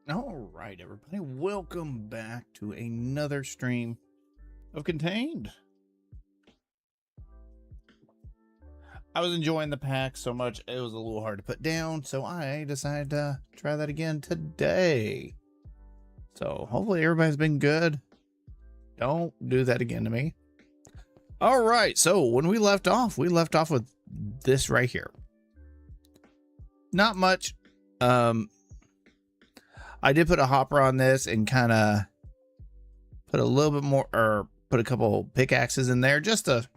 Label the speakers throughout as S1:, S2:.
S1: All right, everybody, welcome back to another stream of Contained. I was enjoying the pack so much it was a little hard to put down, so I decided to try that again today. So hopefully everybody's been good. Don't do that again to me. All right, so when we left off with this right here. Not much. I did put a hopper on this and kind of put a little bit more, or put a couple pickaxes in there just to,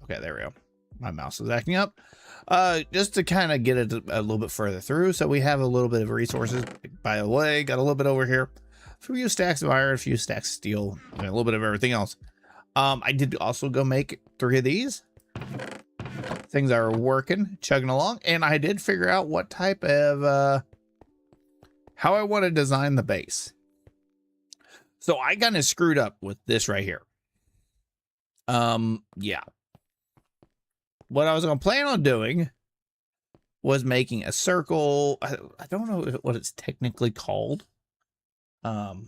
S1: okay, there we go. My mouse is acting up. Just to kind of get it a little bit further through. So we have a little bit of resources. By the way, got a little bit over here. A few stacks of iron, a few stacks of steel, and a little bit of everything else. I did also go make 3 of these. Things are working, chugging along. And I did figure out what type of, how I want to design the base. So I kind of screwed up with this right here. Yeah. What I was going to plan on doing was making a circle. I don't know what it's technically called. It's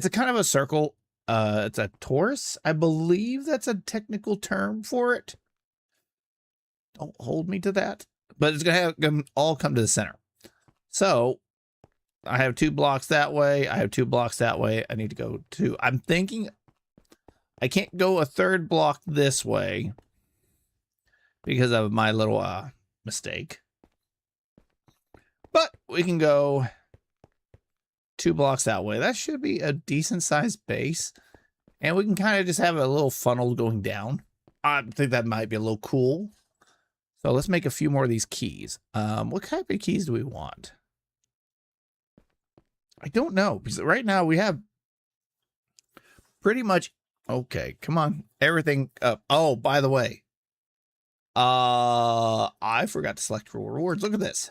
S1: a kind of a circle. It's a torus. I believe that's a technical term for it. Don't hold me to that. But it's going to all come to the center. So I have 2 blocks that way. I have 2 blocks that way. I need to go to, I'm thinking I can't go a 3rd block this way because of my little mistake. But we can go 2 blocks that way. That should be a decent sized base. And we can kind of just have a little funnel going down. I think that might be a little cool. So let's make a few more of these keys. What type of keys do we want? I don't know, because right now we have pretty much, okay, come on, everything up. Oh, by the way, I forgot to select for rewards. Look at this.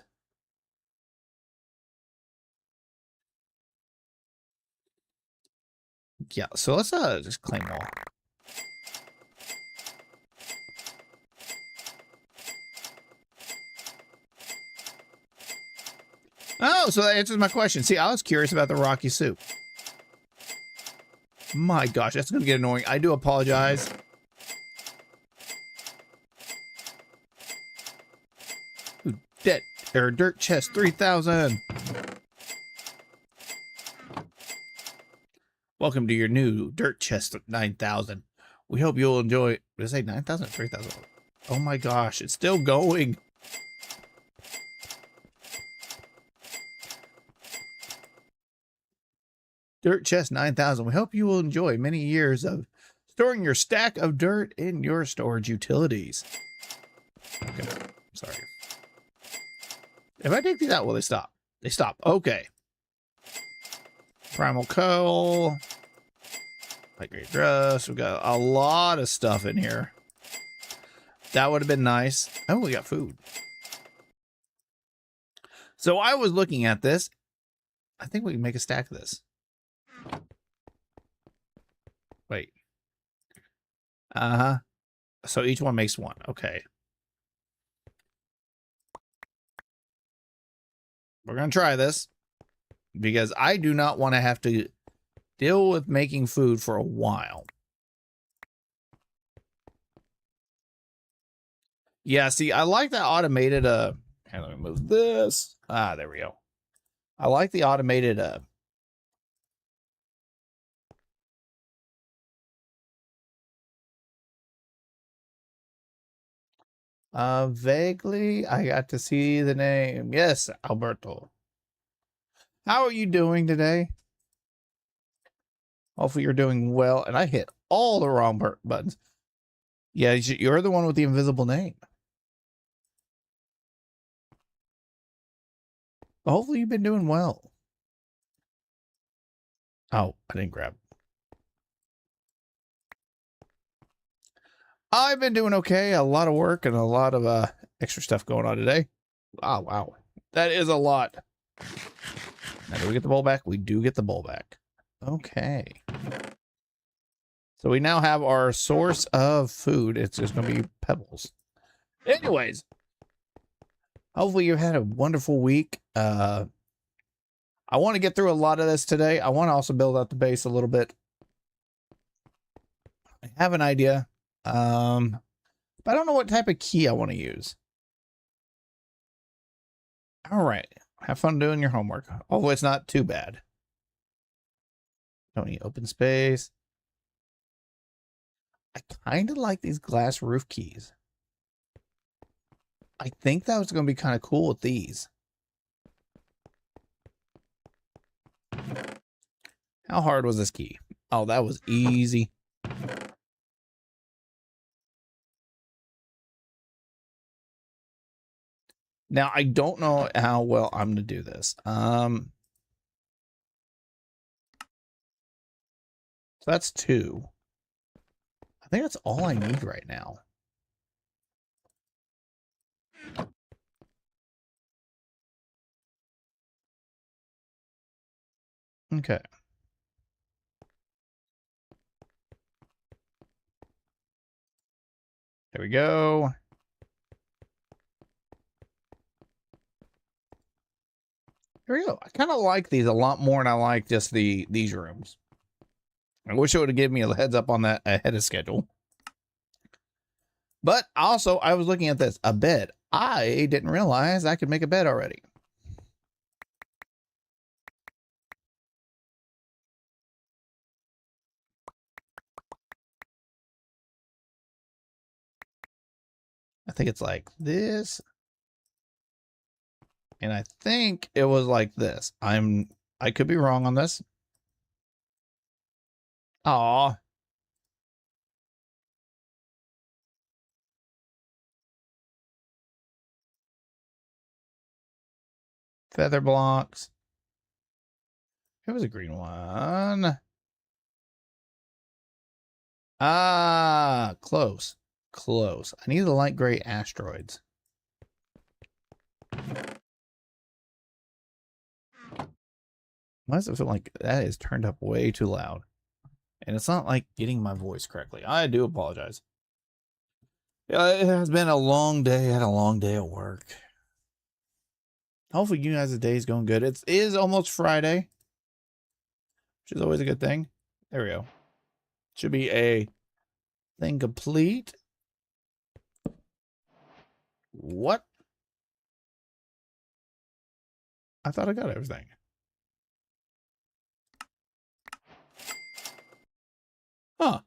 S1: Yeah, so let's just claim all. Oh, so that answers my question. See, I was curious about the Rocky soup. My gosh, that's going to get annoying. I do apologize. Ooh, dirt chest 3000. Welcome to your new dirt chest 9000. We hope you'll enjoy. Did I say 9,000 or 3,000? Oh my gosh, it's still going. Dirt chest 9000. We hope you will enjoy many years of storing your stack of dirt in your storage utilities. Okay, sorry. If I take these out, will they stop? They stop. Okay. Primal coal. Light gray dress. We've got a lot of stuff in here. That would have been nice. Oh, we got food. So I was looking at this. I think we can make a stack of this. Wait. Uh-huh. So each one makes 1. Okay. We're going to try this because I do not want to have to deal with making food for a while. Yeah, see, I like that automated, here, let me move this. Ah, there we go. I like the automated, vaguely, I got to see the name. Yes, Alberto. How are you doing today? Hopefully you're doing well. And I hit all the wrong buttons. Yeah, you're the one with the invisible name. Hopefully you've been doing well. Oh, I didn't grab. I've been doing okay. A lot of work and a lot of extra stuff going on today. Oh, wow. That is a lot. Now, do we get the bowl back? We do get the bowl back. Okay. So we now have our source of food. It's just going to be pebbles. Anyways. Hopefully you had a wonderful week. I want to get through a lot of this today. I want to also build out the base a little bit. I have an idea. But I don't know what type of key I want to use. All right. Have fun doing your homework. Although it's not too bad. Don't need open space. I kind of like these glass roof keys. I think that was going to be kind of cool with these. How hard was this key? Oh, that was easy. Now, I don't know how well I'm going to do this. So that's 2. I think that's all I need right now. Okay. There we go. There we go. I kind of like these a lot more than I like just these rooms. I wish it would have given me a heads up on that ahead of schedule. But also, I was looking at this. A bed. I didn't realize I could make a bed already. I think it's like this. And I think it was like this. I could be wrong on this. Aw. Feather blocks. It was a green one. Ah, close. Close. I need the light gray asteroids. Why does it feel like that is turned up way too loud? And it's not like getting my voice correctly. I do apologize. Yeah, it has been a long day. I had a long day at work. Hopefully you guys' day is going good. It is almost Friday, which is always a good thing. There we go. Should be a thing complete. What? I thought I got everything. Huh.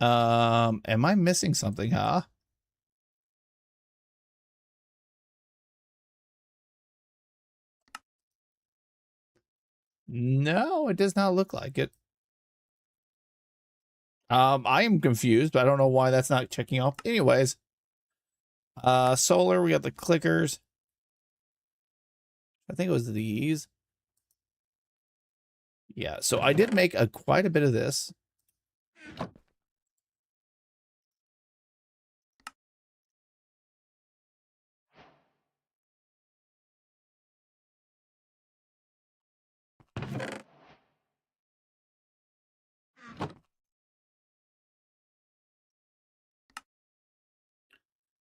S1: Am I missing something, huh? No, it does not look like it. I am confused, but I don't know why that's not checking off. Anyways, solar, we got the clickers. I think it was these. Yeah, so I did make quite a bit of this.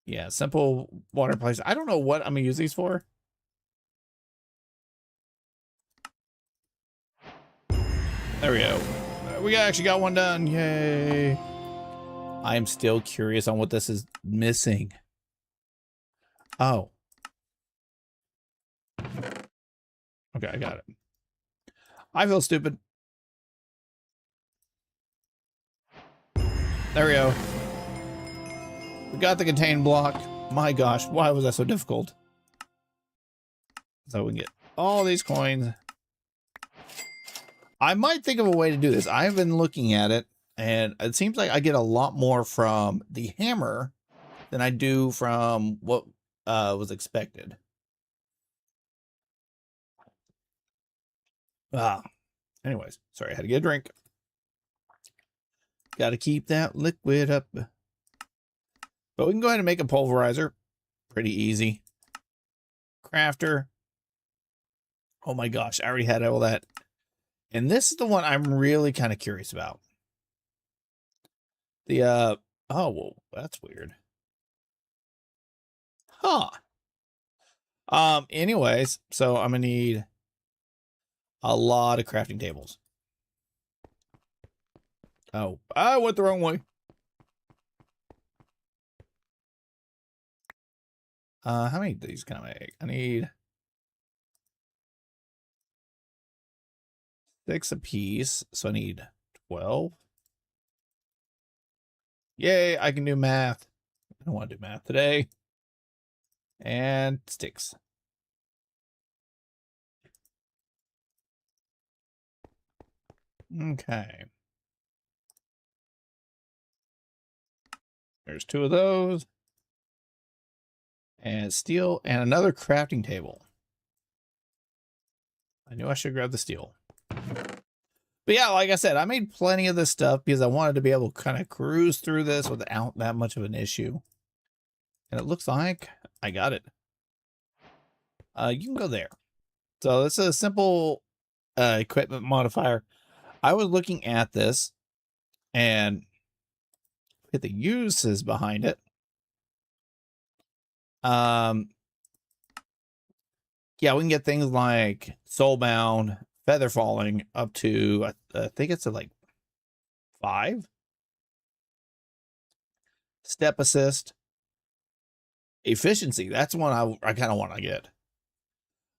S1: Yeah, simple water place. I don't know what I'm gonna use these for. There we go. We actually got one done. Yay. I am still curious on what this is missing. Oh. Okay, I got it. I feel stupid. There we go. We got the contain block. My gosh, why was that so difficult? So we can get all these coins. I might think of a way to do this. I've been looking at it, and it seems like I get a lot more from the hammer than I do from what was expected. Anyways, sorry, I had to get a drink. Got to keep that liquid up. But we can go ahead and make a pulverizer. Pretty easy. Crafter. Oh my gosh, I already had all that. And this is the one I'm really kind of curious about. The, oh, well, that's weird. Huh. Anyways, so I'm gonna need a lot of crafting tables. Oh, I went the wrong way. How many of these can I make? I need 6 apiece, so I need 12. Yay, I can do math. I don't want to do math today. And sticks. Okay. There's 2 of those. And steel and another crafting table. I knew I should grab the steel. But yeah, like I said, I made plenty of this stuff because I wanted to be able to kind of cruise through this without that much of an issue. And it looks like I got it. You can go there. So this is a simple equipment modifier. I was looking at this and at the uses behind it. Yeah, we can get things like soulbound, feather falling up to, I think it's at like 5. Step assist. Efficiency. That's one I kind of want to get.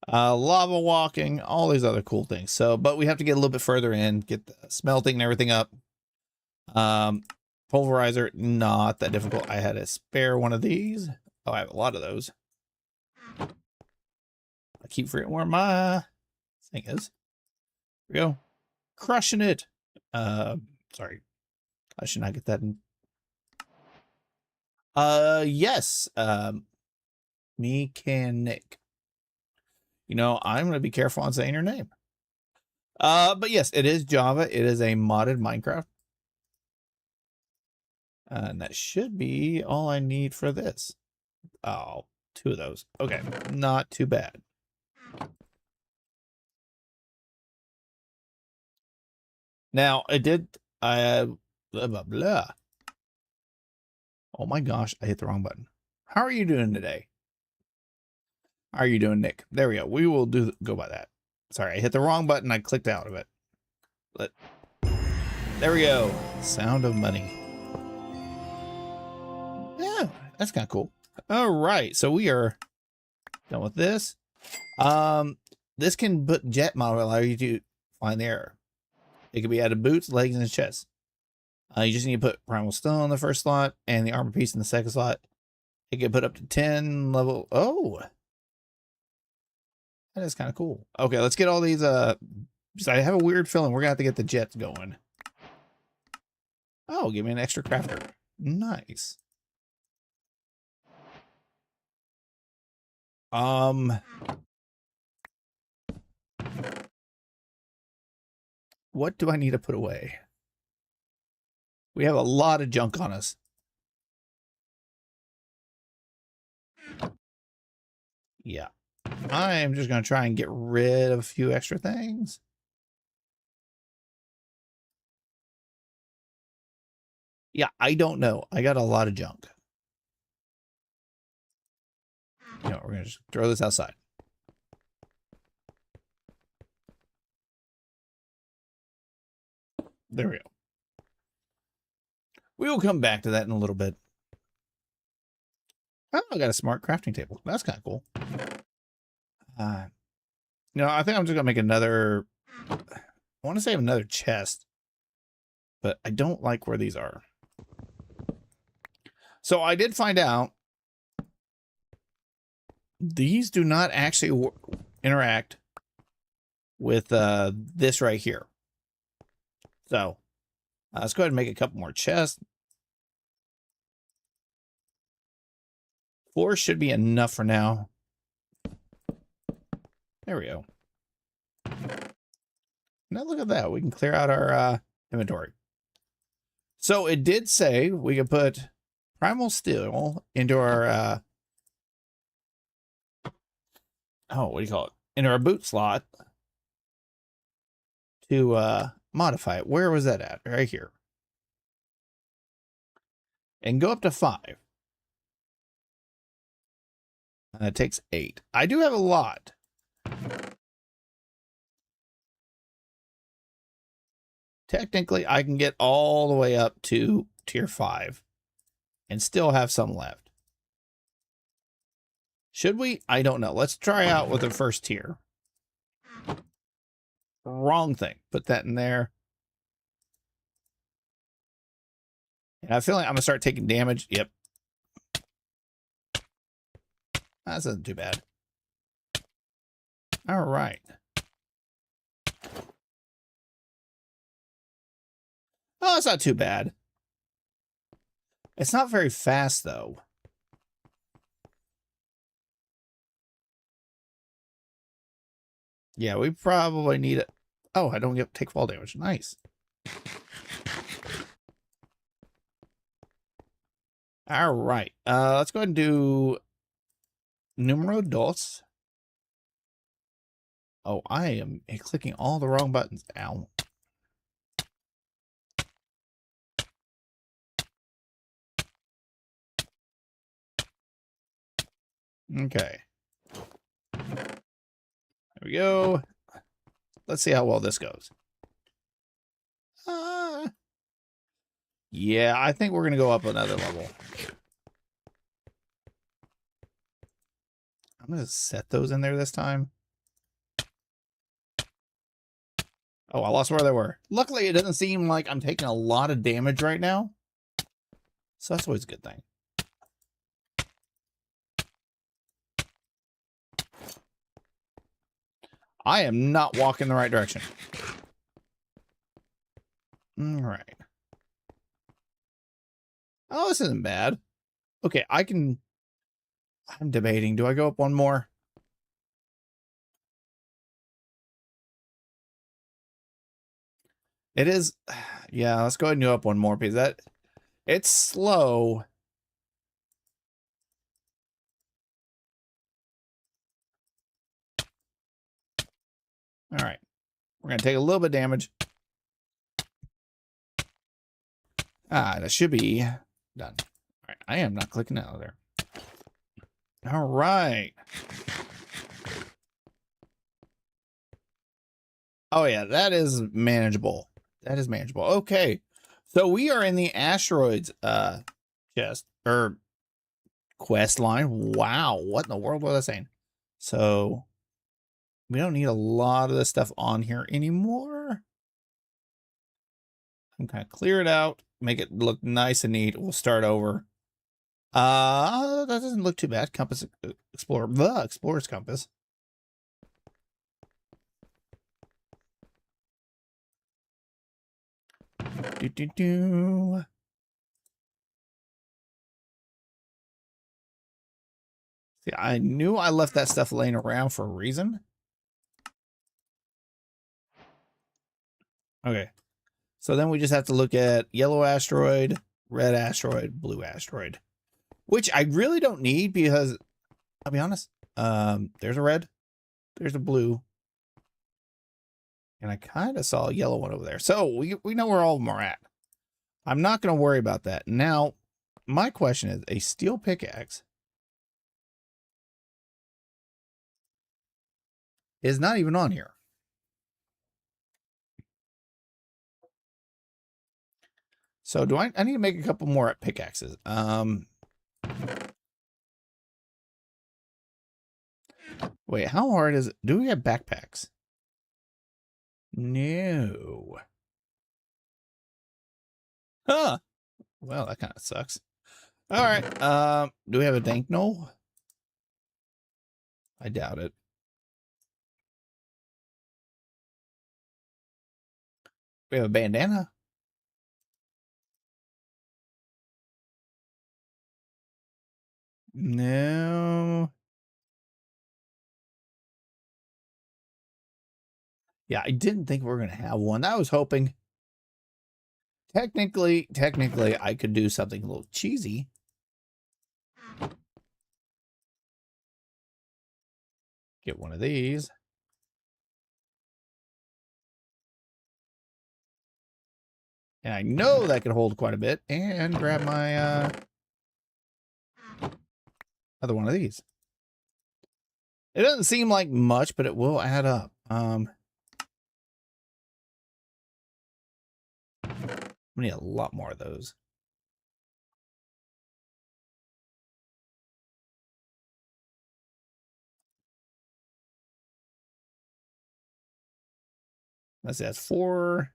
S1: Lava walking, all these other cool things. So, but we have to get a little bit further in, get the smelting and everything up. Pulverizer, not that difficult. I had a spare one of these. Oh, I have a lot of those. I keep forgetting where my thing is. Here we go. Crushing it. Sorry. I should not get that in. Yes. Mechanic. You know, I'm going to be careful on saying your name. But yes, it is Java. It is a modded Minecraft. And that should be all I need for this. Oh, 2 of those. Okay, not too bad. Now, I did, blah, blah, blah. Oh my gosh, I hit the wrong button. How are you doing today? How are you doing, Nick? There we go. We will go by that. Sorry, I hit the wrong button. I clicked out of it. But there we go. Sound of money. Yeah, that's kind of cool. All right, so we are done with this. This can put jet model allow you to find the error. It can be added boots, legs, and chest. You just need to put primal stone in the first slot and the armor piece in the second slot. It can put up to 10 level. Oh, that is kind of cool. Okay, let's get all these. I have a weird feeling we're gonna have to get the jets going. Oh, give me an extra crafter. Nice. What do I need to put away? We have a lot of junk on us. Yeah. I'm just going to try and get rid of a few extra things. Yeah, I don't know. I got a lot of junk. You know, we're going to just throw this outside. There we go. We will come back to that in a little bit. Oh, I got a smart crafting table. That's kind of cool. You know, I think I'm just going to make another... I want to say another chest. But I don't like where these are. So I did find out these do not actually interact with this right here. So let's go ahead and make a couple more chests. 4 should be enough for now. There we go. Now look at that. We can clear out our inventory. So it did say we could put primal steel into our what do you call it? Into our boot slot to modify it. Where was that at? Right here. And go up to 5. And it takes 8. I do have a lot. Technically, I can get all the way up to tier 5 and still have some left. Should we? I don't know. Let's try out with the first tier. Wrong thing. Put that in there. And I feel like I'm going to start taking damage. Yep. That isn't too bad. All right. Oh, it's not too bad. It's not very fast, though. Yeah, we probably need it. Oh, I don't get take fall damage. Nice. All right. Let's go ahead and do numero dos. Oh, I am clicking all the wrong buttons. Ow. Okay. There we go. Let's see how well this goes. Yeah, I think we're going to go up another level. I'm going to set those in there this time. Oh, I lost where they were. Luckily, it doesn't seem like I'm taking a lot of damage right now. So that's always a good thing. I am not walking the right direction. All right. Oh, this isn't bad. Okay, I'm debating. Do I go up one more? It is. Yeah, let's go ahead and go up one more because it's slow. All right. We're going to take a little bit of damage. That should be done. All right. I am not clicking out of there. All right. Oh, yeah. That is manageable. That is manageable. Okay. So we are in the asteroids chest or quest line. Wow. What in the world was I saying? So we don't need a lot of this stuff on here anymore. I'm kind of clear it out, make it look nice and neat. We'll start over. That doesn't look too bad. Compass Explorer, the Explorer's Compass. See, I knew I left that stuff laying around for a reason. Okay. So then we just have to look at yellow asteroid, red asteroid, blue asteroid, which I really don't need because I'll be honest. There's a red, there's a blue, and I kind of saw a yellow one over there. So we know where all of them are at. I'm not going to worry about that. Now, my question is, a steel pickaxe is not even on here. So do I need to make a couple more pickaxes. Wait, how hard is it? Do we have backpacks? No. Huh. Well, that kind of sucks. All right. Do we have a dank knoll? I doubt it. We have a bandana. No. Yeah, I didn't think we were going to have one. I was hoping. Technically, I could do something a little cheesy. Get one of these. And I know that could hold quite a bit. And grab my other one of these. It doesn't seem like much, but it will add up. We need a lot more of those. Let's see, that's 4.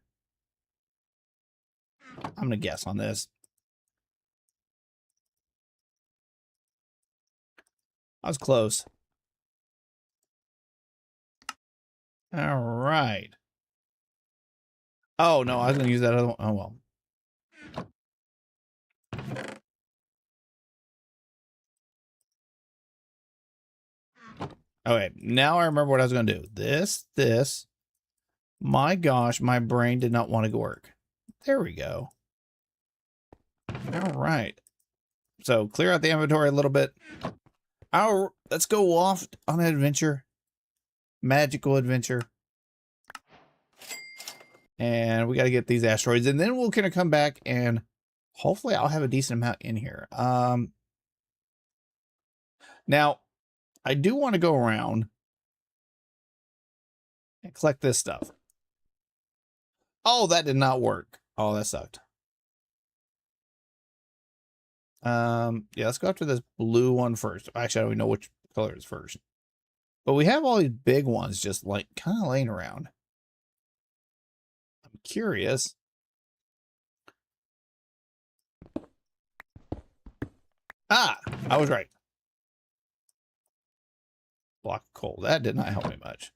S1: I'm gonna guess on this. I was close. All right. Oh no, I was gonna use that other one. Oh well. Okay, now I remember what I was gonna do. This. My gosh, my brain did not want to work. There we go. All right. So clear out the inventory a little bit. Let's go off on an adventure. Magical adventure. And we got to get these asteroids. And then we're going to come back and hopefully I'll have a decent amount in here. Now, I do want to go around and collect this stuff. Oh, that did not work. Oh, that sucked. Yeah, let's go after this blue one first. Actually, I don't even know which color is first. But we have all these big ones just like kind of laying around. I'm curious. Ah, I was right. Block of coal. That did not help me much.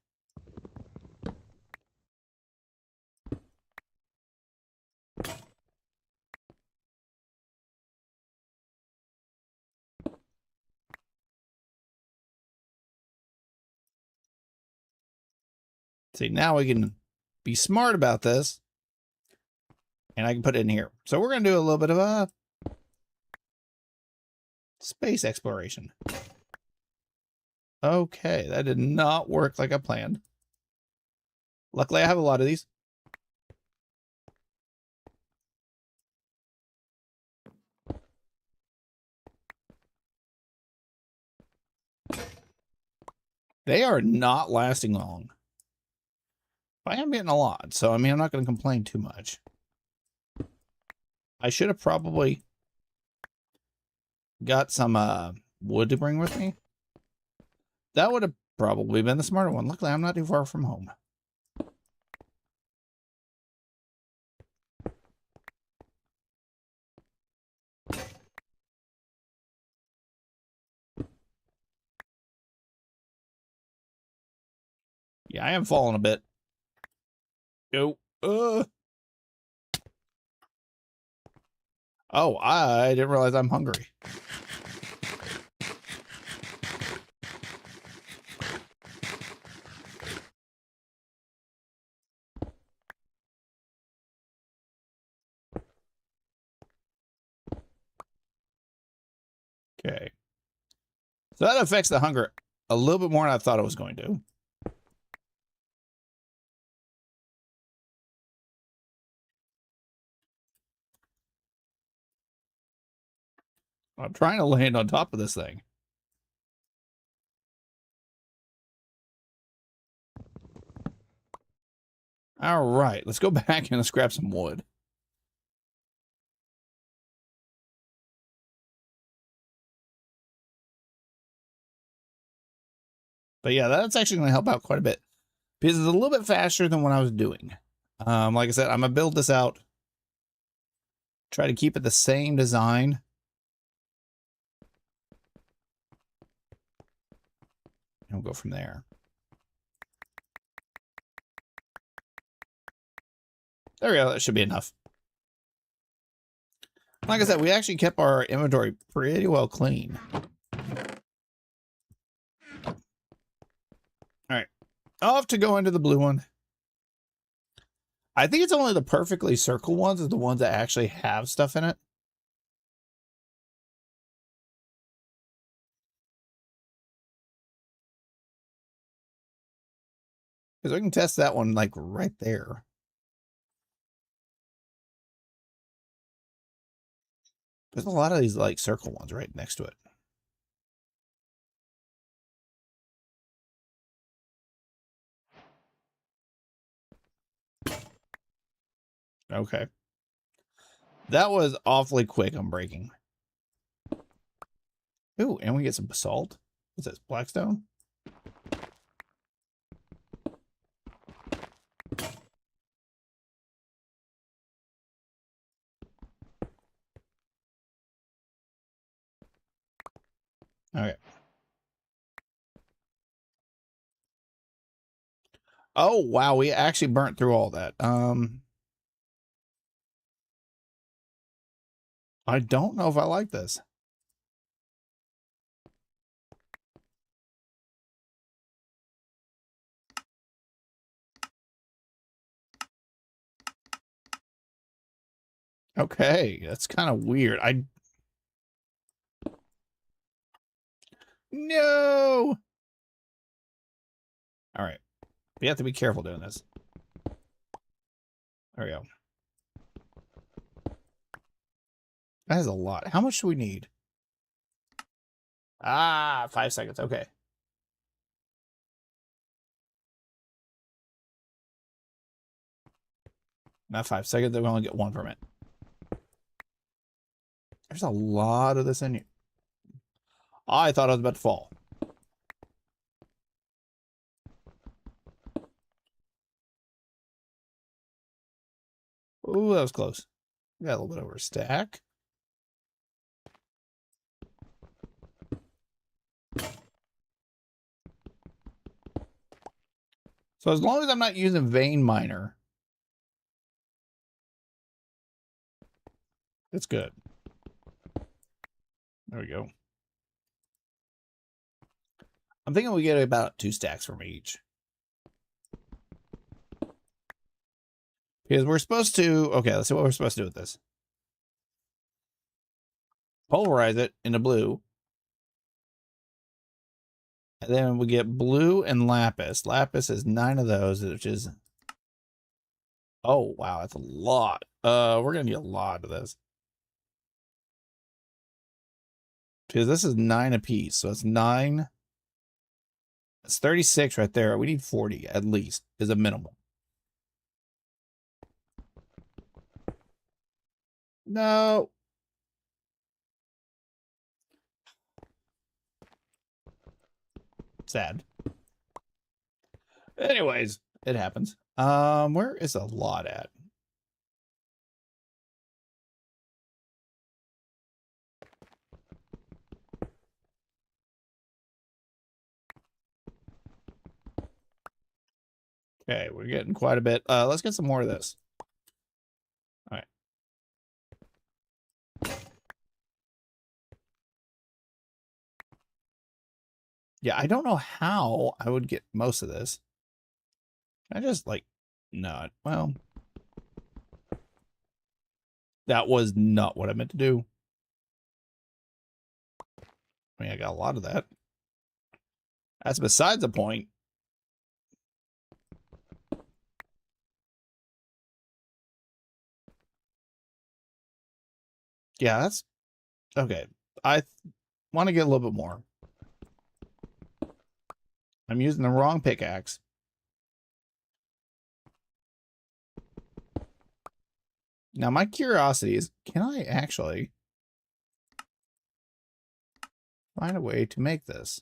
S1: See, now we can be smart about this. And I can put it in here. So we're going to do a little bit of a space exploration. Okay, that did not work like I planned. Luckily, I have a lot of these. They are not lasting long. I am getting a lot, so I mean, I'm not going to complain too much. I should have probably got some wood to bring with me. That would have probably been the smarter one. Luckily, I'm not too far from home. Yeah, I am falling a bit. Go. Oh, I didn't realize I'm hungry. Okay. So that affects the hunger a little bit more than I thought it was going to. I'm trying to land on top of this thing. All right, let's go back and let's grab some wood. But yeah, that's actually going to help out quite a bit because it's a little bit faster than what I was doing. Like I said, I'm going to build this out. Try to keep it the same design. And we'll go from there. There we go. That should be enough. Like I said, we actually kept our inventory pretty well clean. All right. Off to go into the blue one. I think it's only the perfectly circle ones are the ones that actually have stuff in it. Because we can test that one like right there. There's a lot of these like circle ones right next to it. Okay. That was awfully quick on breaking. Ooh, and we get some basalt. What's this? Blackstone? Okay. Oh, wow. We actually burnt through all that. I don't know if I like this. Okay, that's kind of weird. No. All right. We have to be careful doing this. There we go. That is a lot. How much do we need? Ah, 5 seconds. Okay. Not 5 seconds. Then we only get 1 permit. There's a lot of this in here. I thought I was about to fall. Ooh, that was close. We got a little bit over a stack. So as long as I'm not using vein miner, it's good. There we go. I'm thinking we get about 2 stacks from each. Because we're supposed to... Okay, let's see what we're supposed to do with this. Pulverize it into blue. And then we get blue and lapis. Lapis is 9 of those, which is... Oh, wow, that's a lot. We're going to need a lot of this. Because this is 9 apiece, so it's 9. It's 36 right there. We need 40 at least, is a minimum. No. Sad. Anyways, it happens. Where is a lot at? Okay, we're getting quite a bit. Let's get some more of this. All right. Yeah, I don't know how I would get most of this. I just like not. Well, that was not what I meant to do. I mean, I got a lot of that. That's besides the point. Yeah, that's okay. I want to get a little bit more. I'm using the wrong pickaxe. Now, my curiosity is, can I actually find a way to make this?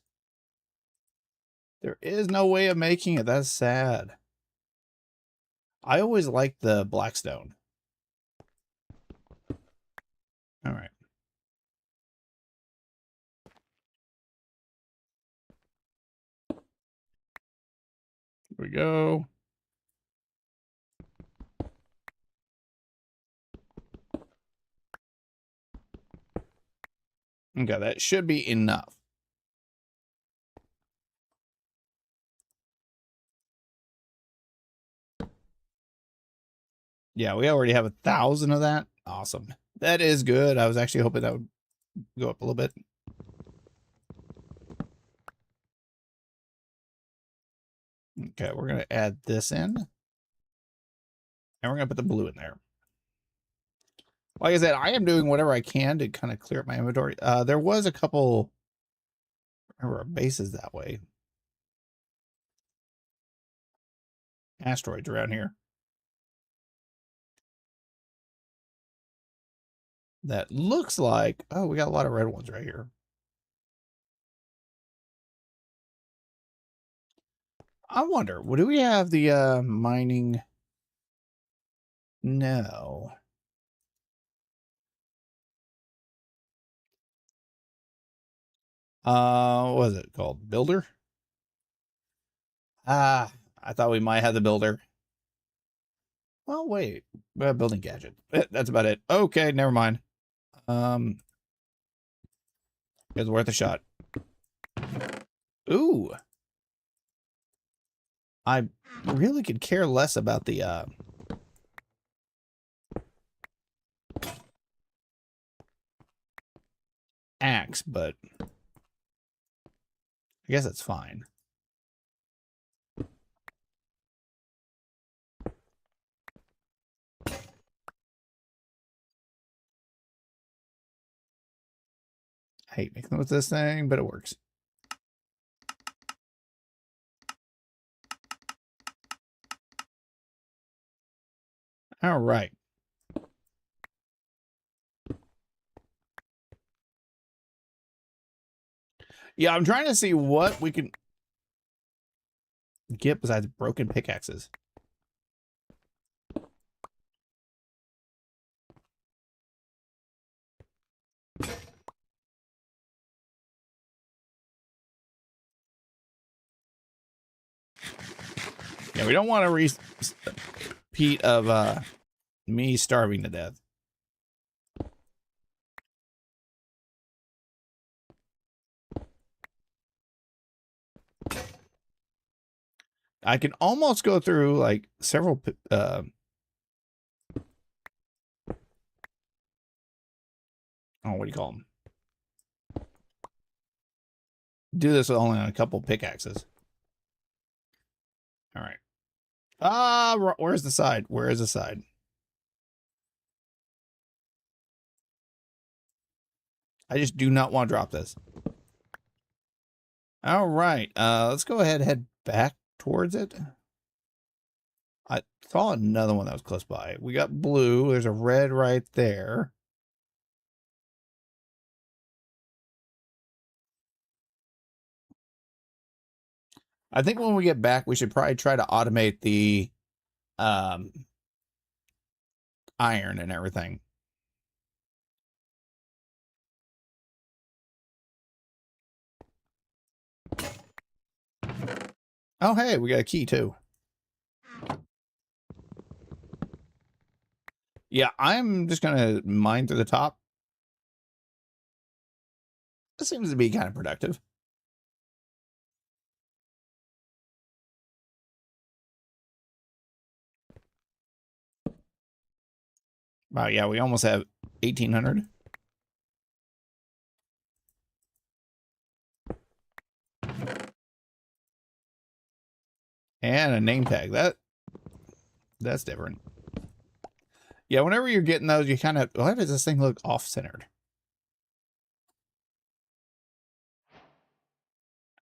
S1: There is no way of making it. That's sad. I always liked the blackstone. All right. Here we go. Okay, that should be enough. Yeah, we already have 1,000 of that. Awesome. That is good. I was actually hoping that would go up a little bit. Okay, we're going to add this in. And we're going to put the blue in there. Like I said, I am doing whatever I can to kind of clear up my inventory. There was a couple... Remember, our base is that way. Asteroids around here. that looks like, oh, we got a lot of red ones right here. I wonder, do we have the mining? No. What was it called? Builder? Ah, I thought we might have the builder. Well, wait. Building gadget. That's about it. Okay, never mind. It's worth a shot. Ooh. I really could care less about the axe, but I guess it's fine. I hate making with this thing, but it works. All right. Yeah, I'm trying to see what we can get besides broken pickaxes. Yeah, we don't want a repeat of me starving to death. I can almost go through like several oh, what do you call them? Do this with only on a couple pickaxes. All right. Where's the side? Where is the side? I just do not want to drop this. All right. Let's go ahead and head back towards it. I saw another one that was close by. We got blue. There's a red right there. I think when we get back, we should probably try to automate the iron and everything. Oh, hey, we got a key too. Yeah, I'm just going to mine to the top. This seems to be kind of productive. Wow, yeah, we almost have 1,800. And a name tag. That's different. Yeah, whenever you're getting those, you kind of, why does this thing look off-centered?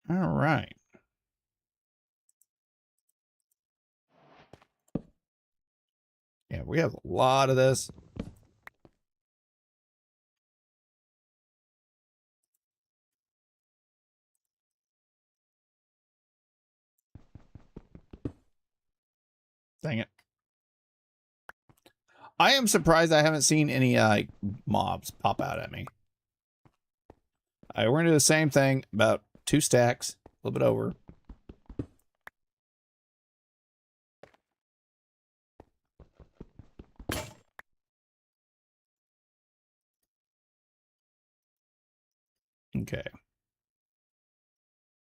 S1: All right. Yeah, we have a lot of this. Dang it. I am surprised I haven't seen any mobs pop out at me. We're going to do the same thing, about 2 stacks, a little bit over. Okay.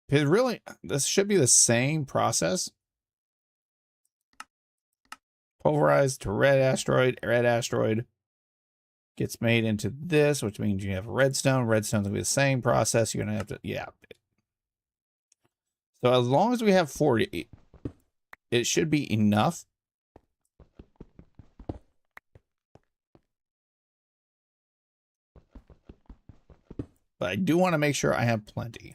S1: Because really, this should be the same process. Pulverized to red asteroid gets made into this, which means you have redstone. Redstone's gonna be the same process. You're gonna have to, yeah. So as long as we have 40, it should be enough. But I do want to make sure I have plenty.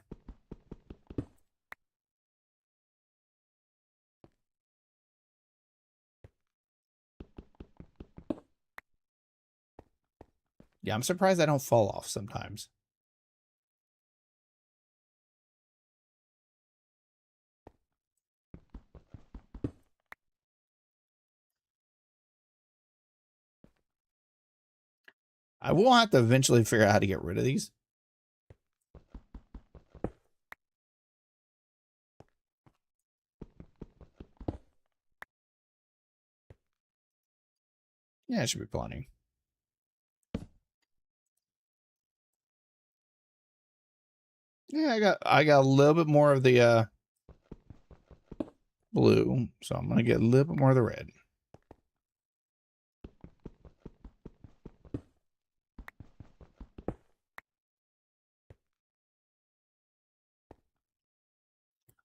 S1: Yeah, I'm surprised I don't fall off sometimes. I will have to eventually figure out how to get rid of these. Yeah, it should be plenty. Yeah, I got a little bit more of the blue, so I'm gonna get a little bit more of the red.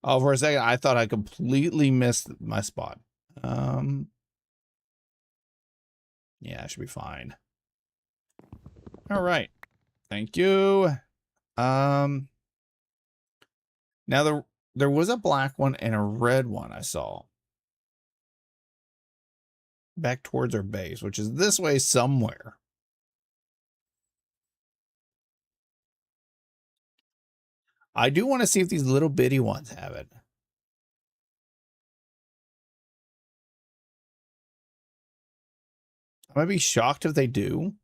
S1: Oh, for a second, I thought I completely missed my spot. Yeah, I should be fine. All right. Thank you. Now there was a black one and a red one I saw. Back towards our base, which is this way somewhere. I do want to see if these little bitty ones have it. I might be shocked if they do.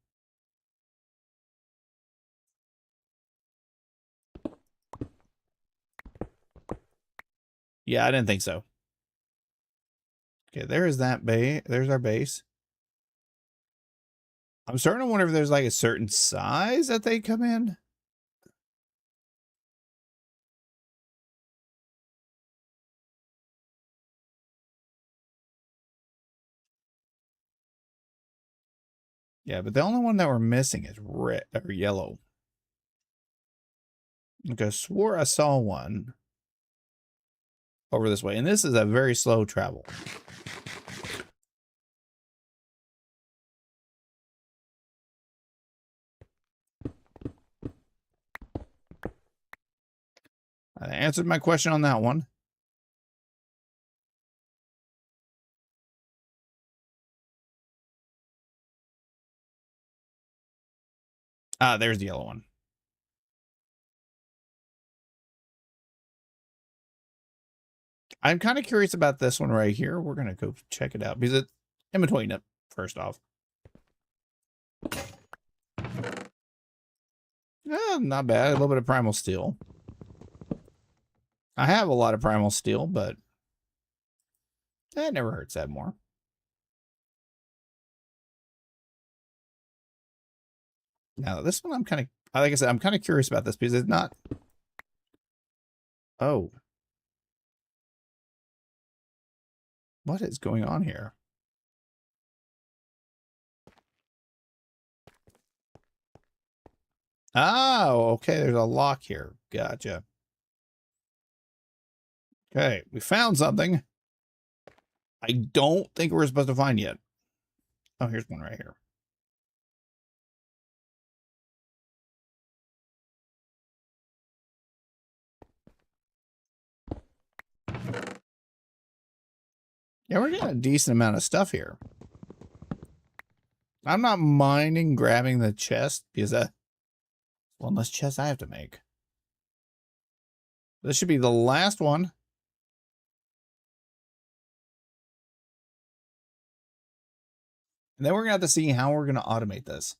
S1: Yeah, I didn't think so. Okay, there's that base. There's our base. I'm starting to wonder if there's like a certain size that they come in. Yeah, but the only one that we're missing is red or yellow. Okay, I swore I saw one over this way, and this is a very slow travel. I answered my question on that one. Ah, there's the yellow one. I'm kind of curious about this one right here. We're going to go check it out because it's in between it, first off. Not bad. A little bit of primal steel. I have a lot of primal steel, but it never hurts to have more. Now, this one, I'm kind of, like I said, I'm kind of curious about this because it's not. Oh. What is going on here? Oh, okay. There's a lock here. Gotcha. Okay, we found something. I don't think we're supposed to find yet. Oh, here's one right here. Yeah, we're getting a decent amount of stuff here. I'm not minding grabbing the chest because that's one less chest I have to make. This should be the last one. And then we're going to have to see how we're going to automate this.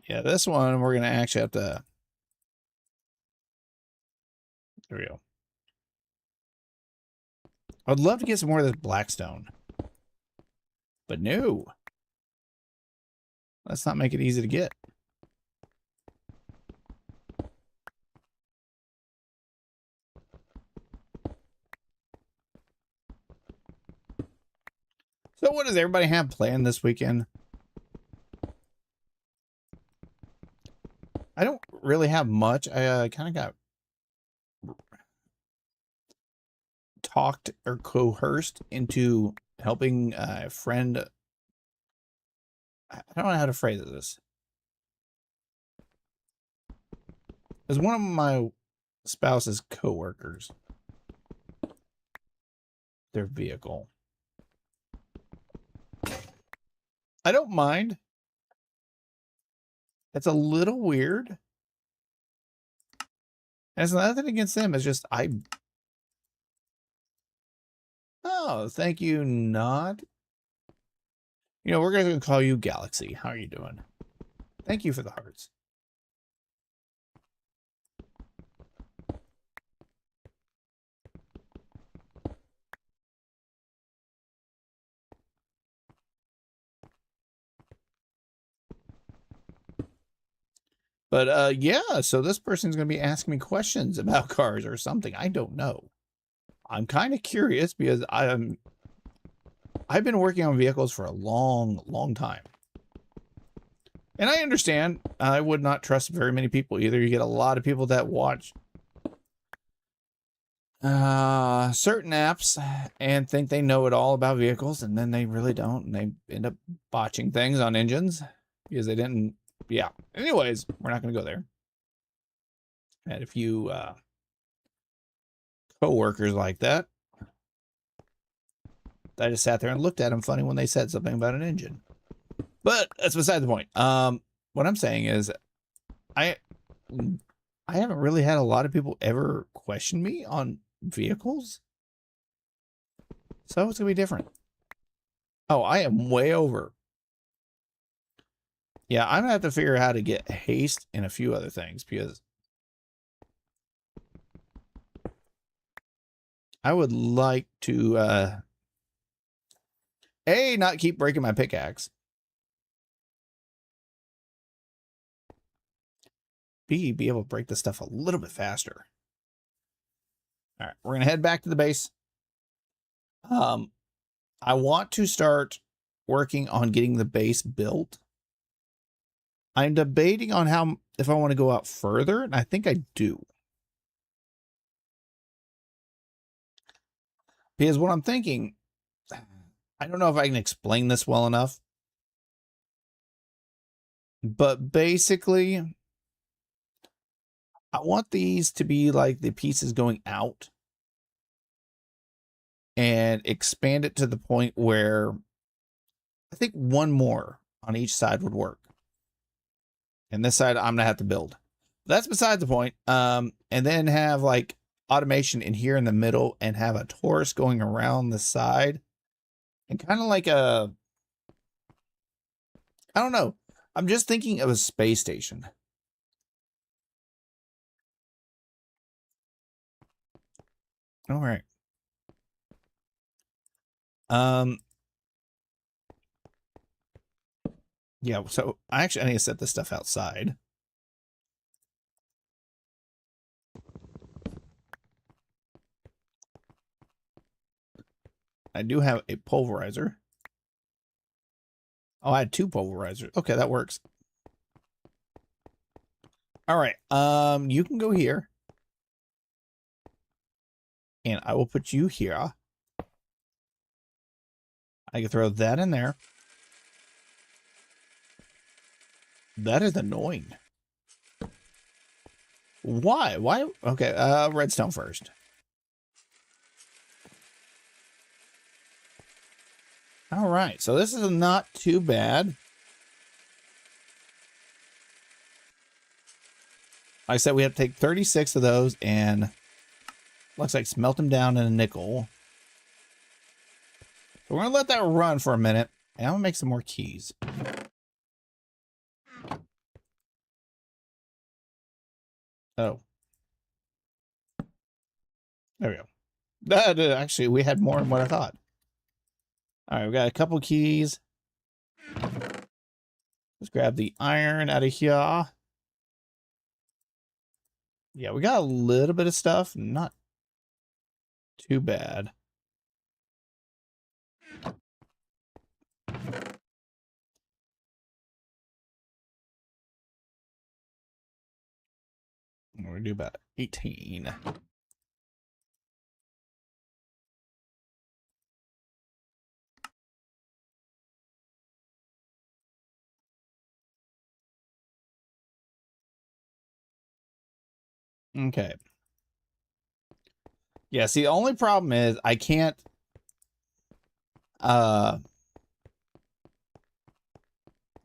S1: Yeah, this one we're going to actually have to. There we go. I'd love to get some more of this blackstone. But no. Let's not make it easy to get. So what does everybody have planned this weekend? I don't really have much. I kind of got talked or coerced into helping a friend I don't know how to phrase this. As one of my spouse's coworkers, their vehicle. I don't mind. It's a little weird. And it's nothing against them. It's just Oh, thank you, Nod. You know, we're going to call you Galaxy. How are you doing? Thank you for the hearts. But yeah, so this person's going to be asking me questions about cars or something. I don't know. I'm kind of curious because I've been working on vehicles for a long time. And I understand I would not trust very many people either. You get a lot of people that watch certain apps and think they know it all about vehicles, and then they really don't, and they end up botching things on engines because they didn't. Yeah. Anyways, we're not going to go there. I had a few co-workers like that. I just sat there and looked at them funny when they said something about an engine. But that's beside the point. What I'm saying is I haven't really had a lot of people ever question me on vehicles. So it's going to be different. Oh, I am way over. Yeah, I'm going to have to figure out how to get haste and a few other things because I would like to, A, not keep breaking my pickaxe. B, be able to break this stuff a little bit faster. All right, we're going to head back to the base. I want to start working on getting the base built. I'm debating on if I want to go out further, and I think I do. Because what I'm thinking, I don't know if I can explain this well enough, but basically, I want these to be like the pieces going out and expand it to the point where I think one more on each side would work. And this side, I'm going to have to build. That's beside the point. And then have like automation in here in the middle and have a torus going around the side. And kind of like I don't know. I'm just thinking of a space station. All right. Yeah, so I need to set this stuff outside. I do have a pulverizer. Oh, I had 2 pulverizers. Okay, that works. All right. You can go here. And I will put you here. I can throw that in there. That is annoying. Why? Why? Okay, redstone first. All right, so this is not too bad. Like I said, we have to take 36 of those and looks like smelt them down in a nickel. So we're gonna let that run for a minute, and I'm gonna make some more keys. Oh. There we go. That actually, we had more than what I thought. All right, we got a couple keys. Let's grab the iron out of here. Yeah, we got a little bit of stuff. Not too bad. We're going to do about 18. Okay. Yeah, see, the only problem is I can't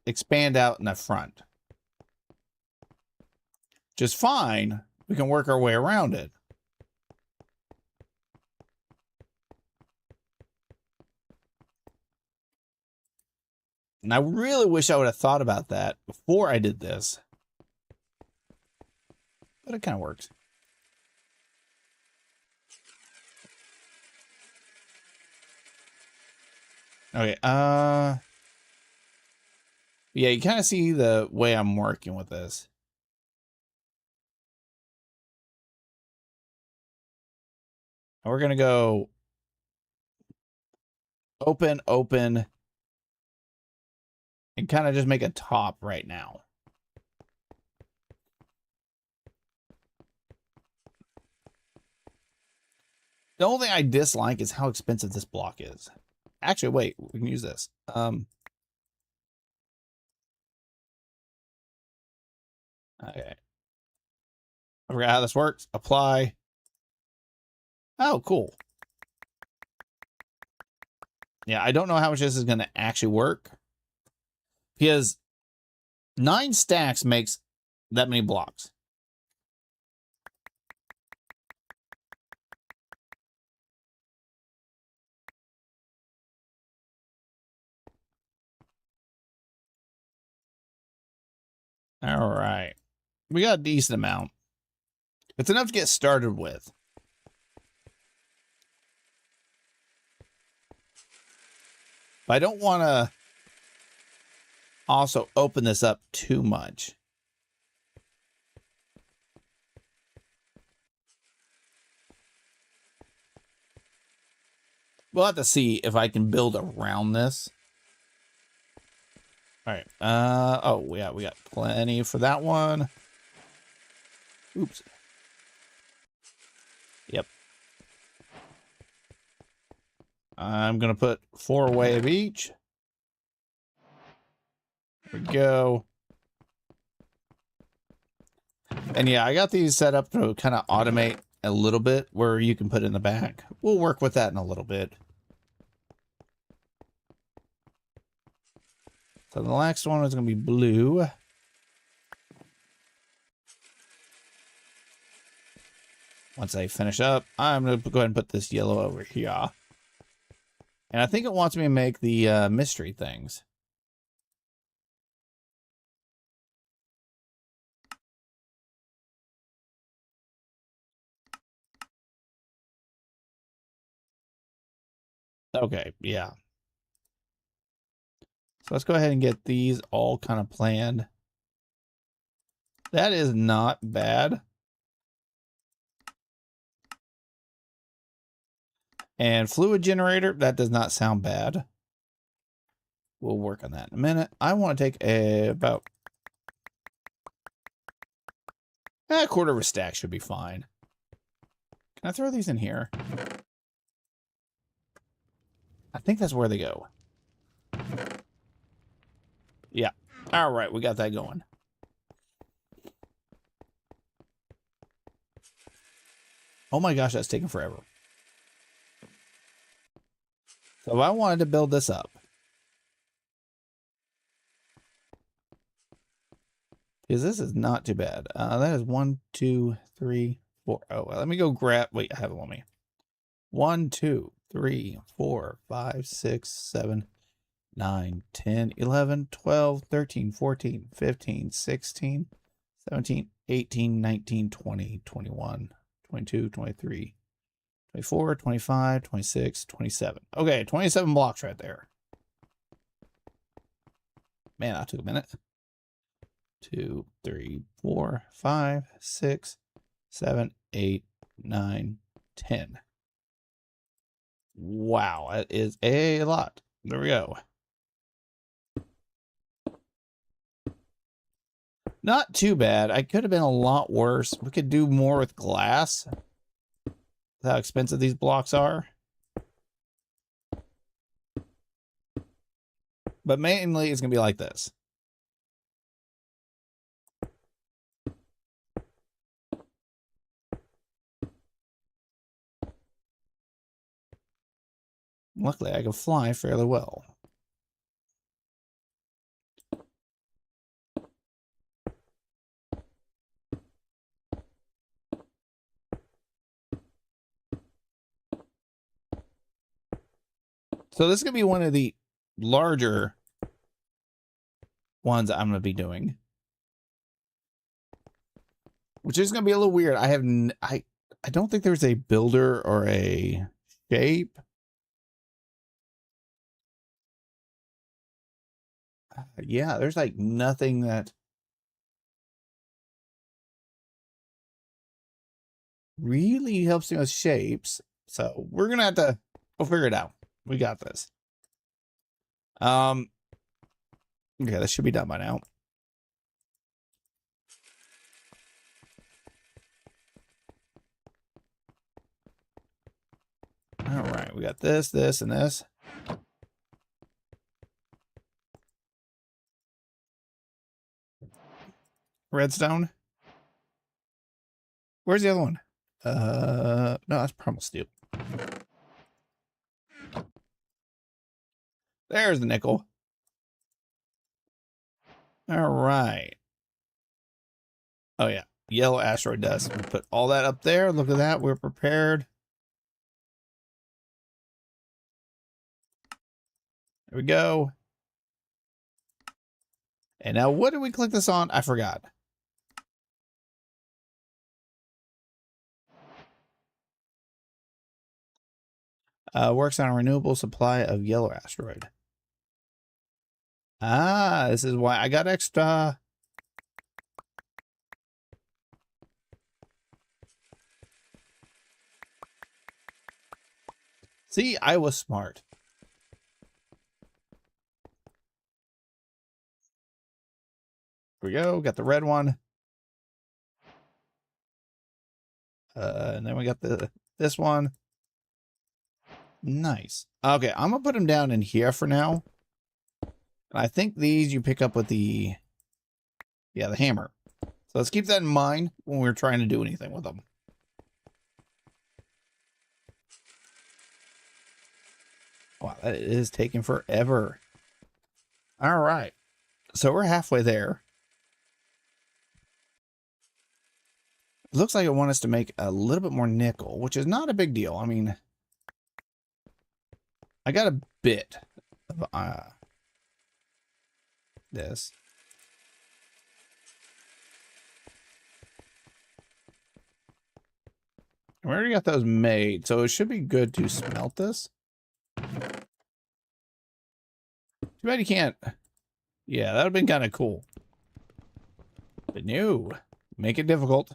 S1: expand out in the front. Just fine. We can work our way around it. And I really wish I would have thought about that before I did this. But it kind of works. Okay, yeah, you kind of see the way I'm working with this. And we're going to go open, open, and kind of just make a top right now. The only thing I dislike is how expensive this block is. Actually, wait, we can use this. Okay. I forgot how this works. Apply. Oh, cool. Yeah, I don't know how much this is going to actually work. Because 9 stacks makes that many blocks. All right. We got a decent amount. It's enough to get started with. But I don't want to also open this up too much. We'll have to see if I can build around this. All right. Oh, yeah, we got plenty for that one. Oops. Yep. I'm going to put 4 away of each. There we go. And yeah, I got these set up to kind of automate a little bit where you can put in the back. We'll work with that in a little bit. So the next one is going to be blue. Once I finish up, I'm going to go ahead and put this yellow over here. And I think it wants me to make the mystery things. Okay, yeah. So let's go ahead and get these all kind of planned. That is not bad. And fluid generator, that does not sound bad. We'll work on that in a minute. I want to take about a quarter of a stack should be fine. Can I throw these in here? I think that's where they go. Yeah. All right, we got that going. Oh my gosh, that's taking forever. So if I wanted to build this up, because this is not too bad. That is 1, 2, 3, 4. Oh, well, let me go grab. Wait, I have it on me. 1, 2, 3, 4, 5, 6, 7, 9, 10, 11, 12, 13, 14, 15, 16, 17, 18, 19, 20, 21, 22, 23, 24, 25, 26, 27. Okay, 27 blocks right there. Man, that took a minute. 2, 3, 4, 5, 6, 7, 8, 9, 10. Wow, that is a lot. There we go. Not too bad. I could have been a lot worse. We could do more with glass. How expensive these blocks are. But mainly it's going to be like this. Luckily, I can fly fairly well. So this is going to be one of the larger ones I'm going to be doing. Which is going to be a little weird. I don't think there's a builder or a shape. Yeah, there's like nothing that really helps me with shapes. So we're going to have to, we'll figure it out. We got this. Okay, this should be done by now. All right, we got this, this, and this. Redstone. Where's the other one? No, that's Pumill steel. There's the nickel. All right. Oh yeah, yellow asteroid dust. We put all that up there. Look at that. We're prepared. There we go. And now what did we click this on? I forgot. Works on a renewable supply of yellow asteroid. Ah, this is why I got extra. See, I was smart. Here we go. Got the red one. And then we got this one. Nice. Okay, I'm gonna put them down in here for now. I think these you pick up with the hammer. So let's keep that in mind when we're trying to do anything with them. Wow, that is taking forever. All right. So we're halfway there. It looks like it wants us to make a little bit more nickel, which is not a big deal. I mean, I got a bit of this. We already got those made, so it should be good to smelt this. Too bad you can't. Yeah, that would have been kind of cool. But no, make it difficult.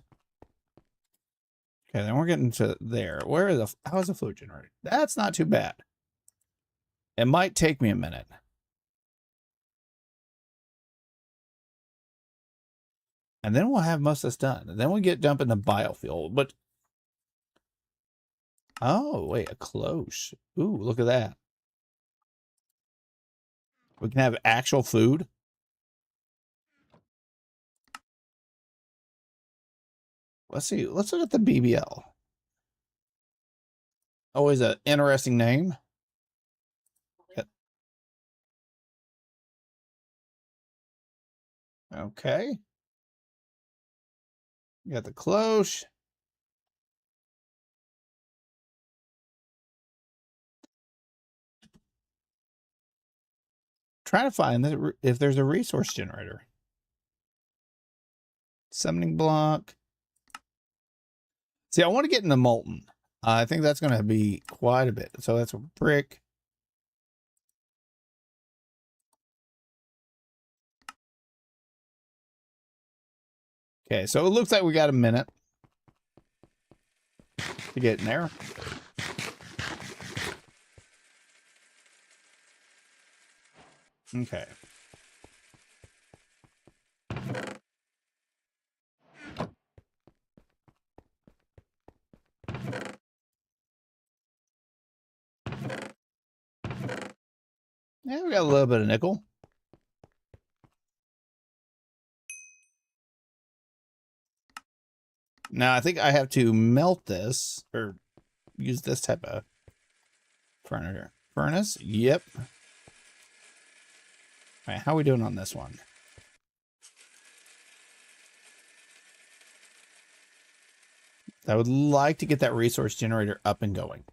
S1: Okay, then we're getting to there. Where is the, how is the fluid generator? That's not too bad. It might take me a minute. And then we'll have most of this done. And then we get dump into biofuel. But oh, wait, a cloche. Ooh, look at that. We can have actual food. Let's see. Let's look at the BBL. Always an interesting name. Okay. You got the cloche. Trying to find if there's a resource generator. Summoning block. See, I want to get into molten. I think that's going to be quite a bit. So that's a brick. Okay, so it looks like we got a minute to get in there. Okay. Yeah, we got a little bit of nickel. Now, I think I have to melt this or use this type of furniture. Furnace. Yep. All right, how are we doing on this one? I would like to get that resource generator up and going.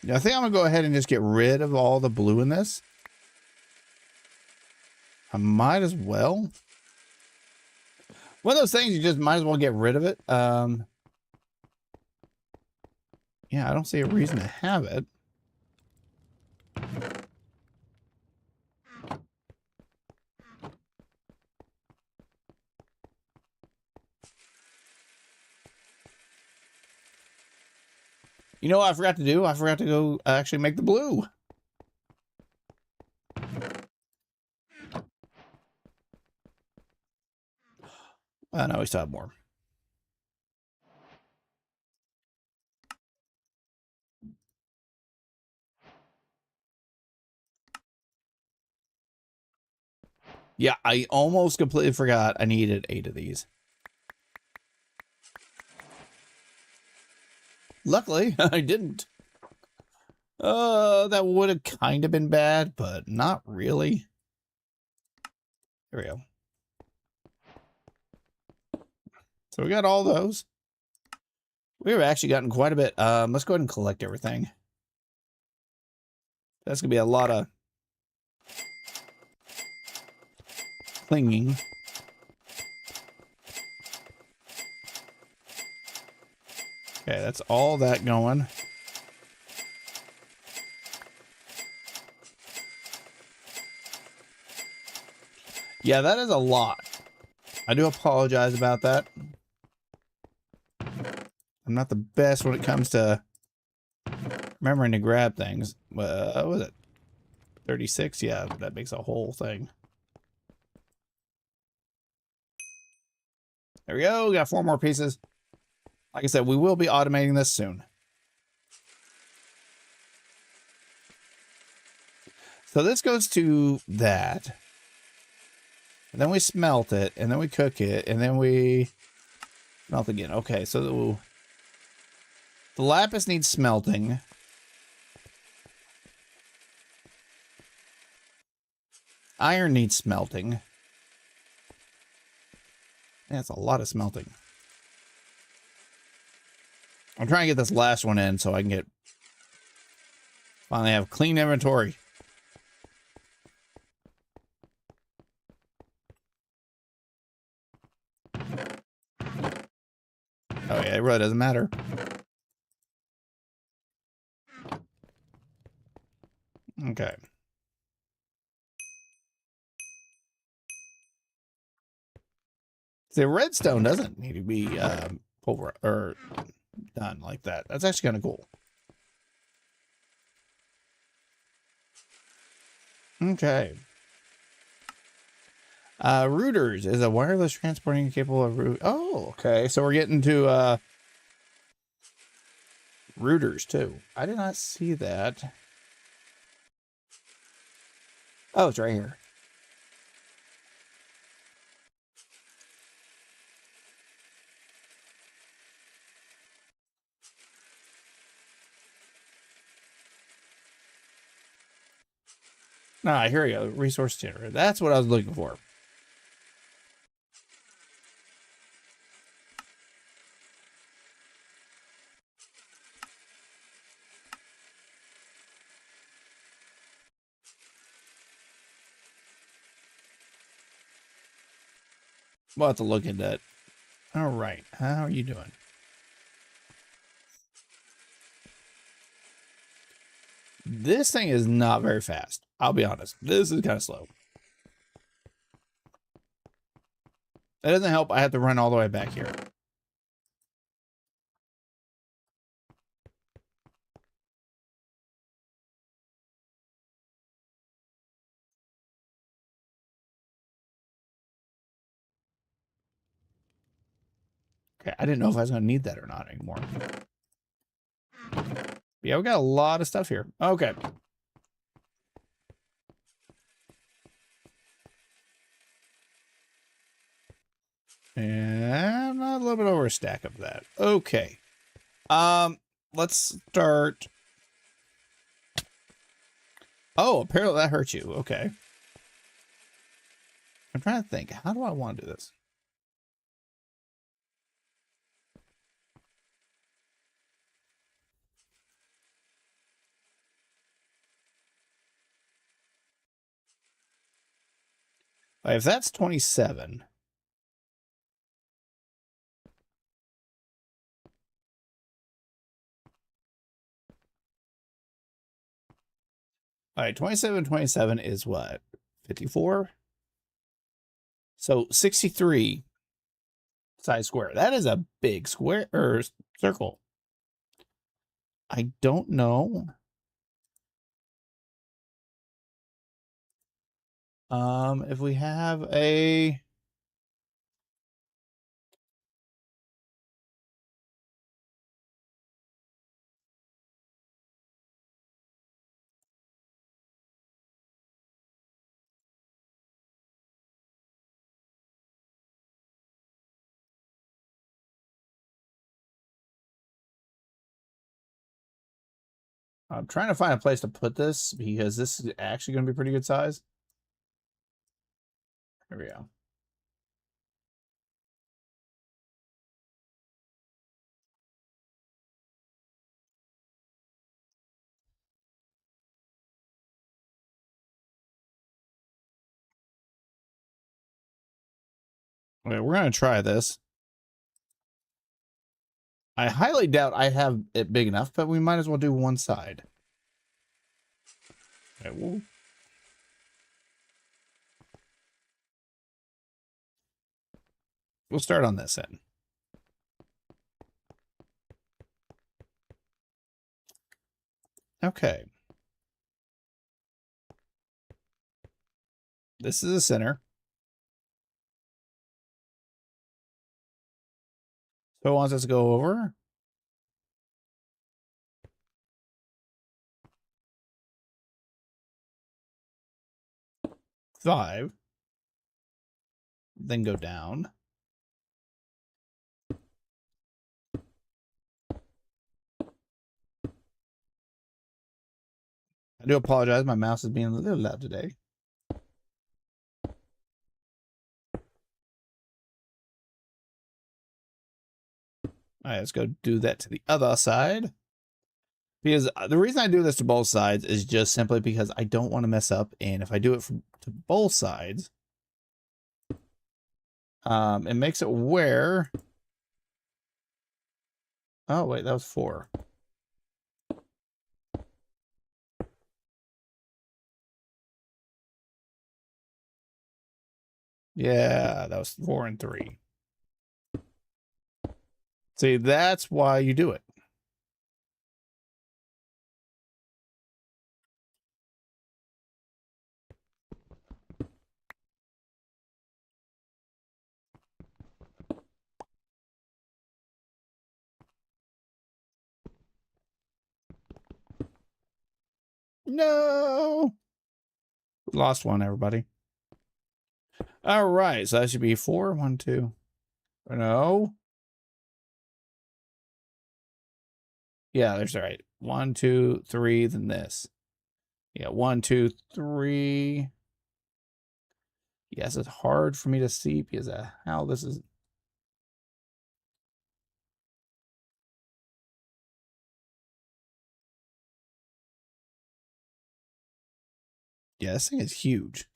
S1: Yeah, I think I'm gonna go ahead and just get rid of all the blue in this. I might as well. One of those things you just might as well get rid of it. Yeah, I don't see a reason to have it. You know what I forgot to do? I forgot to go actually make the blue. No, we still have more. Yeah, I almost completely forgot I needed 8 of these. Luckily, I didn't. That would have kind of been bad, but not really. There we go. So we got all those. We've actually gotten quite a bit. Let's go ahead and collect everything. That's gonna be a lot of clinging. Okay, that's all that going. Yeah, that is a lot. I do apologize about that. I'm not the best when it comes to remembering to grab things. What was it? 36? Yeah, that makes a whole thing. There we go. We got 4 more pieces. Like I said, we will be automating this soon. So this goes to that. And then we smelt it, and then we cook it, and then we smelt again. Okay, so the lapis needs smelting. Iron needs smelting. That's a lot of smelting. I'm trying to get this last one in so I can finally have clean inventory. Oh yeah, it really doesn't matter. Okay. See, redstone doesn't need to be pulver or done like that. That's actually kind of cool. Okay. Routers is a wireless transporting capable of root. Oh, okay. So we're getting to routers too. I did not see that. Oh, it's right here. Ah, here we go. Resource generator. That's what I was looking for. We'll have to look into it. All right. How are you doing? This thing is not very fast. I'll be honest. This is kind of slow. That doesn't help. I have to run all the way back here. Okay, I didn't know if I was going to need that or not anymore. Yeah, we got a lot of stuff here. Okay. And a little bit over a stack of that. Okay. Let's start. Oh, apparently that hurt you. Okay. I'm trying to think. How do I want to do this? If that's 27. All right, 27 is what? 54? So 63 size square. That is a big square or circle. I don't know. If we have a I'm trying to find a place to put this because this is actually going to be pretty good size. There we go. Okay, we're going to try this. I highly doubt I have it big enough, but we might as well do one side. Okay, we'll start on this end. Okay. This is the center. So it wants us to go over. Five. Then go down. I do apologize. My mouse is being a little loud today. All right, let's go do that to the other side. Because the reason I do this to both sides is just simply because I don't want to mess up. And if I do it to both sides, it makes it where... Oh, wait, that was 4. Yeah, that was 4 and 3. See, that's why you do it. No! Lost one, everybody. All right, so that should be 4. 1, 2. No. Yeah, that's right. 1, 2, 3, then this. Yeah, 1, 2, 3. Yes, it's hard for me to see because of how this is. Yeah, this thing is huge.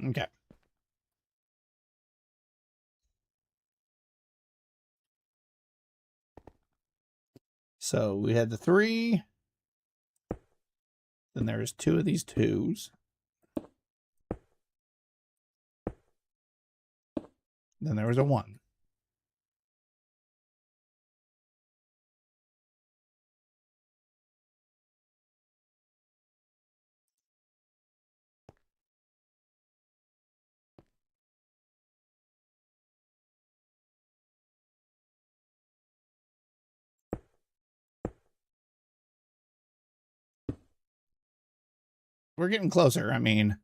S1: Okay. So we had the 3. Then there's 2 of these 2s. Then there was a 1. we're getting closer. I mean,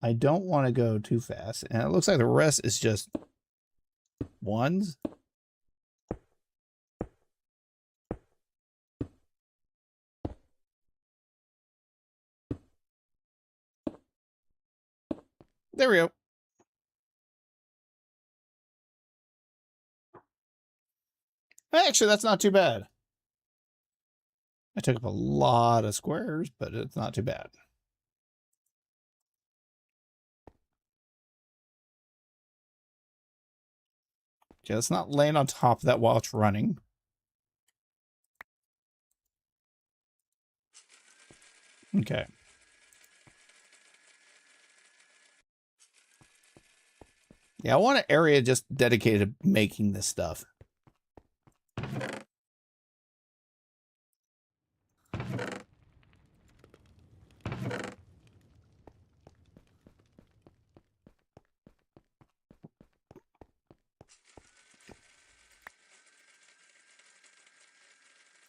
S1: I don't want to go too fast. And it looks like the rest is just ones. There we go. Actually, that's not too bad. I took up a lot of squares, but it's not too bad. Just not laying on top of that while it's running. Okay. Yeah, I want an area just dedicated to making this stuff.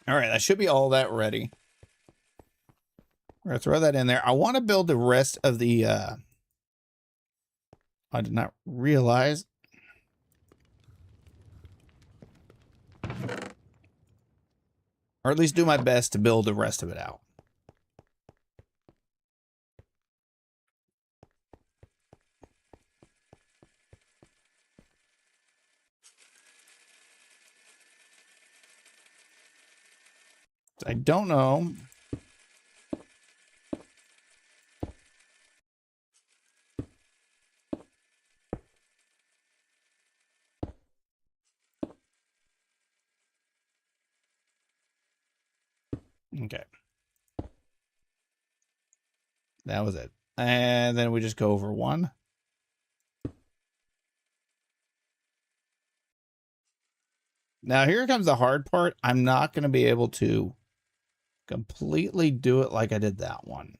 S1: All right, that should be all that ready. We're going to throw that in there. I want to build the rest of the... I did not realize... Or at least do my best to build the rest of it out. I don't know. Okay. That was it. And then we just go over one. Now here comes the hard part. I'm not going to be able to completely do it like I did that one.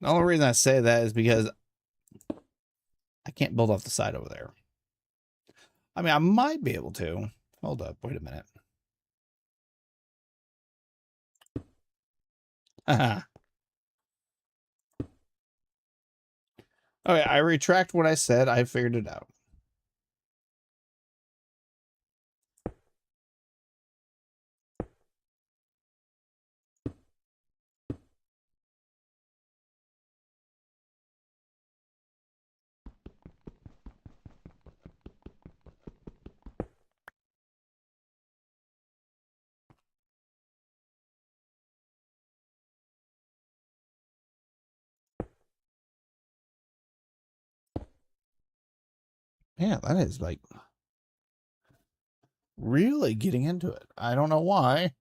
S1: The only reason I say that is because I can't build off the side over there. I mean, I might be able to. Hold up. Wait a minute. Haha. Okay, I retract what I said. I figured it out. Yeah, that is like really getting into it. I don't know why.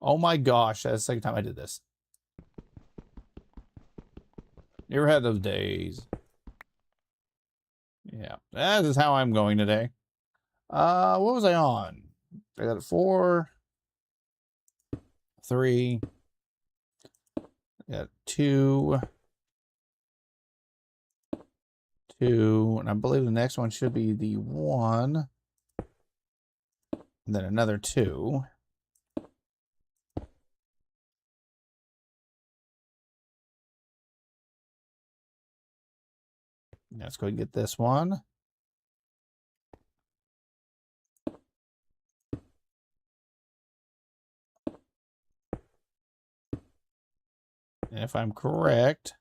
S1: Oh my gosh, that's the second time I did this. You ever had those days? Yeah, that is how I'm going today. What was I on? I got 4, 3, I got 2, 2, and I believe the next one should be the 1, and then another 2. Let's go and get this one. And if I'm correct,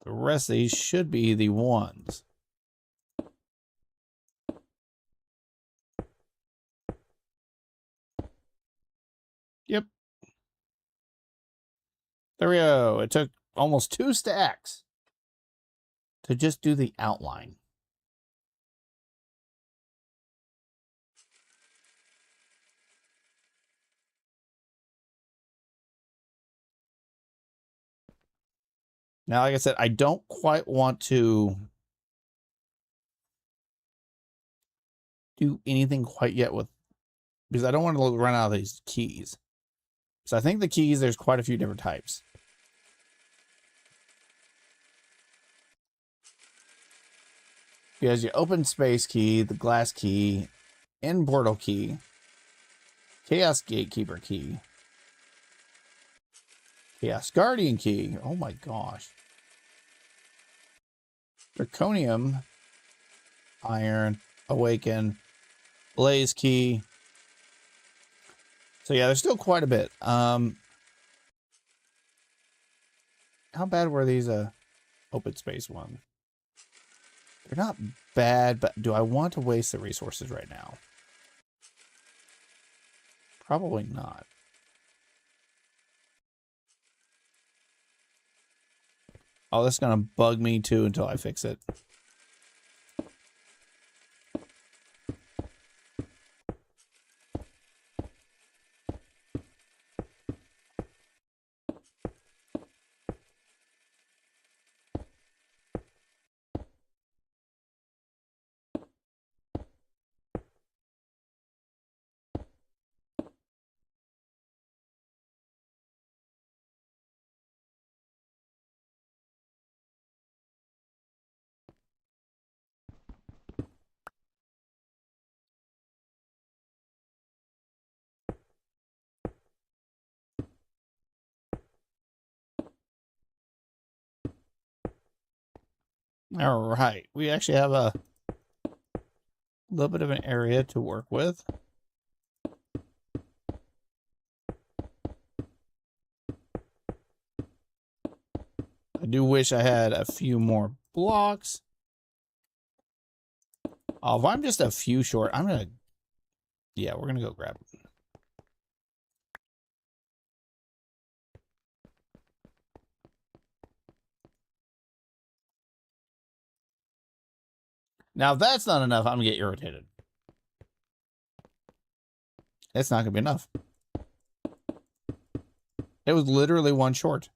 S1: the rest of these should be the 1s. Yep. There we go. It took almost 2 stacks to just do the outline. Now, like I said, I don't quite want to do anything quite yet with, because I don't want to run out of these keys. So I think the keys, there's quite a few different types. He has your open space key, the glass key, end portal key, chaos gatekeeper key, chaos guardian key. Oh my gosh. Draconium, iron, awaken, blaze key. So yeah, there's still quite a bit. How bad were these open space ones? They're not bad, but do I want to waste the resources right now? Probably not. Oh, that's gonna bug me too until I fix it. All right, we actually have a little bit of an area to work with. I do wish I had a few more blocks. Oh, if I'm just a few short, I'm gonna, yeah, we're gonna go grab it. Now, if that's not enough, I'm gonna get irritated. It's not gonna be enough. It was literally one short.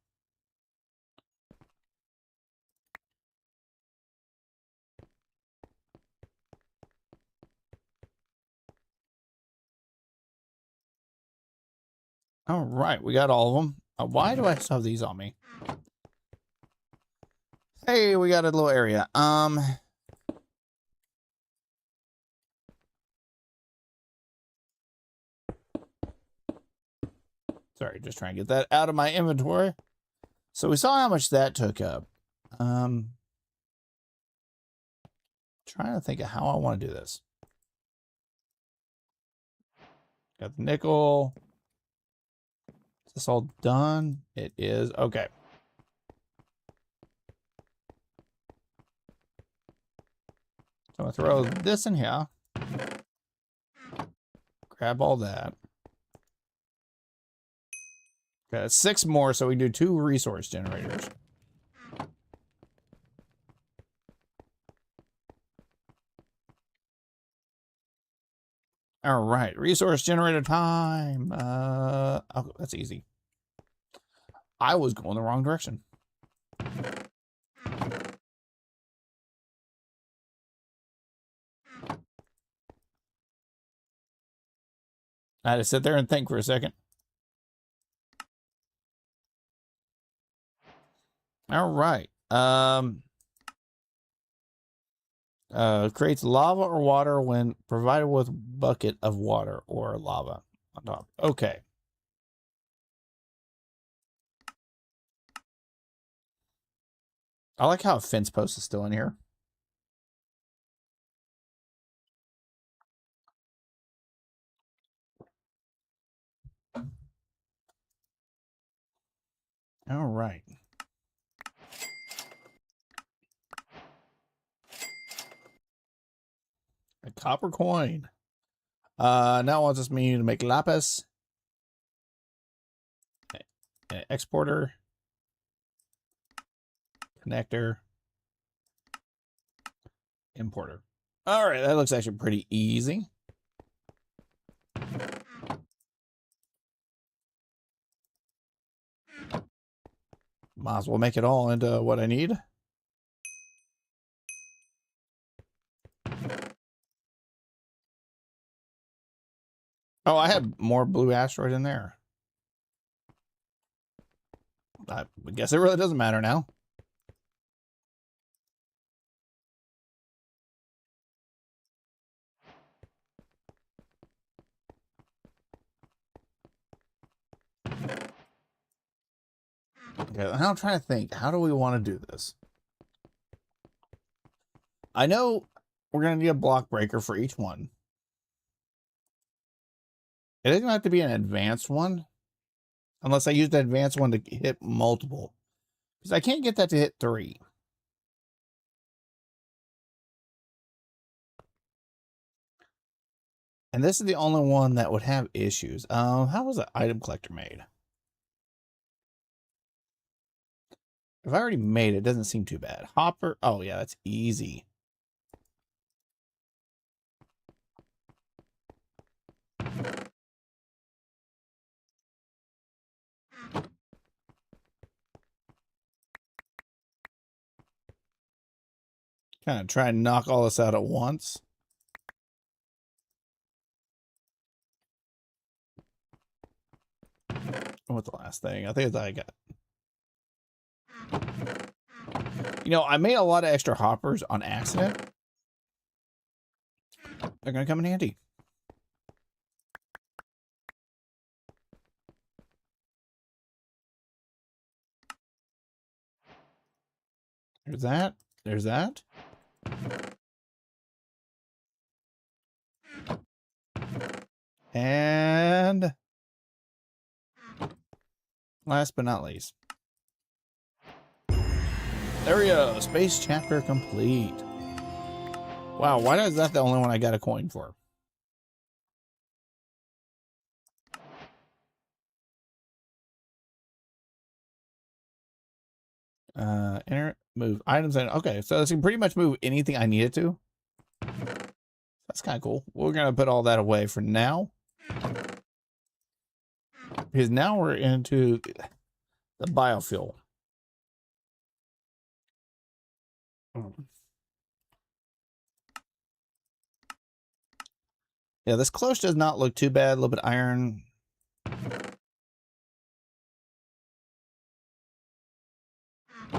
S1: All right, we got all of them. Why do I still have these on me? Hey, we got a little area. Sorry, just trying to get that out of my inventory. So we saw how much that took up. Trying to think of how I want to do this. Got the nickel. Is this all done? It is. Okay. So I'm going to throw this in here. Grab all that. Okay, 6 more, so we do 2 resource generators. All right, resource generator time. Oh, that's easy. I was going the wrong direction. I had to sit there and think for a second. All right. Creates lava or water when provided with bucket of water or lava on top. Okay. I like how a fence post is still in here. All right. A copper coin. Now wants us me to make lapis. Exporter. Connector. Importer. All right, that looks actually pretty easy. Might as well make it all into what I need. Oh, I had more blue asteroid in there. I guess it really doesn't matter now. Okay, now I'm trying to think. How do we want to do this? I know we're going to need a block breaker for each one. It doesn't have to be an advanced one. Unless I use the advanced one to hit multiple. Because I can't get that to hit 3. And this is the only one that would have issues. How was the item collector made? If I already made it, it doesn't seem too bad. Hopper. Oh, yeah, that's easy. Kind of try and knock all this out at once. What's the last thing? I think it's I got. You know, I made a lot of extra hoppers on accident. They're going to come in handy. There's that. There's that. And last but not least. There we go. Space chapter complete. Wow, why is that the only one I got a coin for? Enter, move items. Okay, so this can pretty much move anything I need it to. That's kind of cool. We're going to put all that away for now. Because now we're into the biofuel. Yeah, this cloche does not look too bad. A little bit of iron.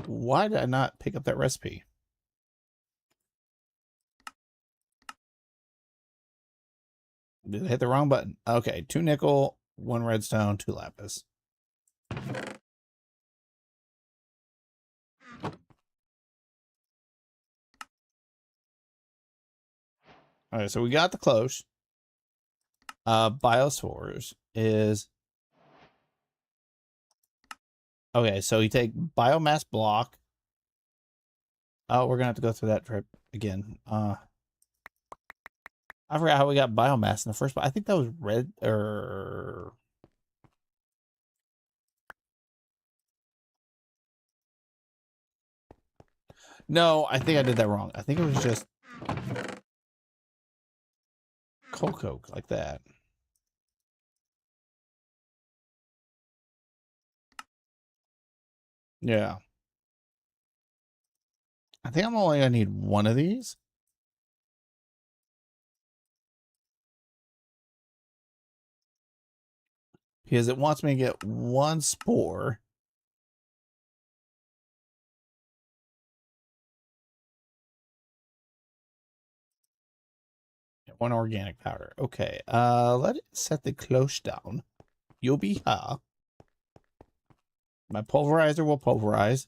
S1: Why did I not pick up that recipe? Did I hit the wrong button? Okay, 2 nickel, 1 redstone, 2 lapis. All right, so we got the cloche. Biospores is... Okay, so you take biomass block. Oh, we're going to have to go through that trip again. I forgot how we got biomass in the first place. I think that was red or... No, I think I did that wrong. I think it was just cocoa like that. Yeah. I think I'm only going to need 1 of these. Because it wants me to get 1 spore. And 1 organic powder. Okay. Let's set the cloche down. You'll be here. My pulverizer will pulverize.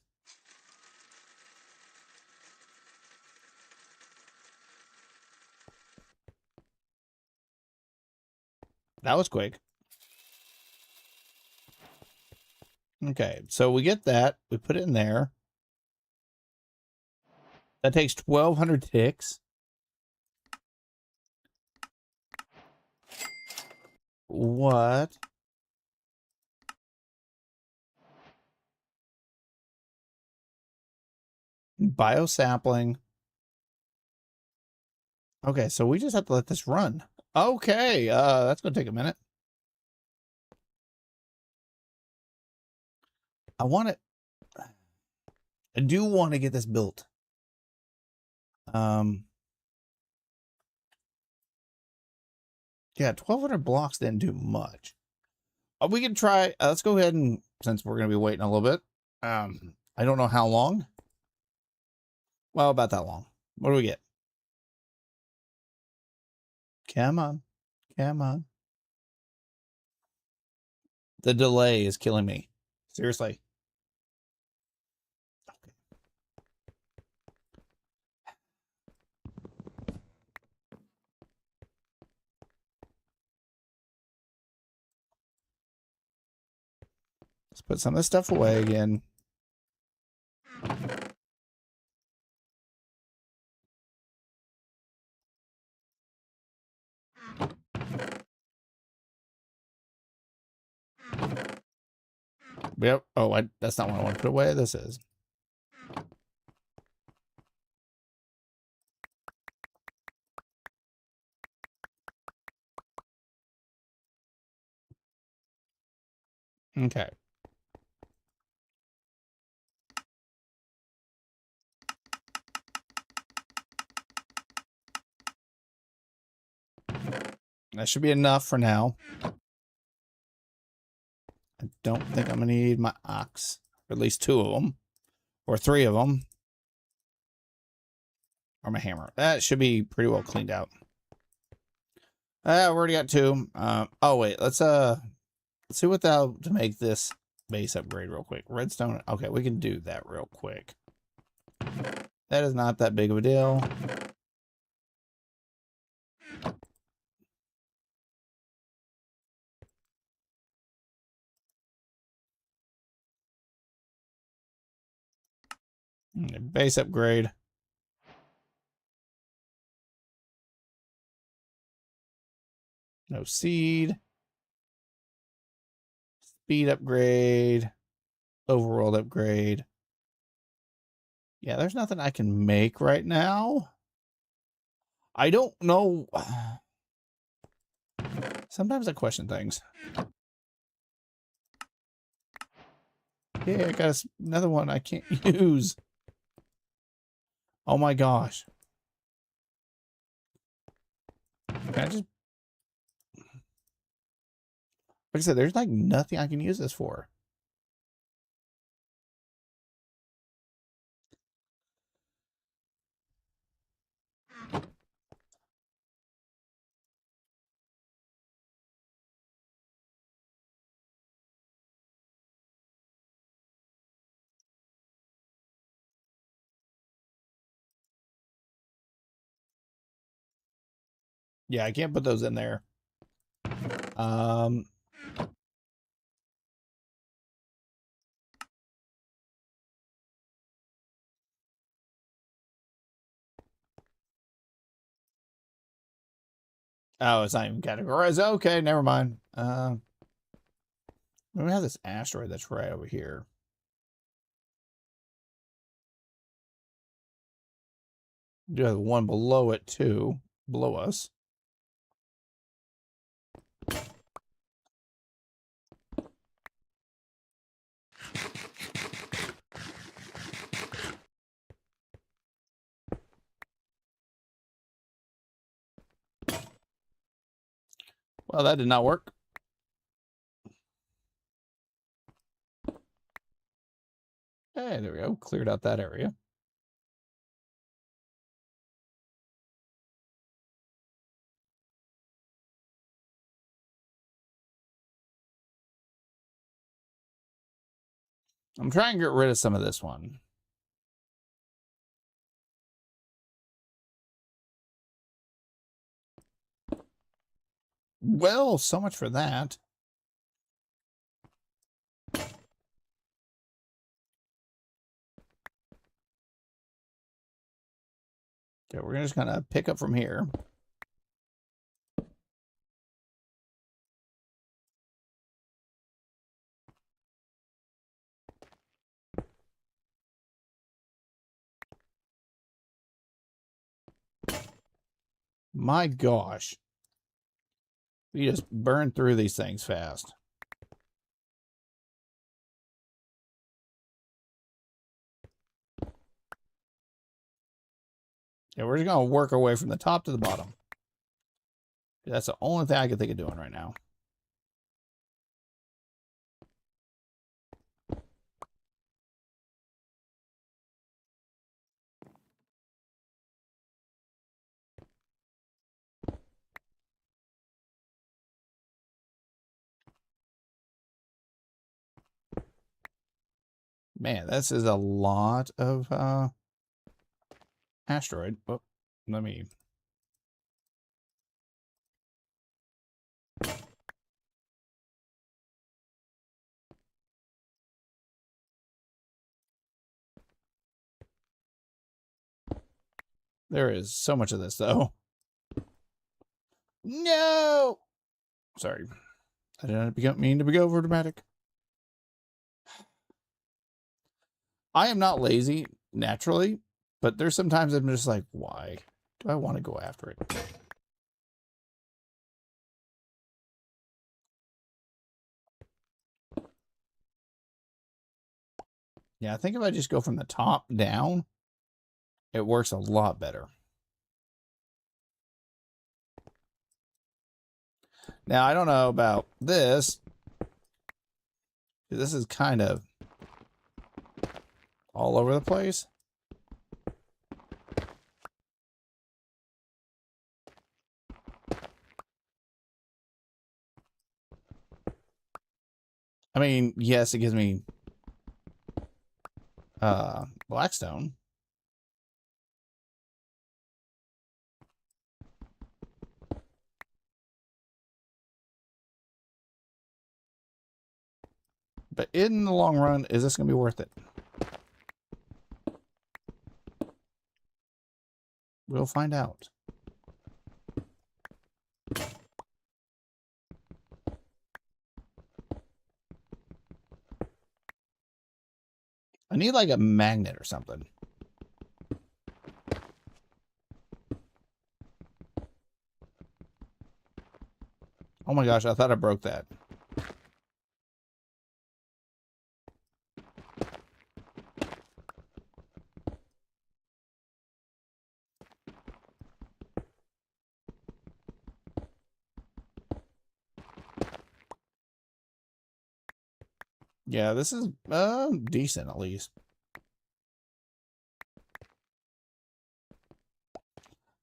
S1: That was quick. Okay, so we get that. We put it in there. That takes 1,200 ticks. What? Biosampling. Okay, so we just have to let this run. Okay, that's gonna take a minute. I want it. I do want to get this built. Yeah, 1,200 blocks didn't do much. We can try. Let's go ahead and, since we're going to be waiting a little bit. I don't know how long. Well, about that long. What do we get? Come on. Come on. The delay is killing me. Seriously. Okay. Let's put some of this stuff away again. Yep. Oh, that's not what I want to put away. This is. Okay. That should be enough for now. I don't think I'm going to need my ox. Or at least 2 of them. Or 3 of them. Or my hammer. That should be pretty well cleaned out. We already got 2. Oh, wait. Let's see what to make this base upgrade real quick. Redstone. Okay, we can do that real quick. That is not that big of a deal. Base upgrade. No seed. Speed upgrade. Overworld upgrade. Yeah, there's nothing I can make right now. I don't know. Sometimes I question things. Yeah, I got another one I can't use. Oh my gosh. Can I just... Like I said, there's like nothing I can use this for. Yeah, I can't put those in there. Oh, it's not even categorized. Okay, never mind. We have this asteroid that's right over here. We do have one below it too, below us. Well, that did not work. Hey, there we go. Cleared out that area. I'm trying to get rid of some of this one. Well, so much for that. Okay, we're just gonna pick up from here. My gosh. We just burn through these things fast. Yeah, we're just gonna work our way from the top to the bottom. That's the only thing I can think of doing right now. Man, this is a lot of asteroid. Oh, let me. There is so much of this, though. No! Sorry. I didn't mean to be over dramatic. I am not lazy, naturally, but there's sometimes I'm just like, why do I want to go after it? Yeah, I think if I just go from the top down, it works a lot better. Now, I don't know about this. This is kind of all over the place. I mean, yes, it gives me Blackstone. But in the long run, is this going to be worth it? We'll find out. I need like a magnet or something. Oh my gosh, I thought I broke that. Yeah, this is decent at least.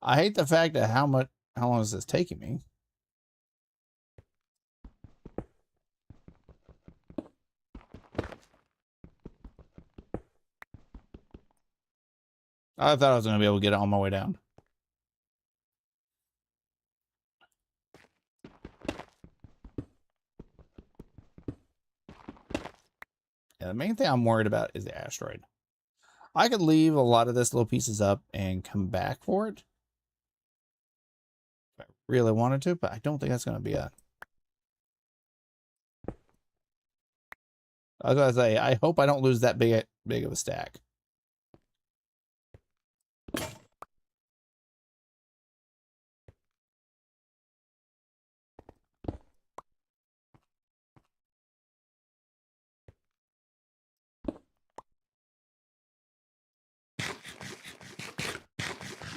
S1: I hate the fact that how long is this taking me? I thought I was going to be able to get it on my way down. Yeah, the main thing I'm worried about is the asteroid. I could leave a lot of this little pieces up and come back for it. If I really wanted to, but I don't think that's going to be a... I was going to say, I hope I don't lose that big of a stack.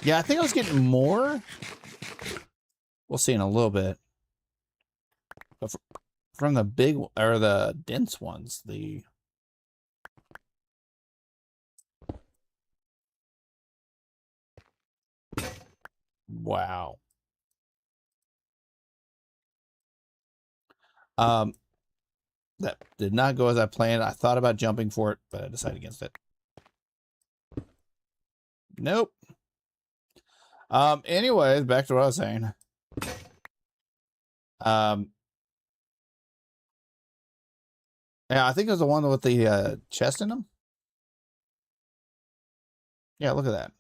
S1: Yeah, I think I was getting more. We'll see in a little bit. But from the big or the dense ones, the wow. That did not go as I planned. I thought about jumping for it, but I decided against it. Nope. Anyways, back to what I was saying. Yeah, I think it was the one with the chest in them. Yeah, look at that.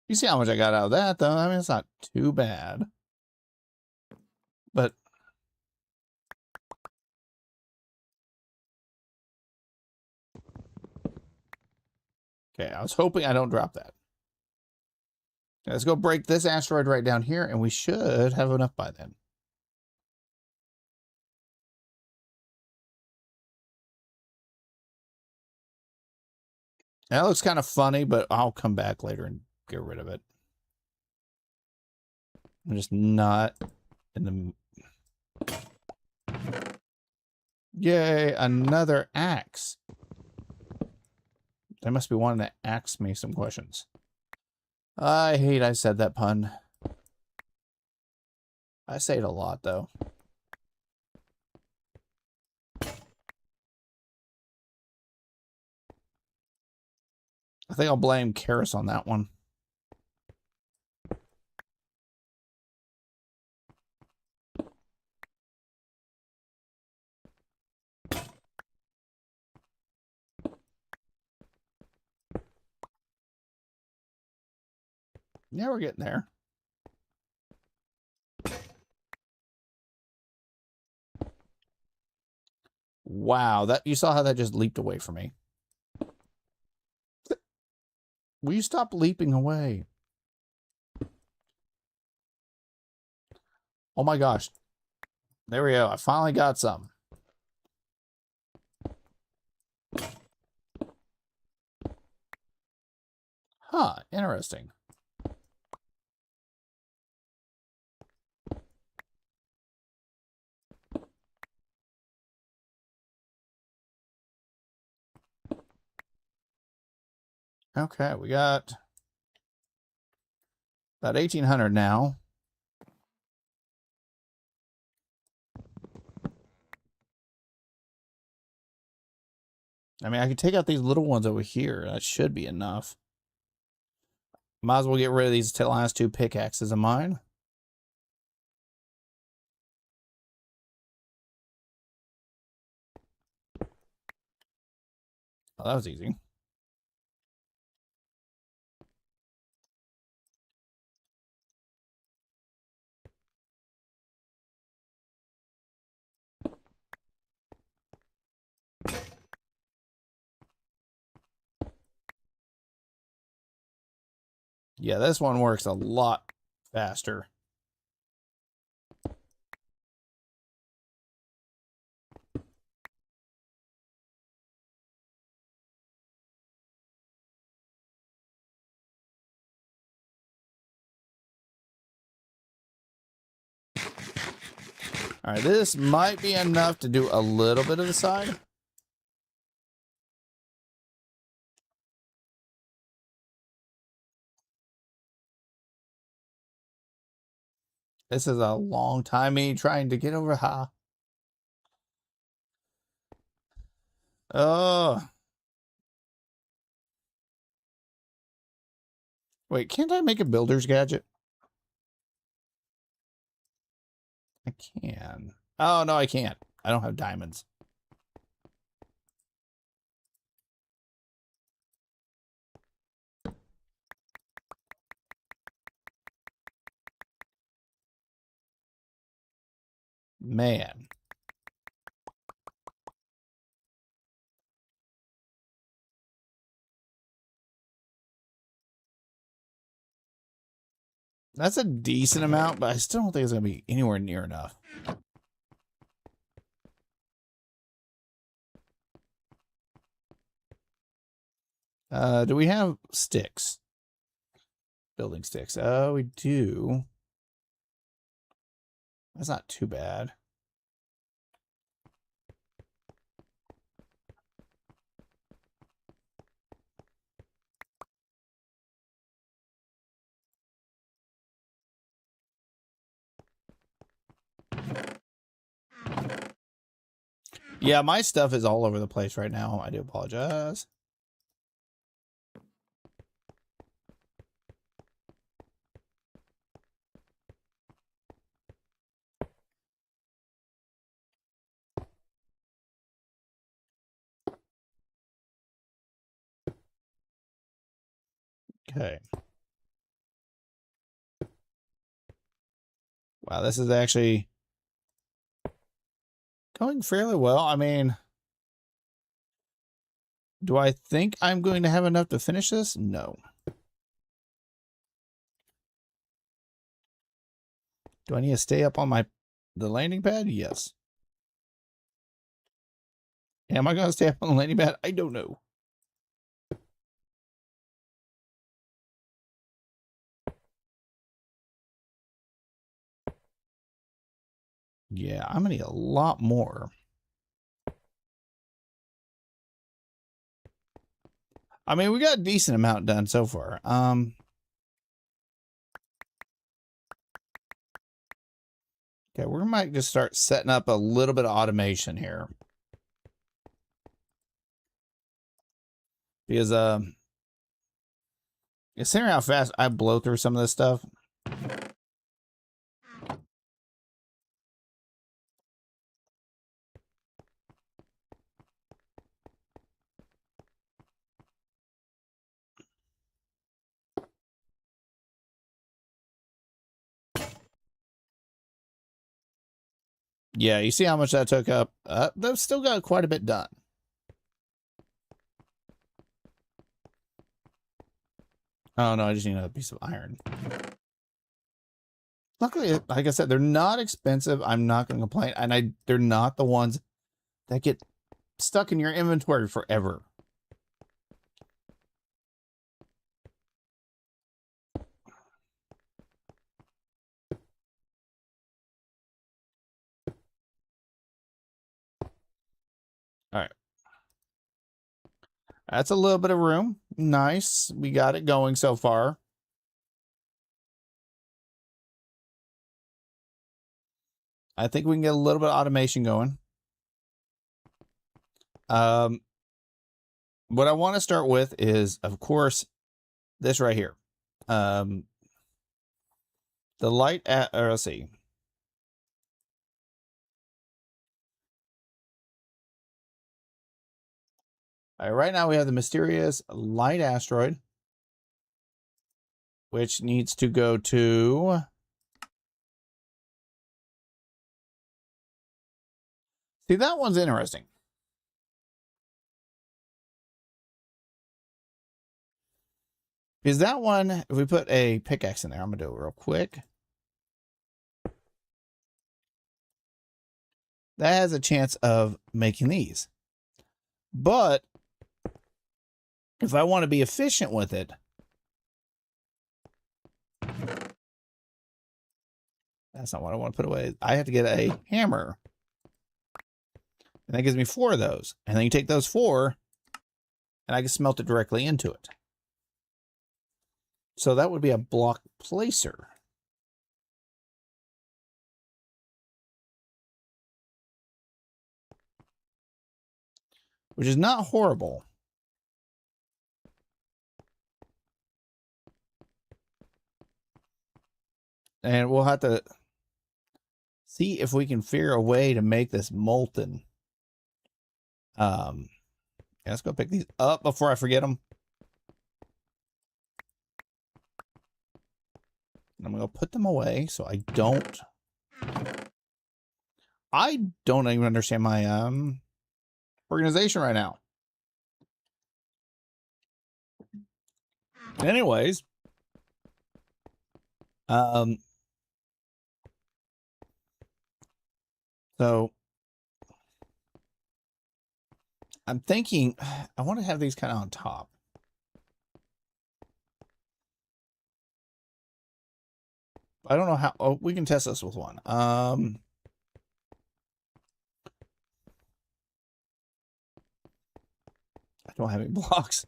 S1: You see how much I got out of that, though? I mean, it's not too bad. But okay, I was hoping I don't drop that. Let's go break this asteroid right down here, and we should have enough by then. That looks kind of funny, but I'll come back later and get rid of it. I'm just not in the... Yay, another axe. They must be wanting to ask me some questions. I hate I said that pun. I say it a lot, though. I think I'll blame Karis on that one. Yeah, we're getting there. Wow, that you saw how that just leaped away from me. Will you stop leaping away? Oh my gosh. There we go. I finally got some. Huh, interesting. Okay, we got about 1,800 now. I mean, I could take out these little ones over here. That should be enough. Might as well get rid of these last 2 pickaxes of mine. Oh, that was easy. Yeah, this one works a lot faster. All right, this might be enough to do a little bit of the side. This is a long time me trying to get over ha. Oh. Wait, can't I make a builder's gadget? I can. Oh, no, I can't. I don't have diamonds. Man. That's a decent amount, but I still don't think it's going to be anywhere near enough. Do we have sticks? Building sticks. Oh, we do. That's not too bad. Yeah, my stuff is all over the place right now. I do apologize. Okay. Wow, this is actually going fairly well. I mean, do I think I'm going to have enough to finish this? No. Do I need to stay up on the landing pad? Yes. Am I going to stay up on the landing pad? I don't know. Yeah, I'm gonna need a lot more. I mean, we got a decent amount done so far. Okay, we might just start setting up a little bit of automation here. Because considering how fast I blow through some of this stuff. Yeah, you see how much that took up? They've still got quite a bit done. Oh no, I just need another piece of iron. Luckily, like I said, they're not expensive. I'm not going to complain, and they're not the ones that get stuck in your inventory forever. All right. That's a little bit of room. Nice. We got it going so far. I think we can get a little bit of automation going. What I want to start with is, of course, this right here. The light at, or let's see. All right, right now we have the mysterious light asteroid, which needs to go to... See, that one's interesting. Because that one, if we put a pickaxe in there, I'm going to do it real quick. That has a chance of making these. But if I want to be efficient with it, that's not what I want to put away. I have to get a hammer. And that gives me 4 of those. And then you take those 4, and I can smelt it directly into it. So that would be a block placer. Which is not horrible. And we'll have to see if we can figure a way to make this molten. Let's go pick these up before I forget them. I'm going to put them away so I don't even understand my organization right now. Anyways, so I'm thinking I want to have these kind of on top. I don't know how. Oh, we can test this with one. I don't have any blocks.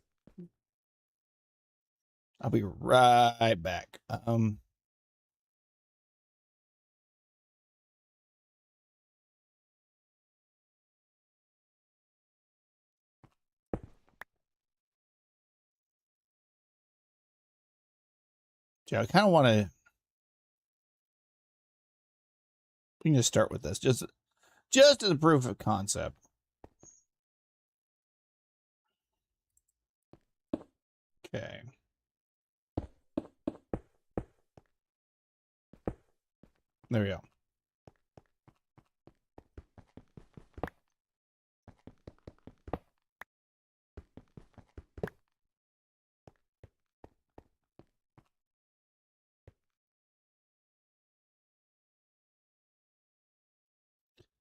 S1: I'll be right back. Yeah, I kind of want to. We can just start with this, just as a proof of concept. Okay. There we go.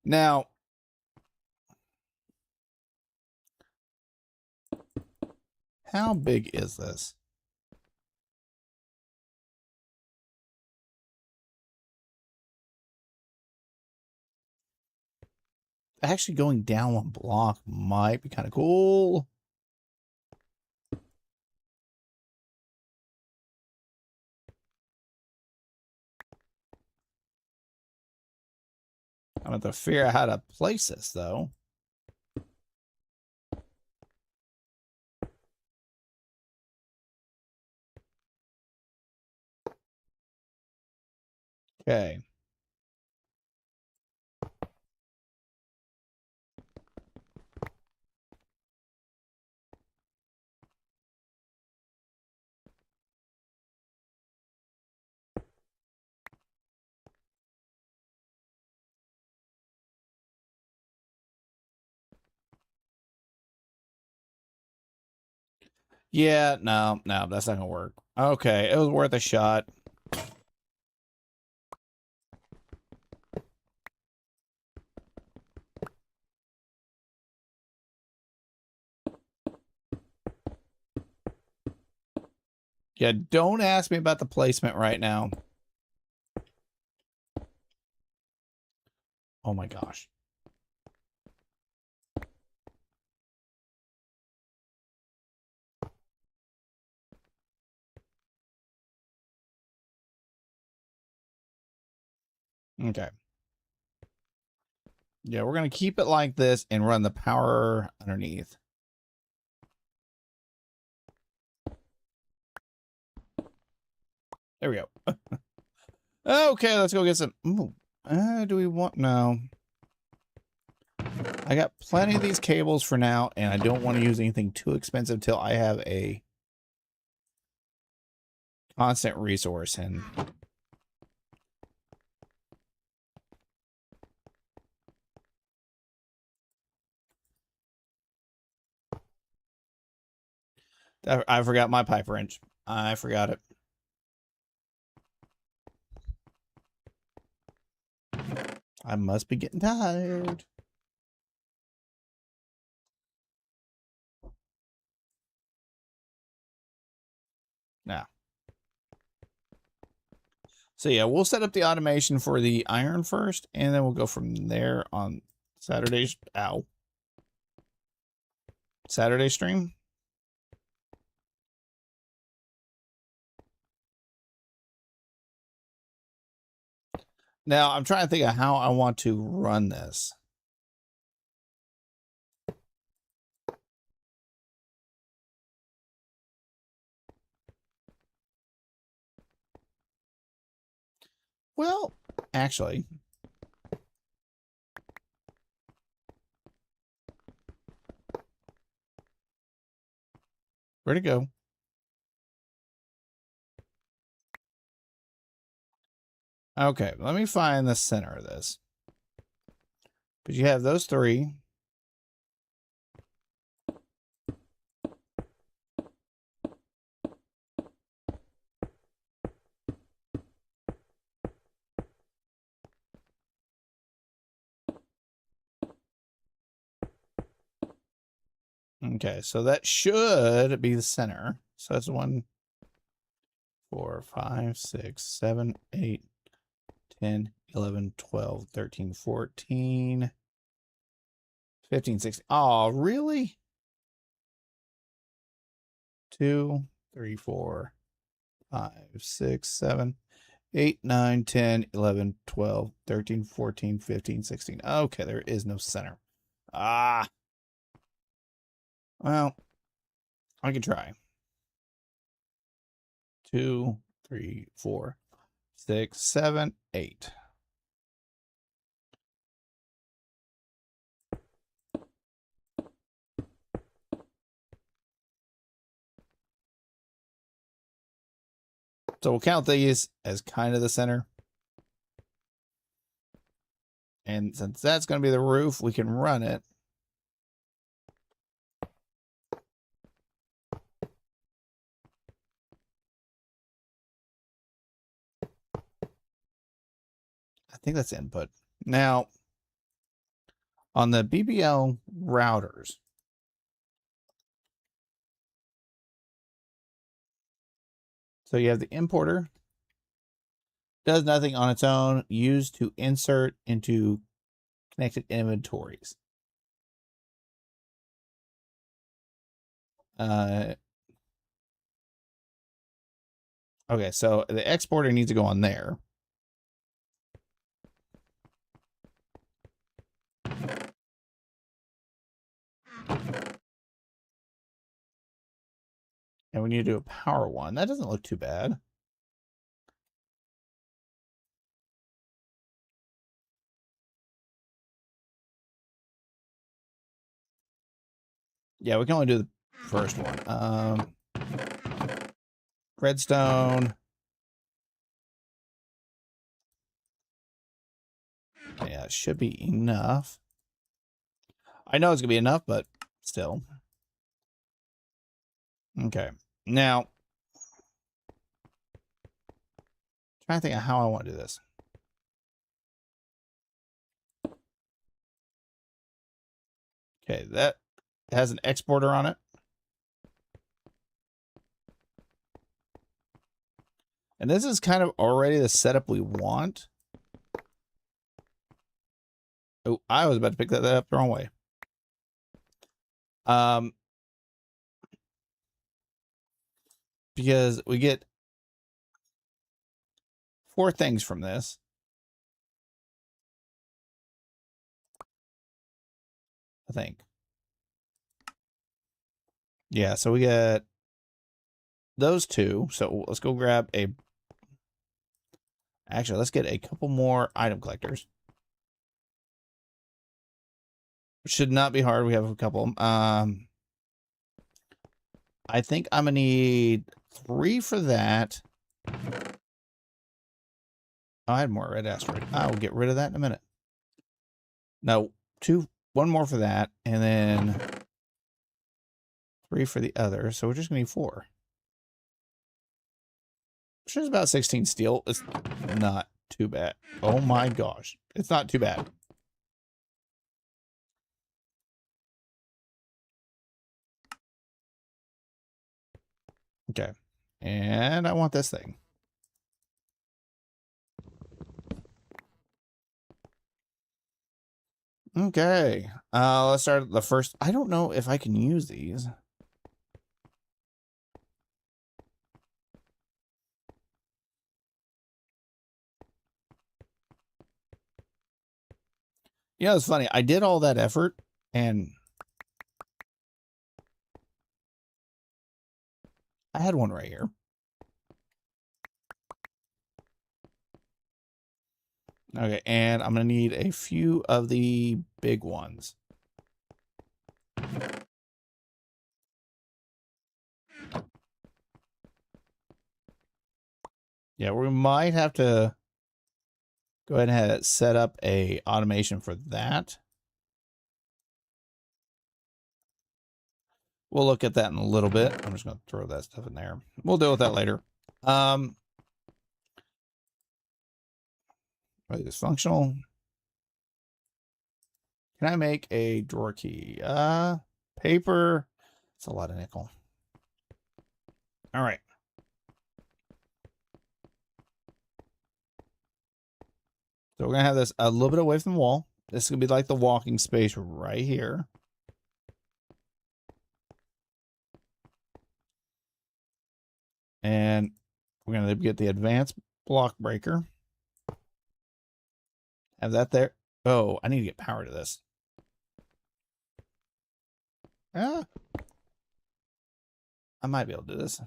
S1: Now, how big is this? actually going down one block might be kind of cool. I'm going to figure out how to place this, though. Okay. Yeah, no, that's not gonna work. Okay, it was worth a shot. Yeah, don't ask me about the placement right now. Oh my gosh. Okay. Yeah, we're going to keep it like this and run the power underneath. There we go. Okay, let's go get some. Ooh, do we want? No. I got plenty of these cables for now, and I don't want to use anything too expensive until I have a constant resource. And I forgot my pipe wrench. I forgot it. I must be getting tired. Now. So yeah, we'll set up the automation for the iron first, and then we'll go from there on Saturday's Saturday stream. Now I'm trying to think of how I want to run this. Well, actually, where'd it go? Okay, let me find the center of this. Because you have those three. Okay, so that should be the center. So that's 1, 4, 5, 6, 7, 8, 10, 11, 12, 13, 14, 15, 16. Oh, really? 2, 3, 4, 5, 6, 7, 8, 9, 10, 11, 12, 13, 14, 15, 16. Okay, there is no center. Ah. Well, I can try. 2, 3, 4, 6, 7, 8. So we'll count these as kind of the center. And since that's going to be the roof, we can run it. I think that's input. Now, on the BBL routers, so you have the importer, does nothing on its own, used to insert into connected inventories. Okay, so the exporter needs to go on there. And we need to do a power one. That doesn't look too bad. Yeah, we can only do the first one. Redstone. Yeah, it should be enough. I know it's going to be enough, but still. Okay. Now, trying to think of how I want to do this. Okay, that has an exporter on it. And this is kind of already the setup we want. Oh, I was about to pick that up the wrong way. Because we get 4 things from this. I think. Yeah, so we get those 2. So let's go grab a... Actually, let's get a couple more item collectors. Should not be hard. We have a couple. I think I'm going to need 3 for that. Oh, I had more red asteroid. I will get rid of that in a minute. No, 1 more for that. And then 3 for the other. So we're just going to need 4. Which is about 16 steel. It's not too bad. Oh my gosh. It's not too bad. Okay. And I want this thing. Okay. Let's start the first. I don't know if I can use these. You know, it's funny. I did all that effort and I had one right here. Okay, and I'm going to need a few of the big ones. Yeah, we might have to go ahead and have set up a automation for that. We'll look at that in a little bit. I'm just going to throw that stuff in there. We'll deal with that later. Wait, this functional. Can I make a drawer key? Paper. It's a lot of nickel. All right. So we're going to have this a little bit away from the wall. This is going to be like the walking space right here. And we're going to get the advanced block breaker. Have that there. Oh, I need to get power to this. I might be able to do this.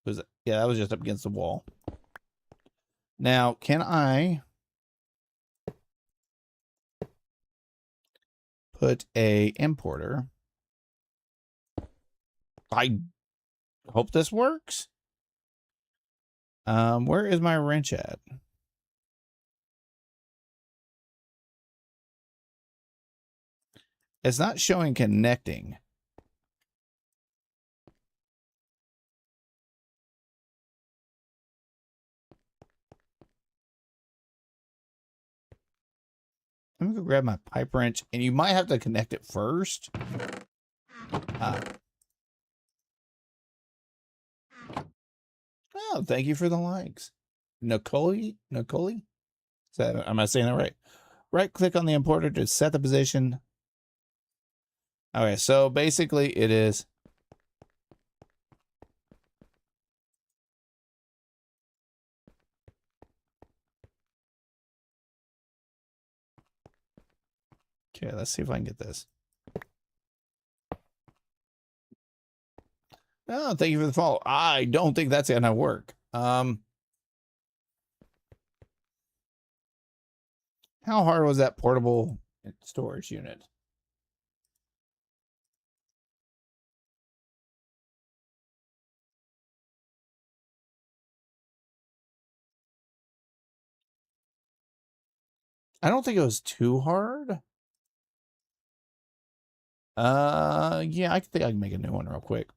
S1: Was it? Yeah, that was just up against the wall. Now, can I put a importer? I hope this works. Where is my wrench at? It's not showing connecting. Let me go grab my pipe wrench, and you might have to connect it first. Oh, thank you for the likes. Nicole? Am I saying that right? Right click on the importer to set the position. Okay, so basically it is. Okay, let's see if I can get this. Oh, thank you for the follow. I don't think that's gonna work. How hard was that portable storage unit? I don't think it was too hard. Yeah, I think I can make a new one real quick.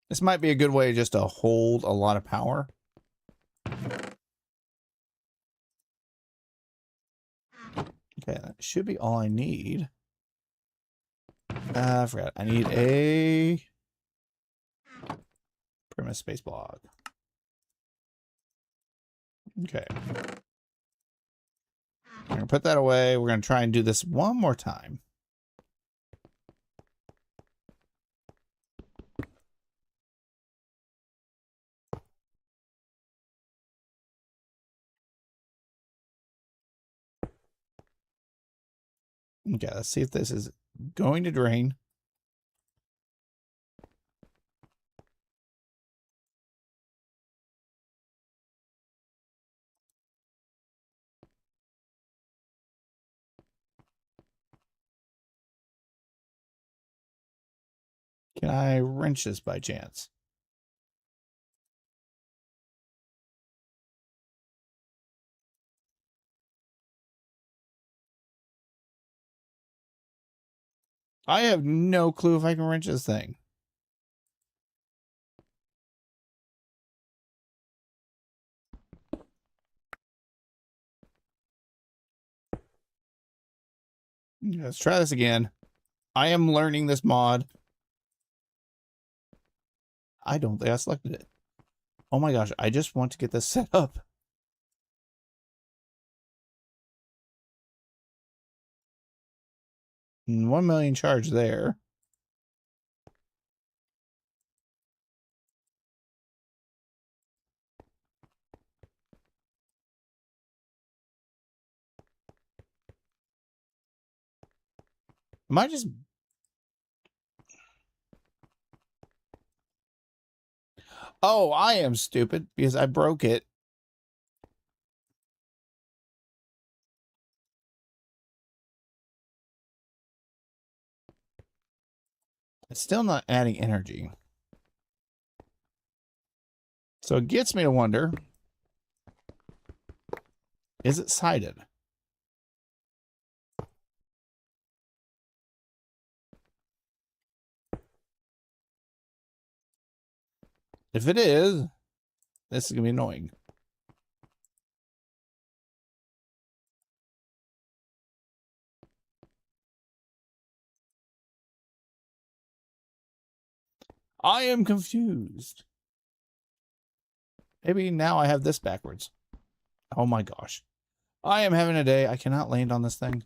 S1: This might be a good way just to hold a lot of power. Okay, that should be all I need. I forgot. I need a premise space block. Okay. We're gonna put that away. We're gonna try and do this one more time. Okay, let's see if this is going to drain. Can I wrench this by chance? I have no clue if I can wrench this thing. Let's try this again. I am learning this mod. I don't think I selected it. Oh my gosh, I just want to get this set up. 1 million charge there. Am I just... Oh, I am stupid because I broke it. It's still not adding energy. So it gets me to wonder, is it sided? If it is, this is going to be annoying. I am confused. Maybe now I have this backwards. Oh my gosh. I am having a day. I cannot land on this thing.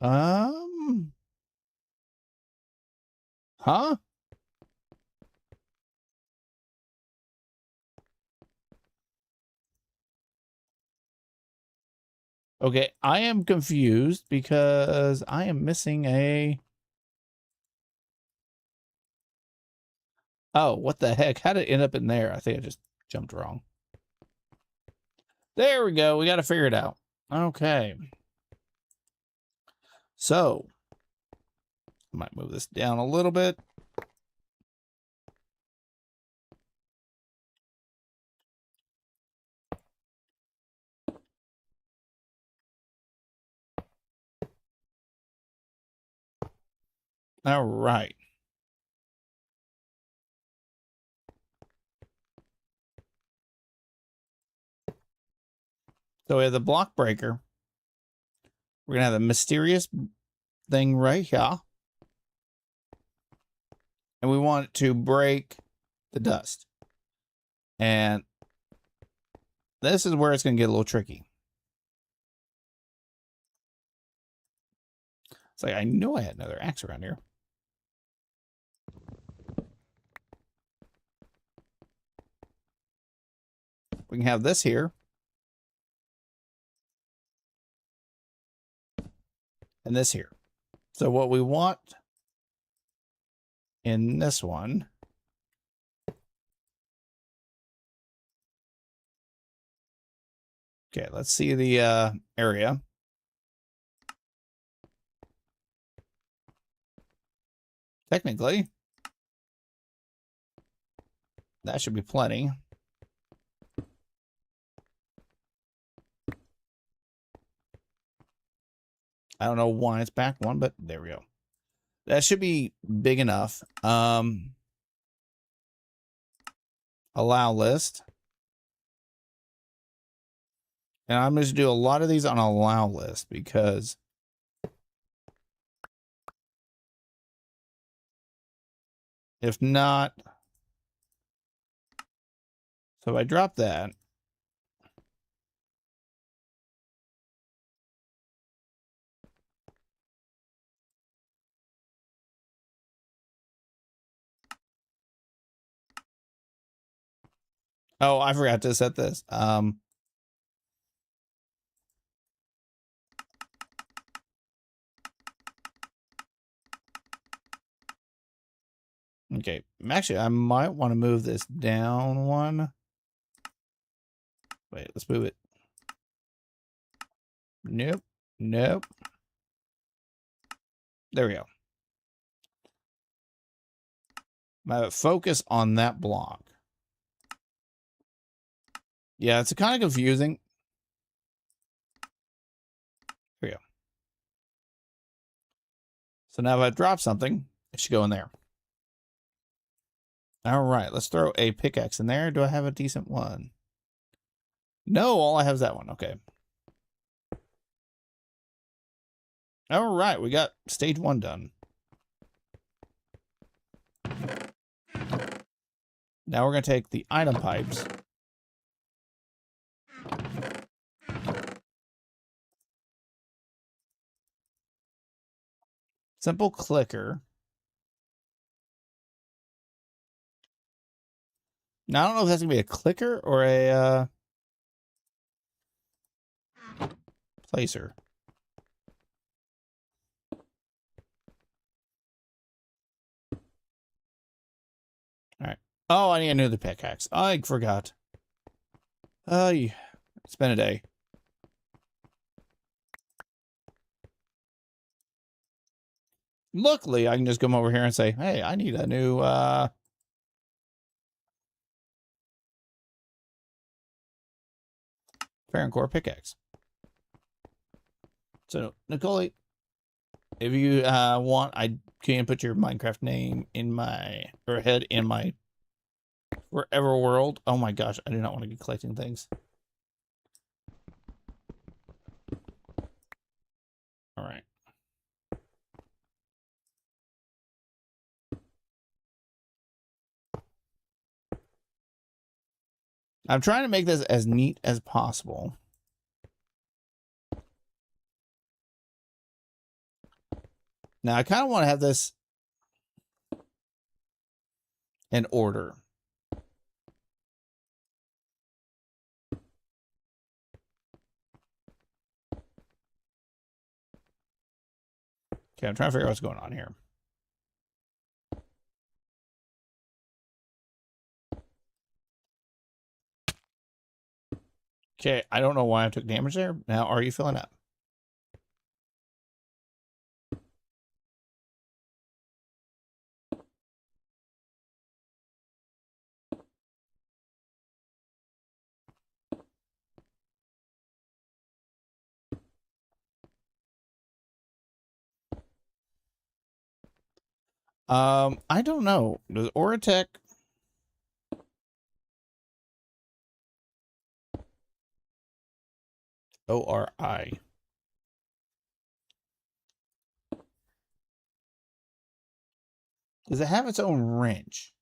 S1: Um, huh? Okay, I am confused because I am missing a... Oh, what the heck? How did it end up in there? I think I just jumped wrong. There we go. We got to figure it out. Okay. So, I might move this down a little bit. All right. So we have the block breaker. We're going to have the mysterious thing right here. And we want it to break the dust. And this is where it's going to get a little tricky. It's like, I knew I had another axe around here. We can have this here. And this here. So what we want in this one. Okay, let's see the area. Technically, that should be plenty. I don't know why it's back one, but there we go. That should be big enough. Allow list. And I'm going to do a lot of these on allow list because if not, so if I drop that, oh, I forgot to set this. Okay, actually, I might want to move this down one. Wait, let's move it. Nope, nope. There we go. My focus on that block. Yeah, it's kind of confusing. Here we go. So now if I drop something, it should go in there. All right, let's throw a pickaxe in there. Do I have a decent one? No, all I have is that one. Okay. All right, we got stage 1 done. Now we're going to take the item pipes. Simple clicker. Now, I don't know if that's going to be a clicker or a placer. All right. Oh, I need another pickaxe. I forgot. It's been a day. Luckily, I can just come over here and say, hey, I need a new, Farron Core pickaxe. So, Nicole, if you want, I can put your Minecraft name in my, or head in my forever world. Oh my gosh, I do not want to be collecting things. All right. I'm trying to make this as neat as possible. Now, I kind of want to have this in order. Okay, I'm trying to figure out what's going on here. Okay, I don't know why I took damage there. Now, are you filling up? I don't know. Does Oratech... ORI. Does it have its own wrench?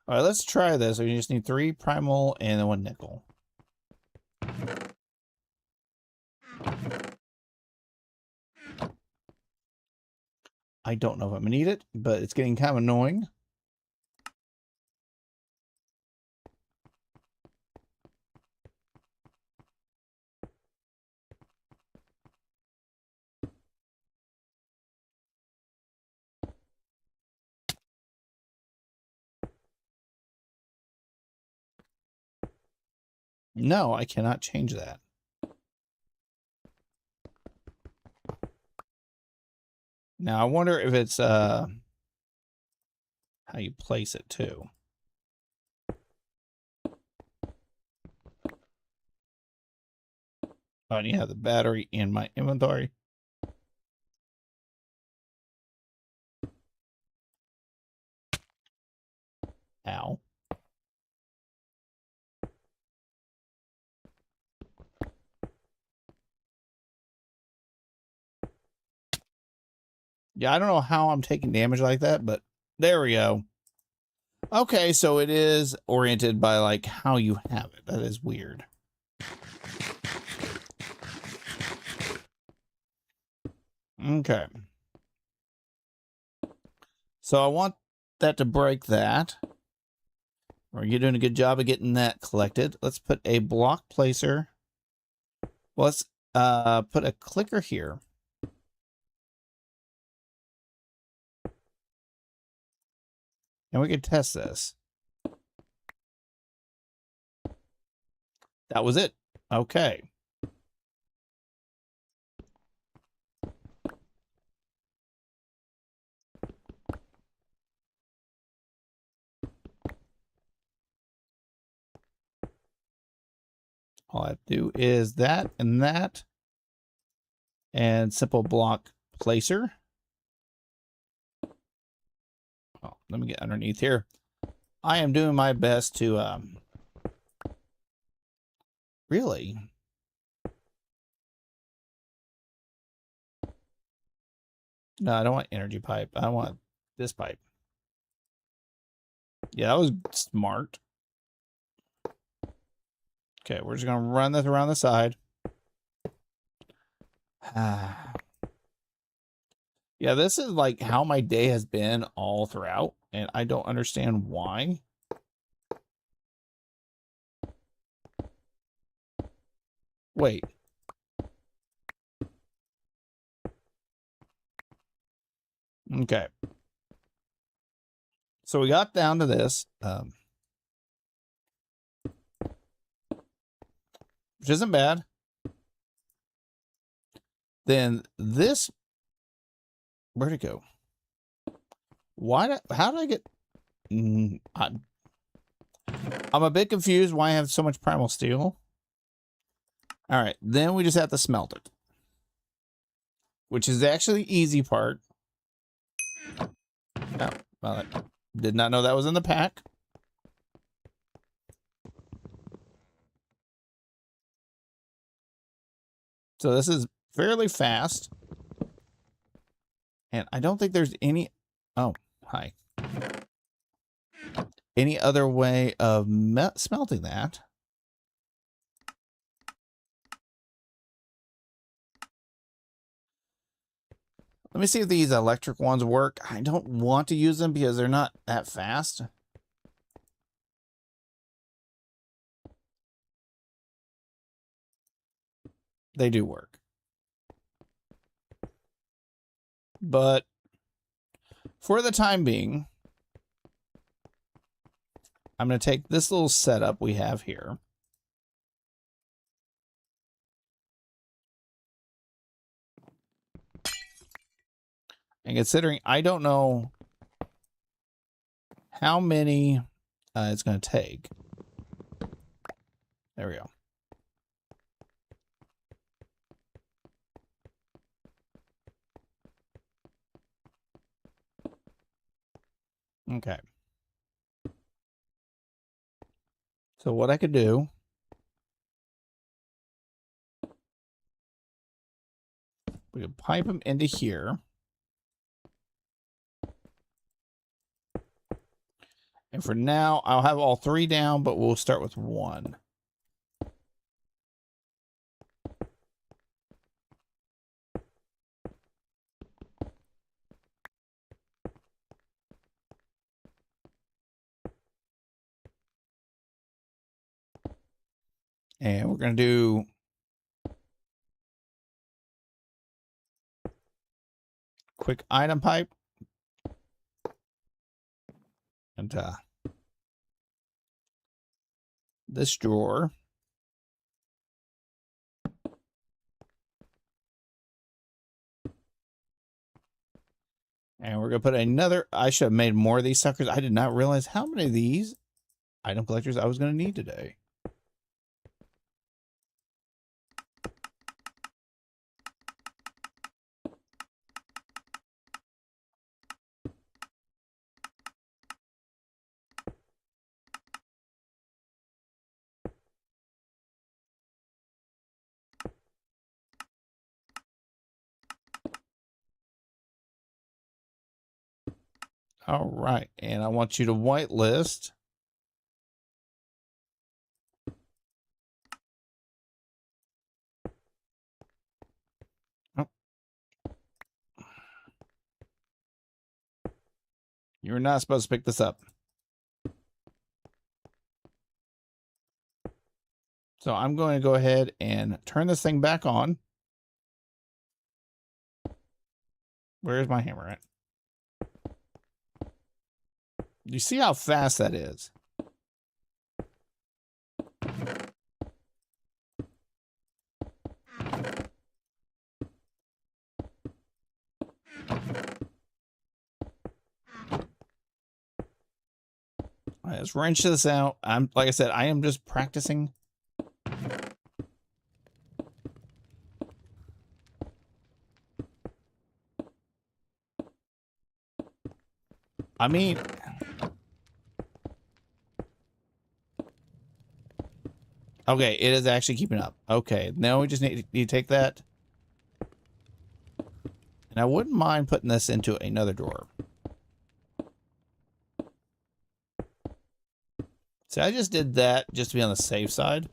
S1: All right, let's try this. We just need 3 primal and then 1 nickel. I don't know if I'm gonna need it, but it's getting kind of annoying. No, I cannot change that. Now I wonder if it's how you place it too. Oh, and you have the battery in my inventory. Ow. Yeah, I don't know how I'm taking damage like that, but there we go. Okay, so it is oriented by like how you have it. That is weird. Okay. So I want that to break that. You're doing a good job of getting that collected. Let's put a block placer. Well, let's put a clicker here. And we can test this. That was it. Okay. All I have to do is that and that. And simple block placer. Oh, let me get underneath here. I am doing my best to really. No, I don't want energy pipe. I want this pipe. Yeah, that was smart. Okay, we're just gonna run this around the side. Yeah, this is like how my day has been all throughout, and I don't understand why. Wait. Okay. So we got down to this, which isn't bad. Then this, where'd it go? How did I get, I'm a bit confused why I have so much primal steel. All right, then we just have to smelt it, which is actually the easy part. Oh, well, I did not know that was in the pack. So this is fairly fast. And I don't think there's any... Oh, hi. Any other way of smelting that. Let me see if these electric ones work. I don't want to use them because they're not that fast. They do work. But for the time being, I'm going to take this little setup we have here. And considering I don't know how many it's going to take. There we go. Okay. So what I could do, we could pipe them into here. And for now, I'll have all 3 down, but we'll start with 1. And we're going to do quick item pipe. And this drawer. And we're going to put another. I should have made more of these suckers. I did not realize how many of these item collectors I was going to need today. All right. And I want you to whitelist. Oh. You're not supposed to pick this up. So I'm going to go ahead and turn this thing back on. Where's my hammer at? You see how fast that is? All right, let's wrench this out. Like I said, I am just practicing. I mean, okay, it is actually keeping up. Okay, now we just need to take that. And I wouldn't mind putting this into another drawer. See, I just did that just to be on the safe side.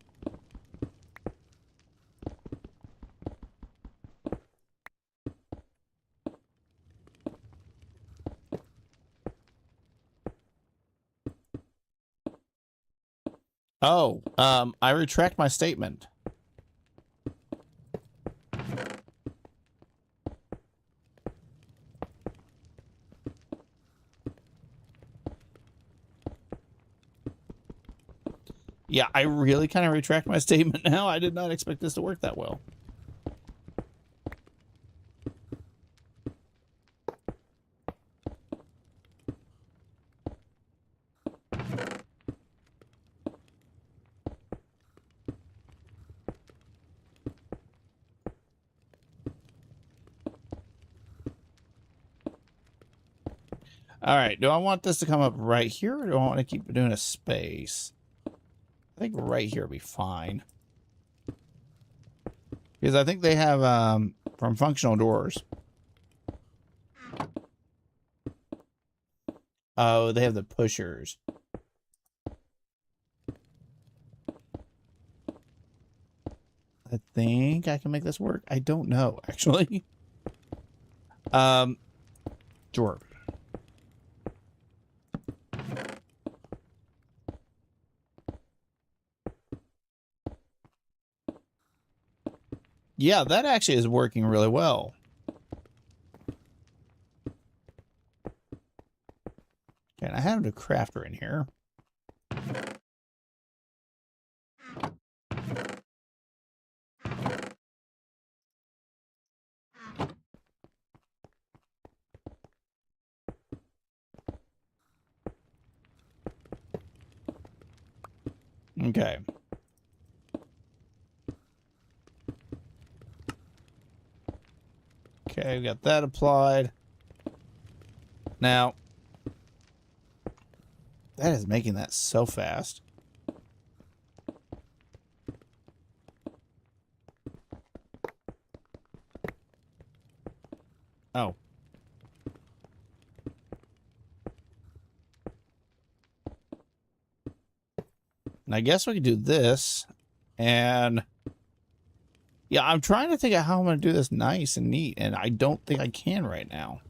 S1: Oh, I retract my statement. Yeah, I really kind of retract my statement now. I did not expect this to work that well. All right, do I want this to come up right here, or do I want to keep doing a space? I think right here would be fine. Because I think they have, from functional doors. Oh, they have the pushers. I think I can make this work. I don't know, actually. Drawer. Yeah, that actually is working really well. Okay, and I have the crafter in here. Okay. Okay, we got that applied. Now, that is making that so fast. Oh. And I guess we can do this. And yeah, I'm trying to think of how I'm going to do this nice and neat. And I don't think I can right now.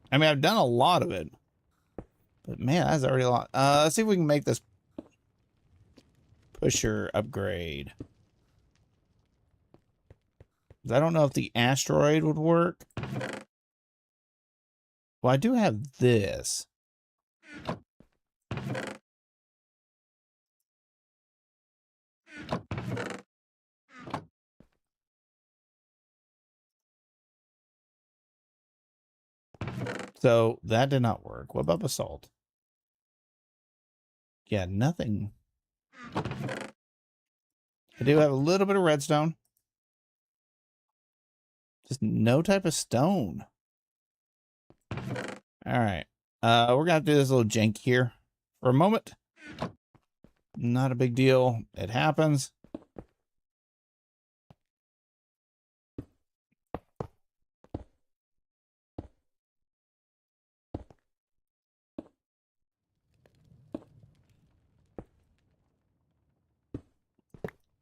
S1: I mean, I've done a lot of it. But man, that's already a lot. Let's see if we can make this pusher upgrade. I don't know if the asteroid would work. Well, I do have this. So that did not work. What about basalt? Yeah, nothing. I do have a little bit of redstone. Just no type of stone. All right. We're going to do this little jank here for a moment. Not a big deal. It happens.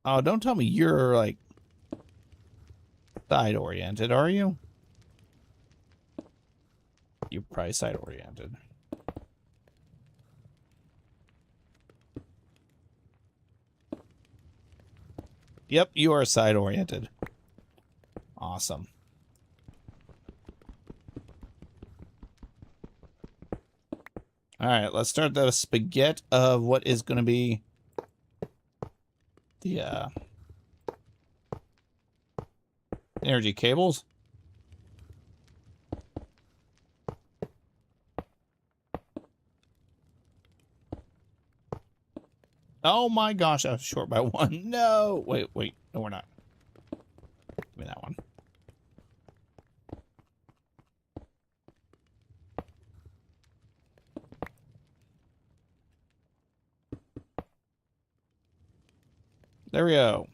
S1: Oh, don't tell me you're like side oriented, are you? You're probably side oriented. Yep, you are side oriented. Awesome. All right, let's start the spaghetti of what is going to be the energy cables. Oh my gosh, I was short by one. No, wait, no, we're not. Give me that one. There we go.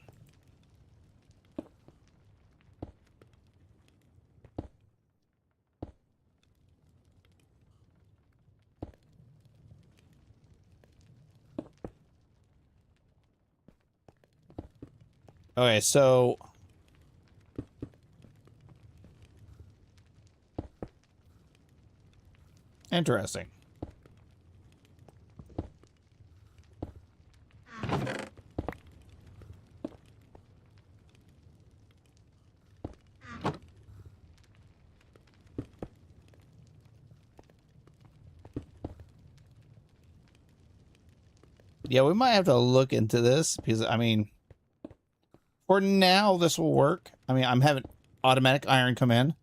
S1: Okay, so interesting. Yeah, we might have to look into this because, I mean, for now, this will work. I mean, I'm having automatic iron come in.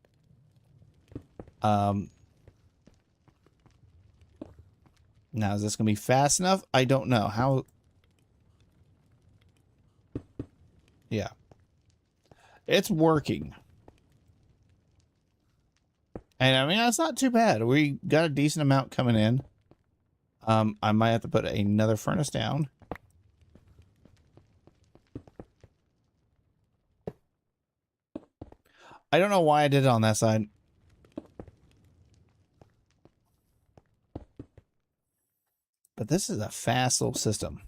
S1: Now, is this going to be fast enough? I don't know. How? Yeah. It's working. And, I mean, that's not too bad. We got a decent amount coming in. I might have to put another furnace down. I don't know why I did it on that side. But this is a fast little system.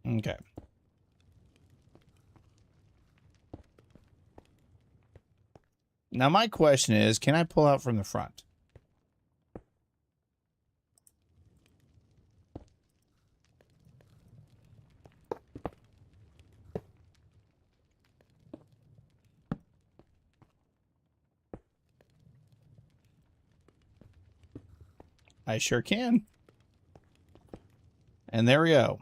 S1: Okay. Now, my question is, can I pull out from the front? I sure can. And there we go.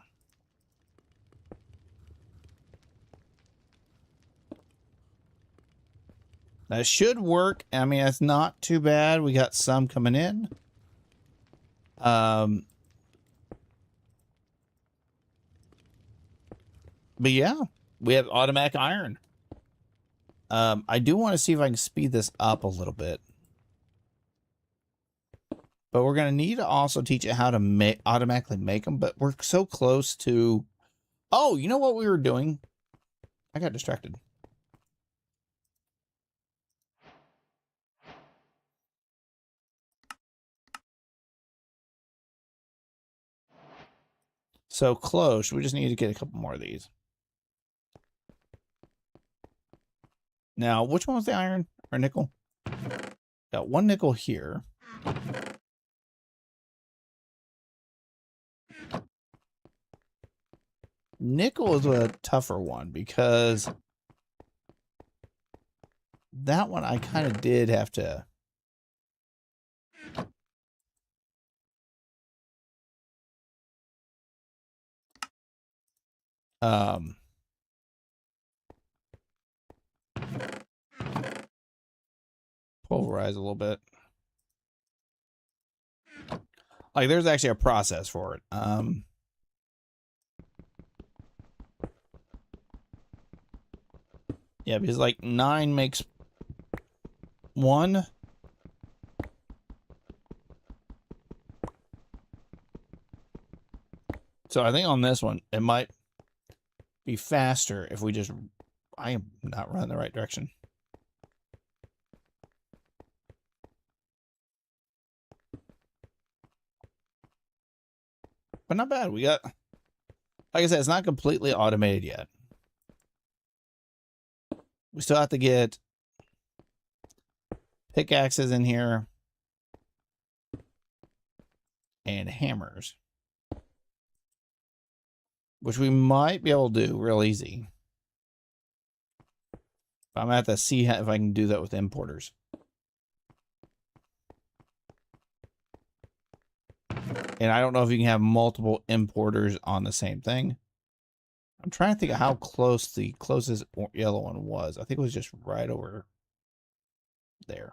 S1: That should work. I mean, it's not too bad. We got some coming in. But yeah, we have automatic iron. I do want to see if I can speed this up a little bit. But we're going to need to also teach it how to automatically make them. But we're so close to... Oh, you know what we were doing? I got distracted. So close. We just need to get a couple more of these. Now, which one was the iron or nickel? Got one nickel here. Nickel is a tougher one because that one I kind of did have to... pulverize a little bit. Like, there's actually a process for it. Yeah, because like 9 makes 1. So I think on this one, it might be faster if we just... I am not running the right direction. But not bad. We got... Like I said, it's not completely automated yet. We still have to get pickaxes in here. And hammers. Which we might be able to do real easy. I'm going to have to see if I can do that with importers. And I don't know if you can have multiple importers on the same thing. I'm trying to think of how close the closest yellow one was. I think it was just right over there.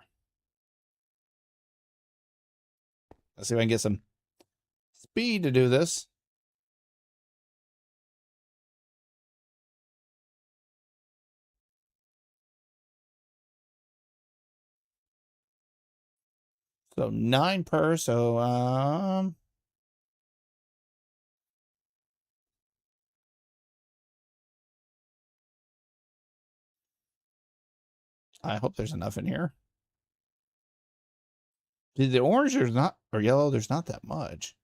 S1: Let's see if I can get some speed to do this. So 9 per, so I hope there's enough in here. The orange there's not, or yellow, there's not that much.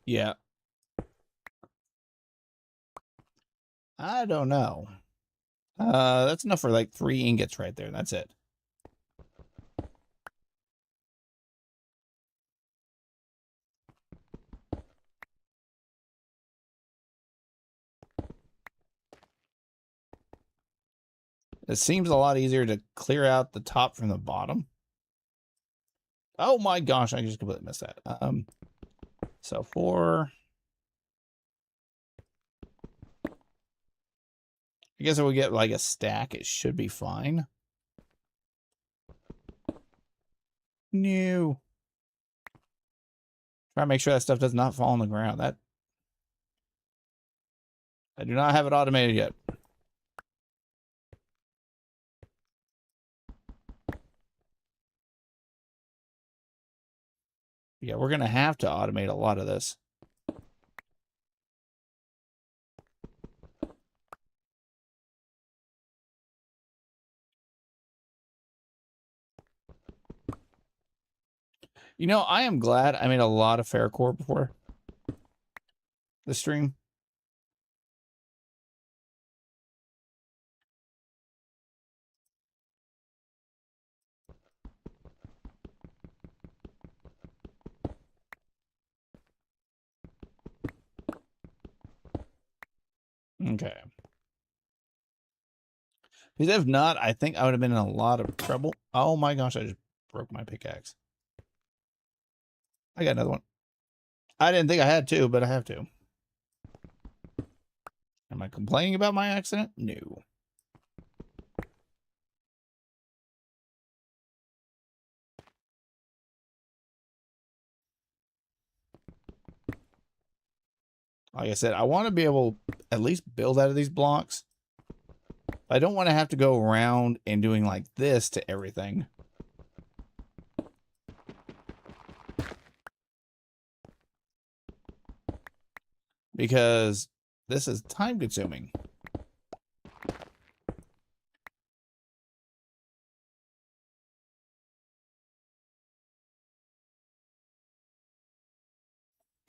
S1: Yeah. I don't know. That's enough for like 3 ingots right there. That's it. It seems a lot easier to clear out the top from the bottom. Oh my gosh, I just completely missed that. So 4. I guess if we get like a stack, it should be fine. No. Try to make sure that stuff does not fall on the ground. That I do not have it automated yet. Yeah, we're going to have to automate a lot of this. You know, I am glad I made a lot of Ferrocore before the stream. Okay. Because if not, I think I would have been in a lot of trouble. Oh my gosh, I just broke my pickaxe. I got another one. I didn't think I had to, but I have to. Am I complaining about my accident? No. Like I said, I want to be able to at least build out of these blocks. I don't want to have to go around and doing like this to everything. Because this is time consuming.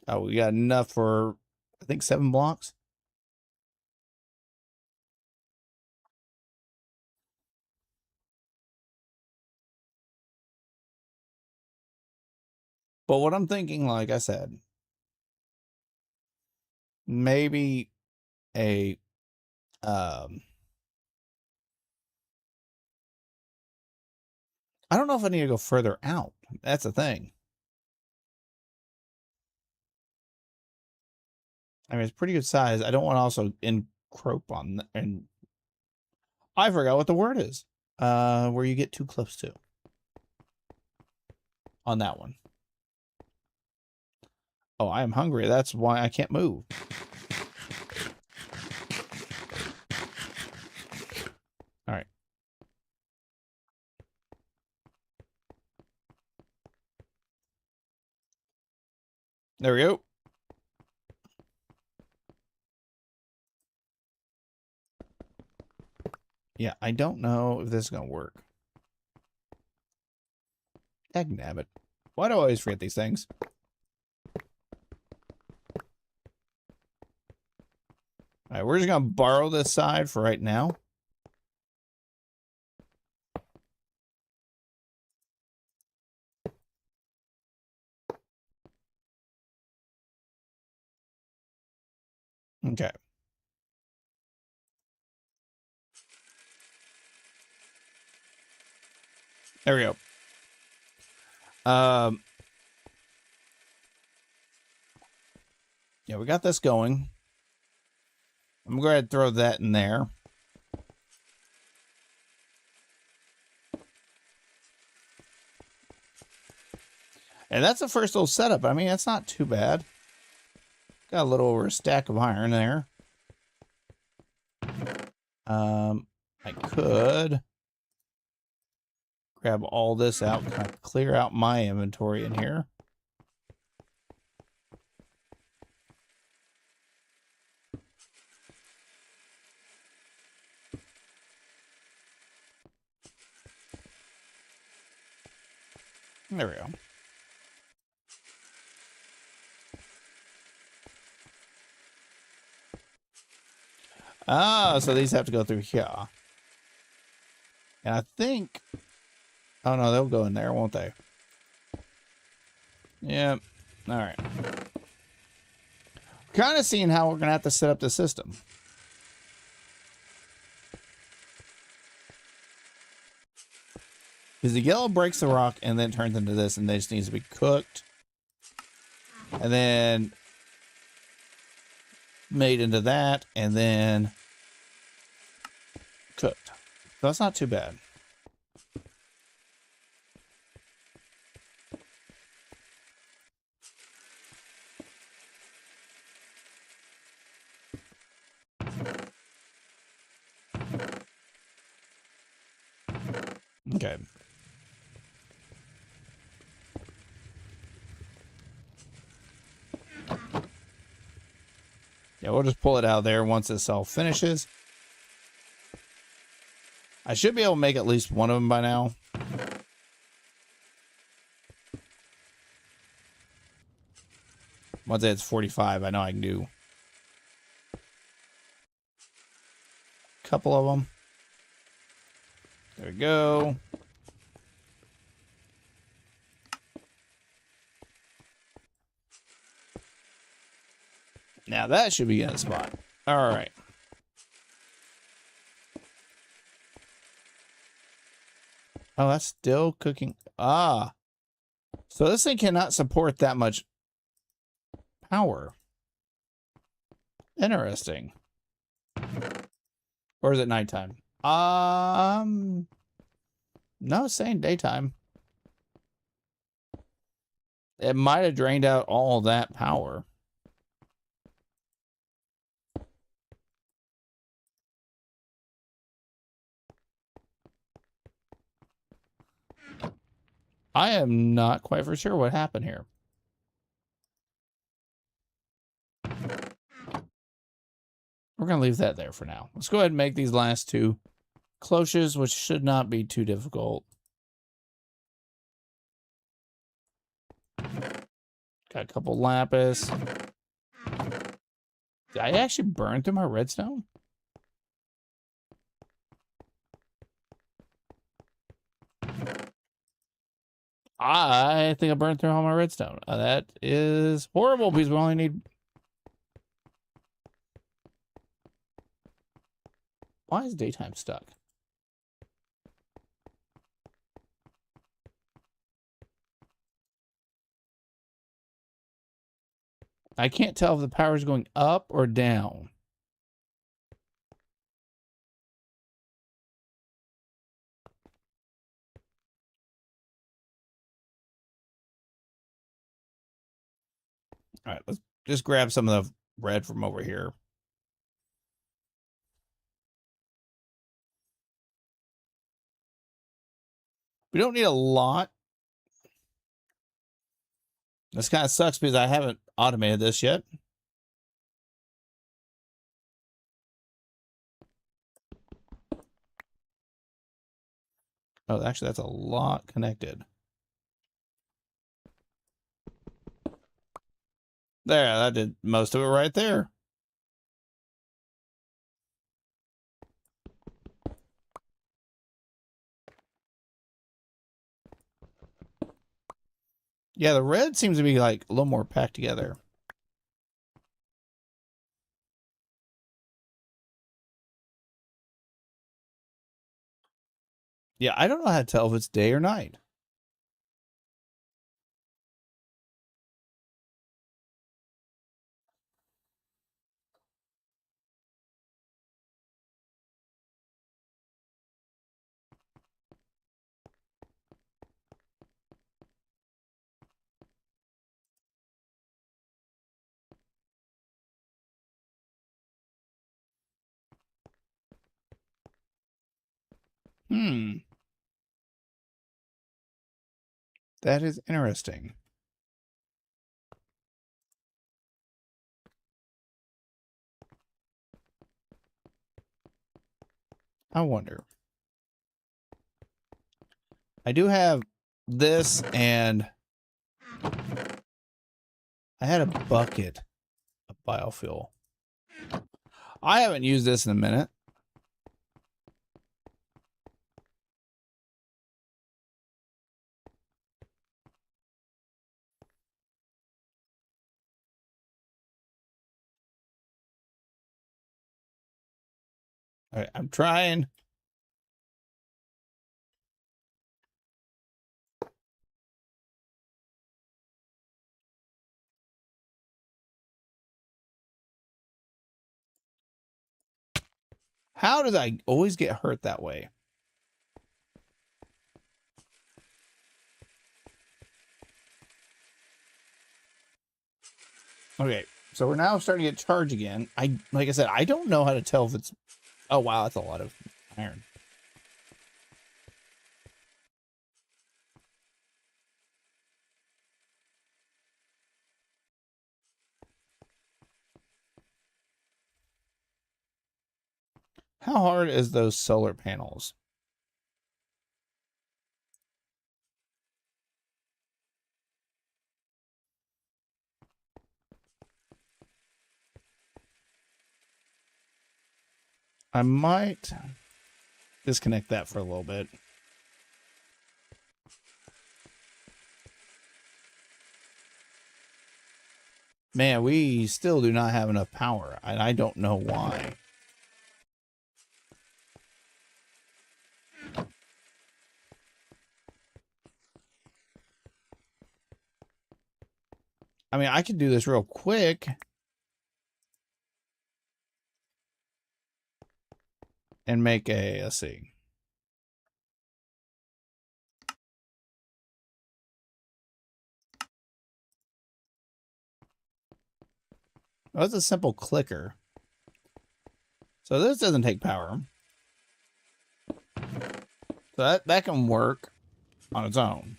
S1: Oh, we got enough for, I think, 7 blocks. But what I'm thinking, like I said, maybe a I don't know if I need to go further out. That's the thing. I mean, it's pretty good size. I don't want to also encroach on and I forgot what the word is. Where you get too close to. On that one. Oh, I am hungry. That's why I can't move. All right. There we go. Yeah, I don't know if this is going to work. Dagnabbit. Why do I always forget these things? All right, we're just going to borrow this side for right now. Okay. There we go. Yeah, we got this going. I'm going to go ahead and throw that in there. And that's the first little setup. I mean, that's not too bad. Got a little over a stack of iron there. I could grab all this out, kind of clear out my inventory in here. There we go. Ah, so these have to go through here. And I think... Oh, no, they'll go in there, won't they? Yep. All right. Kind of seeing how we're going to have to set up the system. Because the yellow breaks the rock and then turns into this, and this needs to be cooked. And then made into that, and then cooked. So that's not too bad. Okay. Yeah, we'll just pull it out there once this all finishes. I should be able to make at least one of them by now. Once it's 45, I know I can do a couple of them. There we go. Now that should be in a spot. All right. Oh, that's still cooking. Ah. So this thing cannot support that much power. Interesting. Or is it nighttime? No, it's saying daytime. It might have drained out all that power. I am not quite for sure what happened here. We're going to leave that there for now. Let's go ahead and make these last two cloches, which should not be too difficult. Got a couple lapis. Did I actually burn through my redstone? I think I burned through all my redstone. That is horrible because we only need... Why is daytime stuck? I can't tell if the power is going up or down. All right, let's just grab some of the red from over here. We don't need a lot. This kind of sucks because I haven't automated this yet. Oh, actually, that's a lot connected. There, that did most of it right there. Yeah, the red seems to be like a little more packed together. Yeah, I don't know how to tell if it's day or night. That is interesting. I wonder. I do have this, and I had a bucket of biofuel. I haven't used this in a minute. All right, I'm trying. How did I always get hurt that way? Okay, so we're now starting to get charged again. Like I said, I don't know how to tell if it's... Oh, wow, that's a lot of iron. How hard is those solar panels? I might disconnect that for a little bit. Man, we still do not have enough power, and I don't know why. I mean, I could do this real quick. And make a, let's see. Oh, it's a simple clicker. So this doesn't take power. So that can work on its own.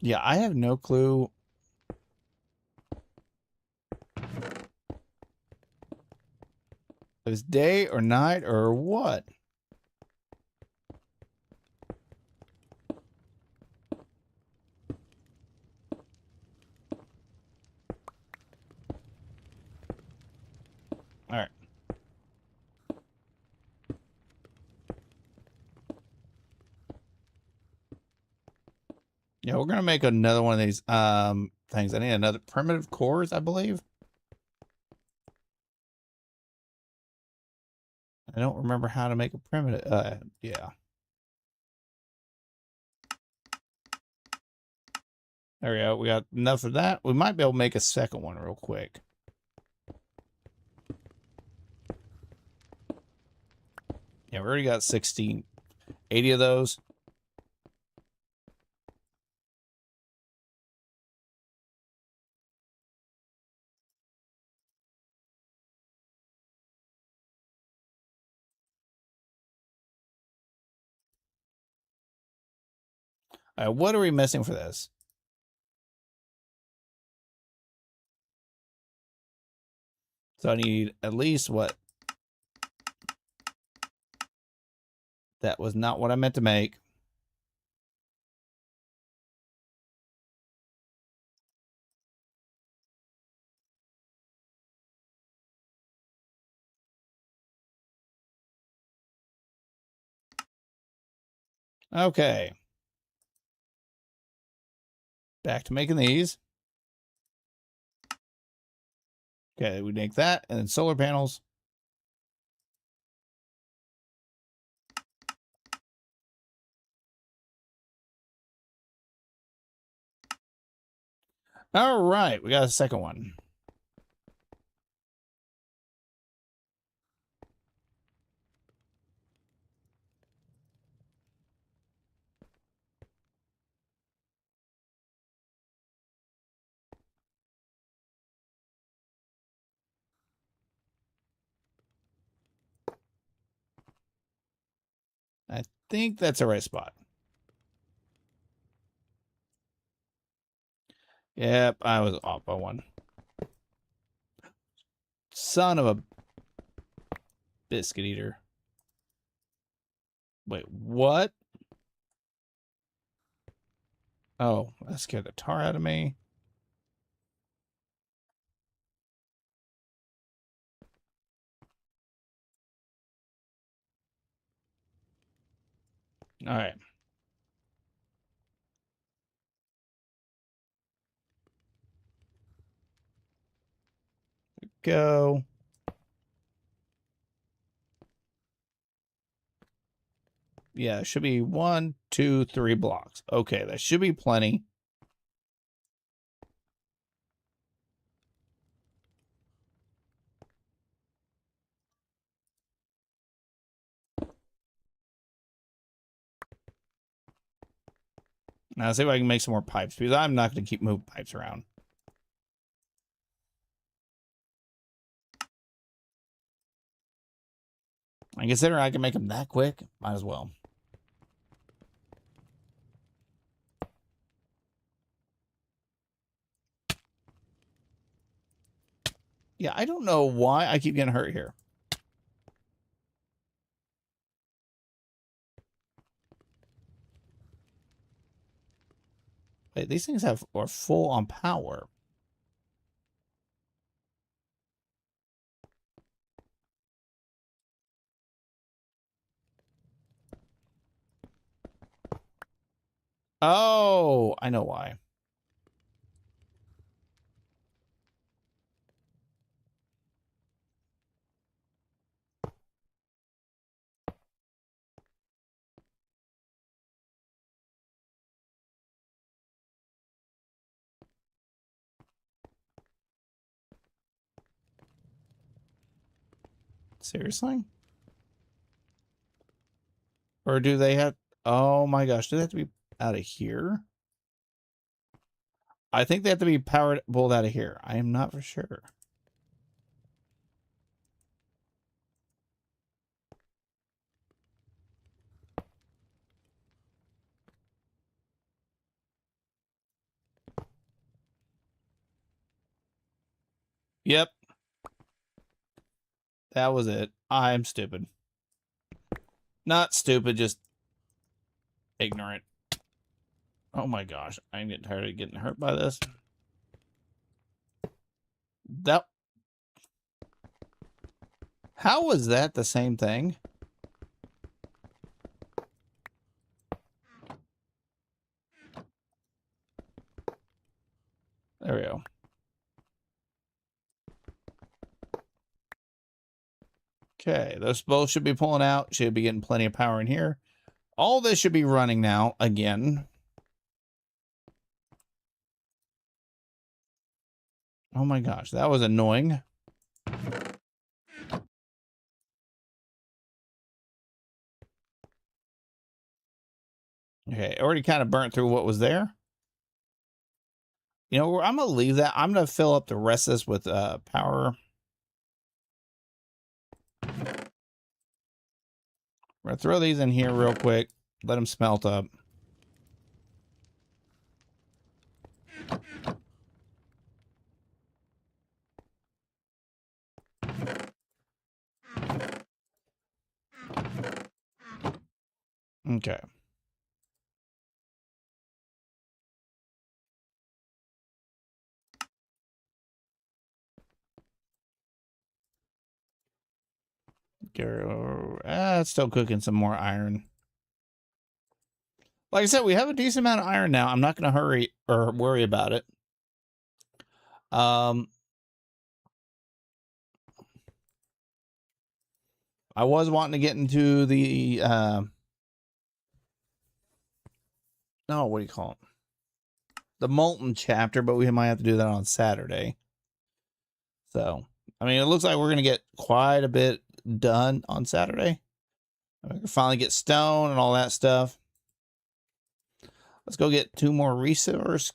S1: Yeah, I have no clue. If it's day or night or what. All right. Yeah, we're gonna make another one of these things. I need another primitive cores, I believe. I don't remember how to make a primitive. Yeah. There we go. We got enough of that. We might be able to make a second one real quick. Yeah, we already got 80 of those. All right, what are we missing for this? So I need at least what? That was not what I meant to make. Okay. Back to making these. Okay, we make that, and then solar panels. All right, we got a second one. I think that's the right spot. Yep, I was off by one. Son of a biscuit eater. Wait, what? Oh, that scared the tar out of me. All right. Go. Yeah, it should be 1, 2, 3 blocks. Okay, that should be plenty. Now, see if I can make some more pipes, because I'm not going to keep moving pipes around. I consider I can make them that quick. Might as well. Yeah, I don't know why I keep getting hurt here. Wait, these things are full on power. Oh, I know why. Seriously? Or do they have... Oh my gosh, do they have to be out of here? I think they have to be pulled out of here. I am not for sure. Yep. That was it. I'm stupid. Not stupid, just ignorant. Oh my gosh. I'm getting tired of getting hurt by this. That... How was that the same thing? There we go. Okay, those both should be pulling out. Should be getting plenty of power in here. All this should be running now again. Oh my gosh, that was annoying. Okay, already kind of burnt through what was there. You know, I'm going to leave that. I'm going to fill up the rest of this with power. We're going to throw these in here real quick. Let them smelt up. Okay. It's still cooking some more iron. Like I said, we have a decent amount of iron now. I'm not going to hurry or worry about it. I was wanting to get into the no, what do you call it? The molten chapter, but we might have to do that on Saturday. So, I mean, it looks like we're going to get quite a bit done on Saturday. We can finally get stone and all that stuff. Let's go get 2 more resource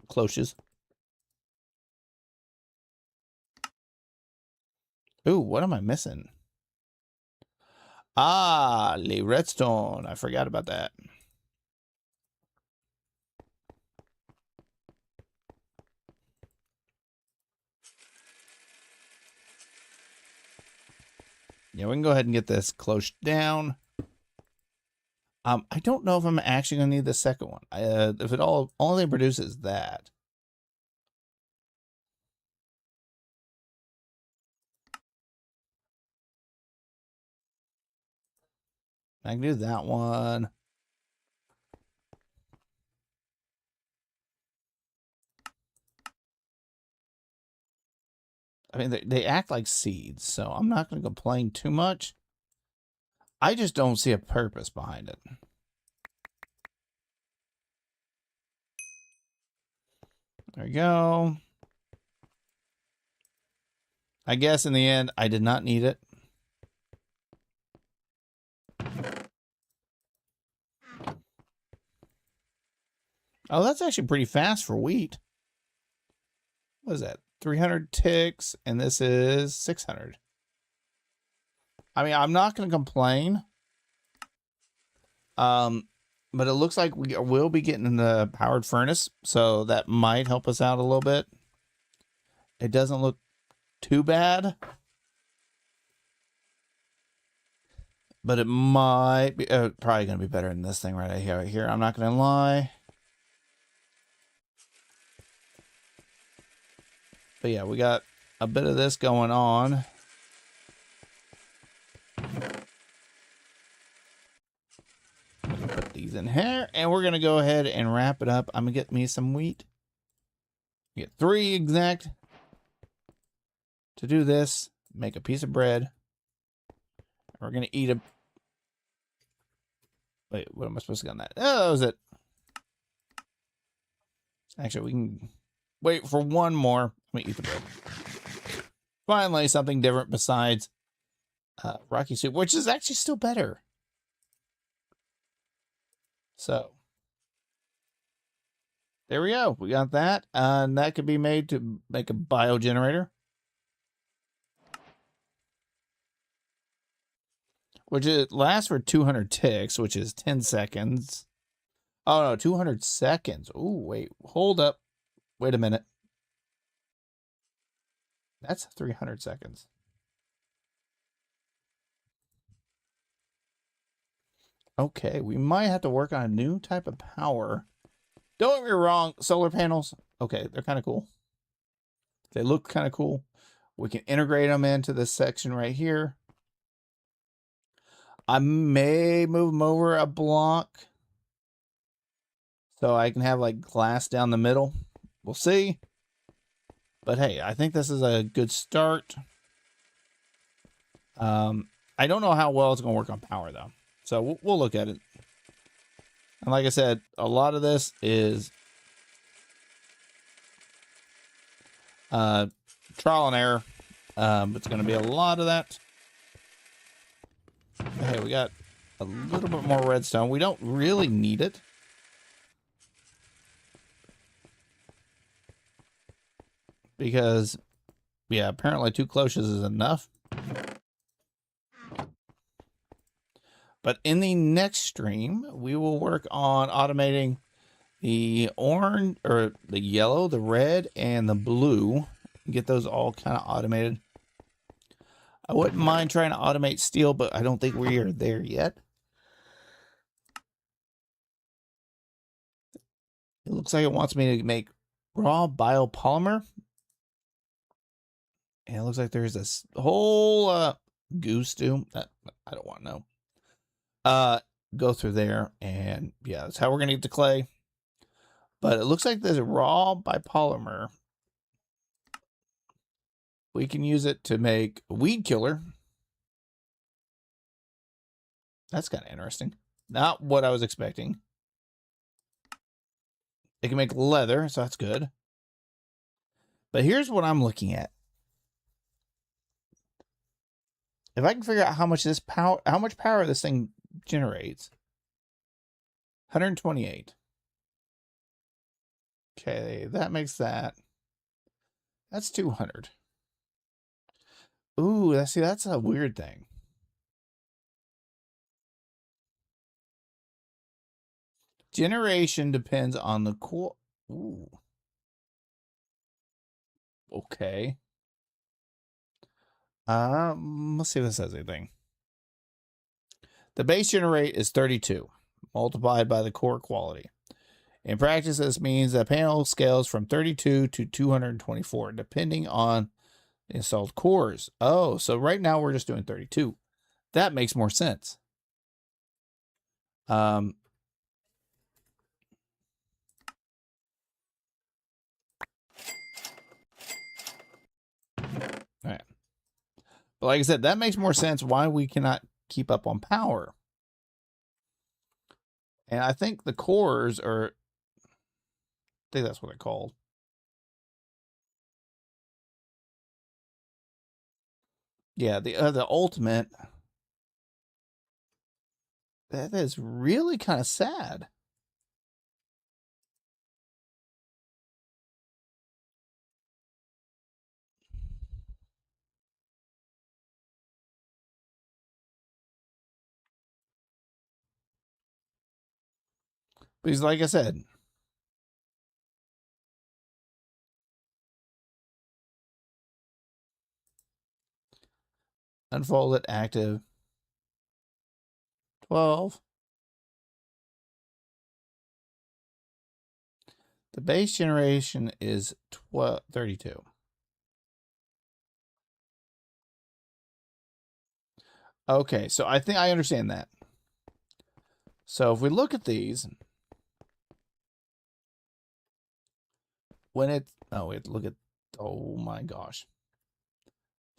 S1: cloches. Ooh, what am I missing? Ah, the redstone. I forgot about that. Yeah, we can go ahead and get this close down. I don't know if I'm actually going to need the second one. If it only produces that. I can do that one. I mean, they act like seeds, so I'm not going to complain too much. I just don't see a purpose behind it. There we go. I guess in the end, I did not need it. Oh, that's actually pretty fast for wheat. What is that? 300 ticks, and this is 600. I mean, I'm not going to complain. But it looks like we will be getting in the powered furnace, so that might help us out a little bit. It doesn't look too bad, but it might be probably going to be better than this thing right here. I'm not going to lie. But yeah, we got a bit of this going on. Put these in here, and we're going to go ahead and wrap it up. I'm going to get me some wheat. Get 3 exact to do this. Make a piece of bread. We're going to eat a... Wait, what am I supposed to get on that? Oh, that was it. Actually, we can wait for one more. Let me eat the bread. Finally, something different besides Rocky soup, which is actually still better. So, there we go. We got that. And that could be made to make a biogenerator. Which it lasts for 200 ticks, which is 10 seconds. Oh, no, 200 seconds. Oh, wait. Hold up. Wait a minute. That's 300 seconds. Okay, we might have to work on a new type of power. Don't get me wrong, solar panels, okay, they're kind of cool. They look kind of cool. We can integrate them into this section right here. I may move them over a block so I can have like glass down the middle. We'll see. But hey, I think this is a good start. I don't know how well it's going to work on power though. So we'll look at it. And like I said, a lot of this is trial and error. It's going to be a lot of that. Hey, we got a little bit more redstone. We don't really need it. Because, yeah, apparently 2 cloches is enough. But in the next stream, we will work on automating the orange, or the yellow, the red, and the blue. Get those all kind of automated. I wouldn't mind trying to automate steel, but I don't think we are there yet. It looks like it wants me to make raw biopolymer. And it looks like there's this whole goo stew that I don't want to know. Go through there, and yeah, that's how we're gonna get the clay. But it looks like there's a raw biopolymer. We can use it to make a weed killer. That's kind of interesting. Not what I was expecting. It can make leather, so that's good. But here's what I'm looking at. If I can figure out how much power this thing generates. 128. Okay, that makes that. That's 200. Ooh, that's a weird thing. Generation depends on the core. Ooh. Okay. Let's see if this says anything. The base generate is 32, multiplied by the core quality. In practice, this means the panel scales from 32 to 224, depending on the installed cores. Oh, so right now we're just doing 32. That makes more sense. All right. But like I said, that makes more sense why we cannot keep up on power. And I think the cores are, I think that's what they're called. Yeah, the ultimate. That is really kind of sad. Because like I said, unfold it, active. 12. The base generation is 32. Okay, so I think I understand that. So if we look at these, when it, oh, wait, look at, oh my gosh.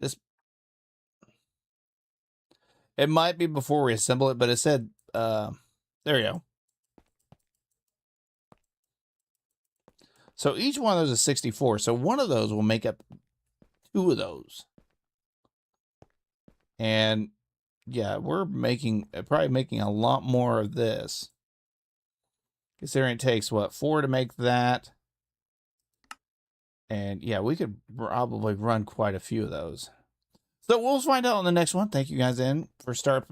S1: This, it might be before we assemble it, but it said, there we go. So each one of those is 64. So one of those will make up 2 of those. And yeah, we're making, probably making a lot more of this. Considering it takes, what, 4 to make that. And yeah, we could probably run quite a few of those. So we'll find out on the next one. Thank you guys in for stopping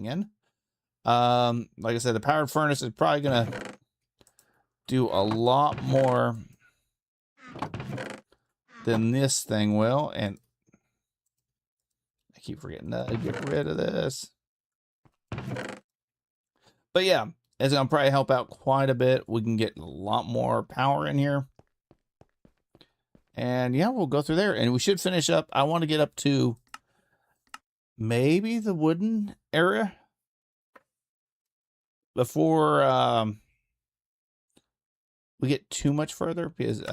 S1: in. Like I said, the powered furnace is probably gonna do a lot more than this thing will, and I keep forgetting to get rid of this. But yeah, it's gonna probably help out quite a bit. We can get a lot more power in here. And yeah, we'll go through there, and we should finish up. I want to get up to maybe the wooden area before we get too much further, because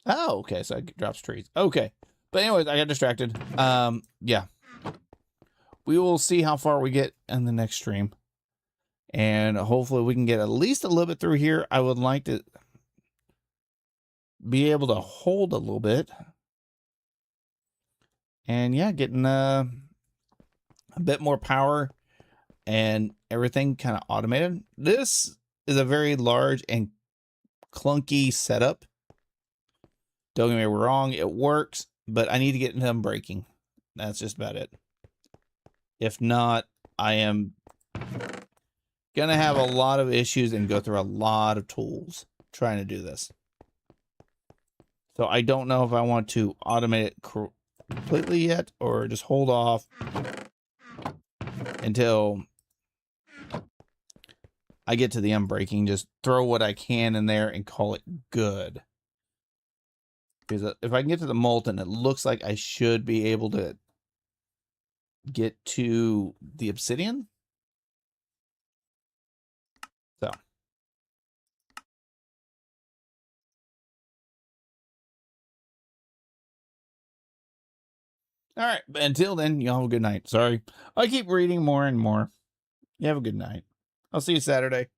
S1: oh, okay, so it drops trees. Okay. But anyways, I got distracted. Yeah. We will see how far we get in the next stream. And hopefully we can get at least a little bit through here. I would like to be able to hold a little bit. And yeah, getting a bit more power and everything kind of automated. This is a very large and clunky setup. Don't get me wrong, it works, but I need to get into unbreaking. That's just about it. If not, I am gonna have a lot of issues and go through a lot of tools trying to do this. So I don't know if I want to automate it completely yet, or just hold off until I get to the unbreaking. Just throw what I can in there and call it good. Because if I can get to the molten, it looks like I should be able to get to the obsidian. So. All right. But until then, you all have a good night. Sorry. I keep reading more and more. You have a good night. I'll see you Saturday.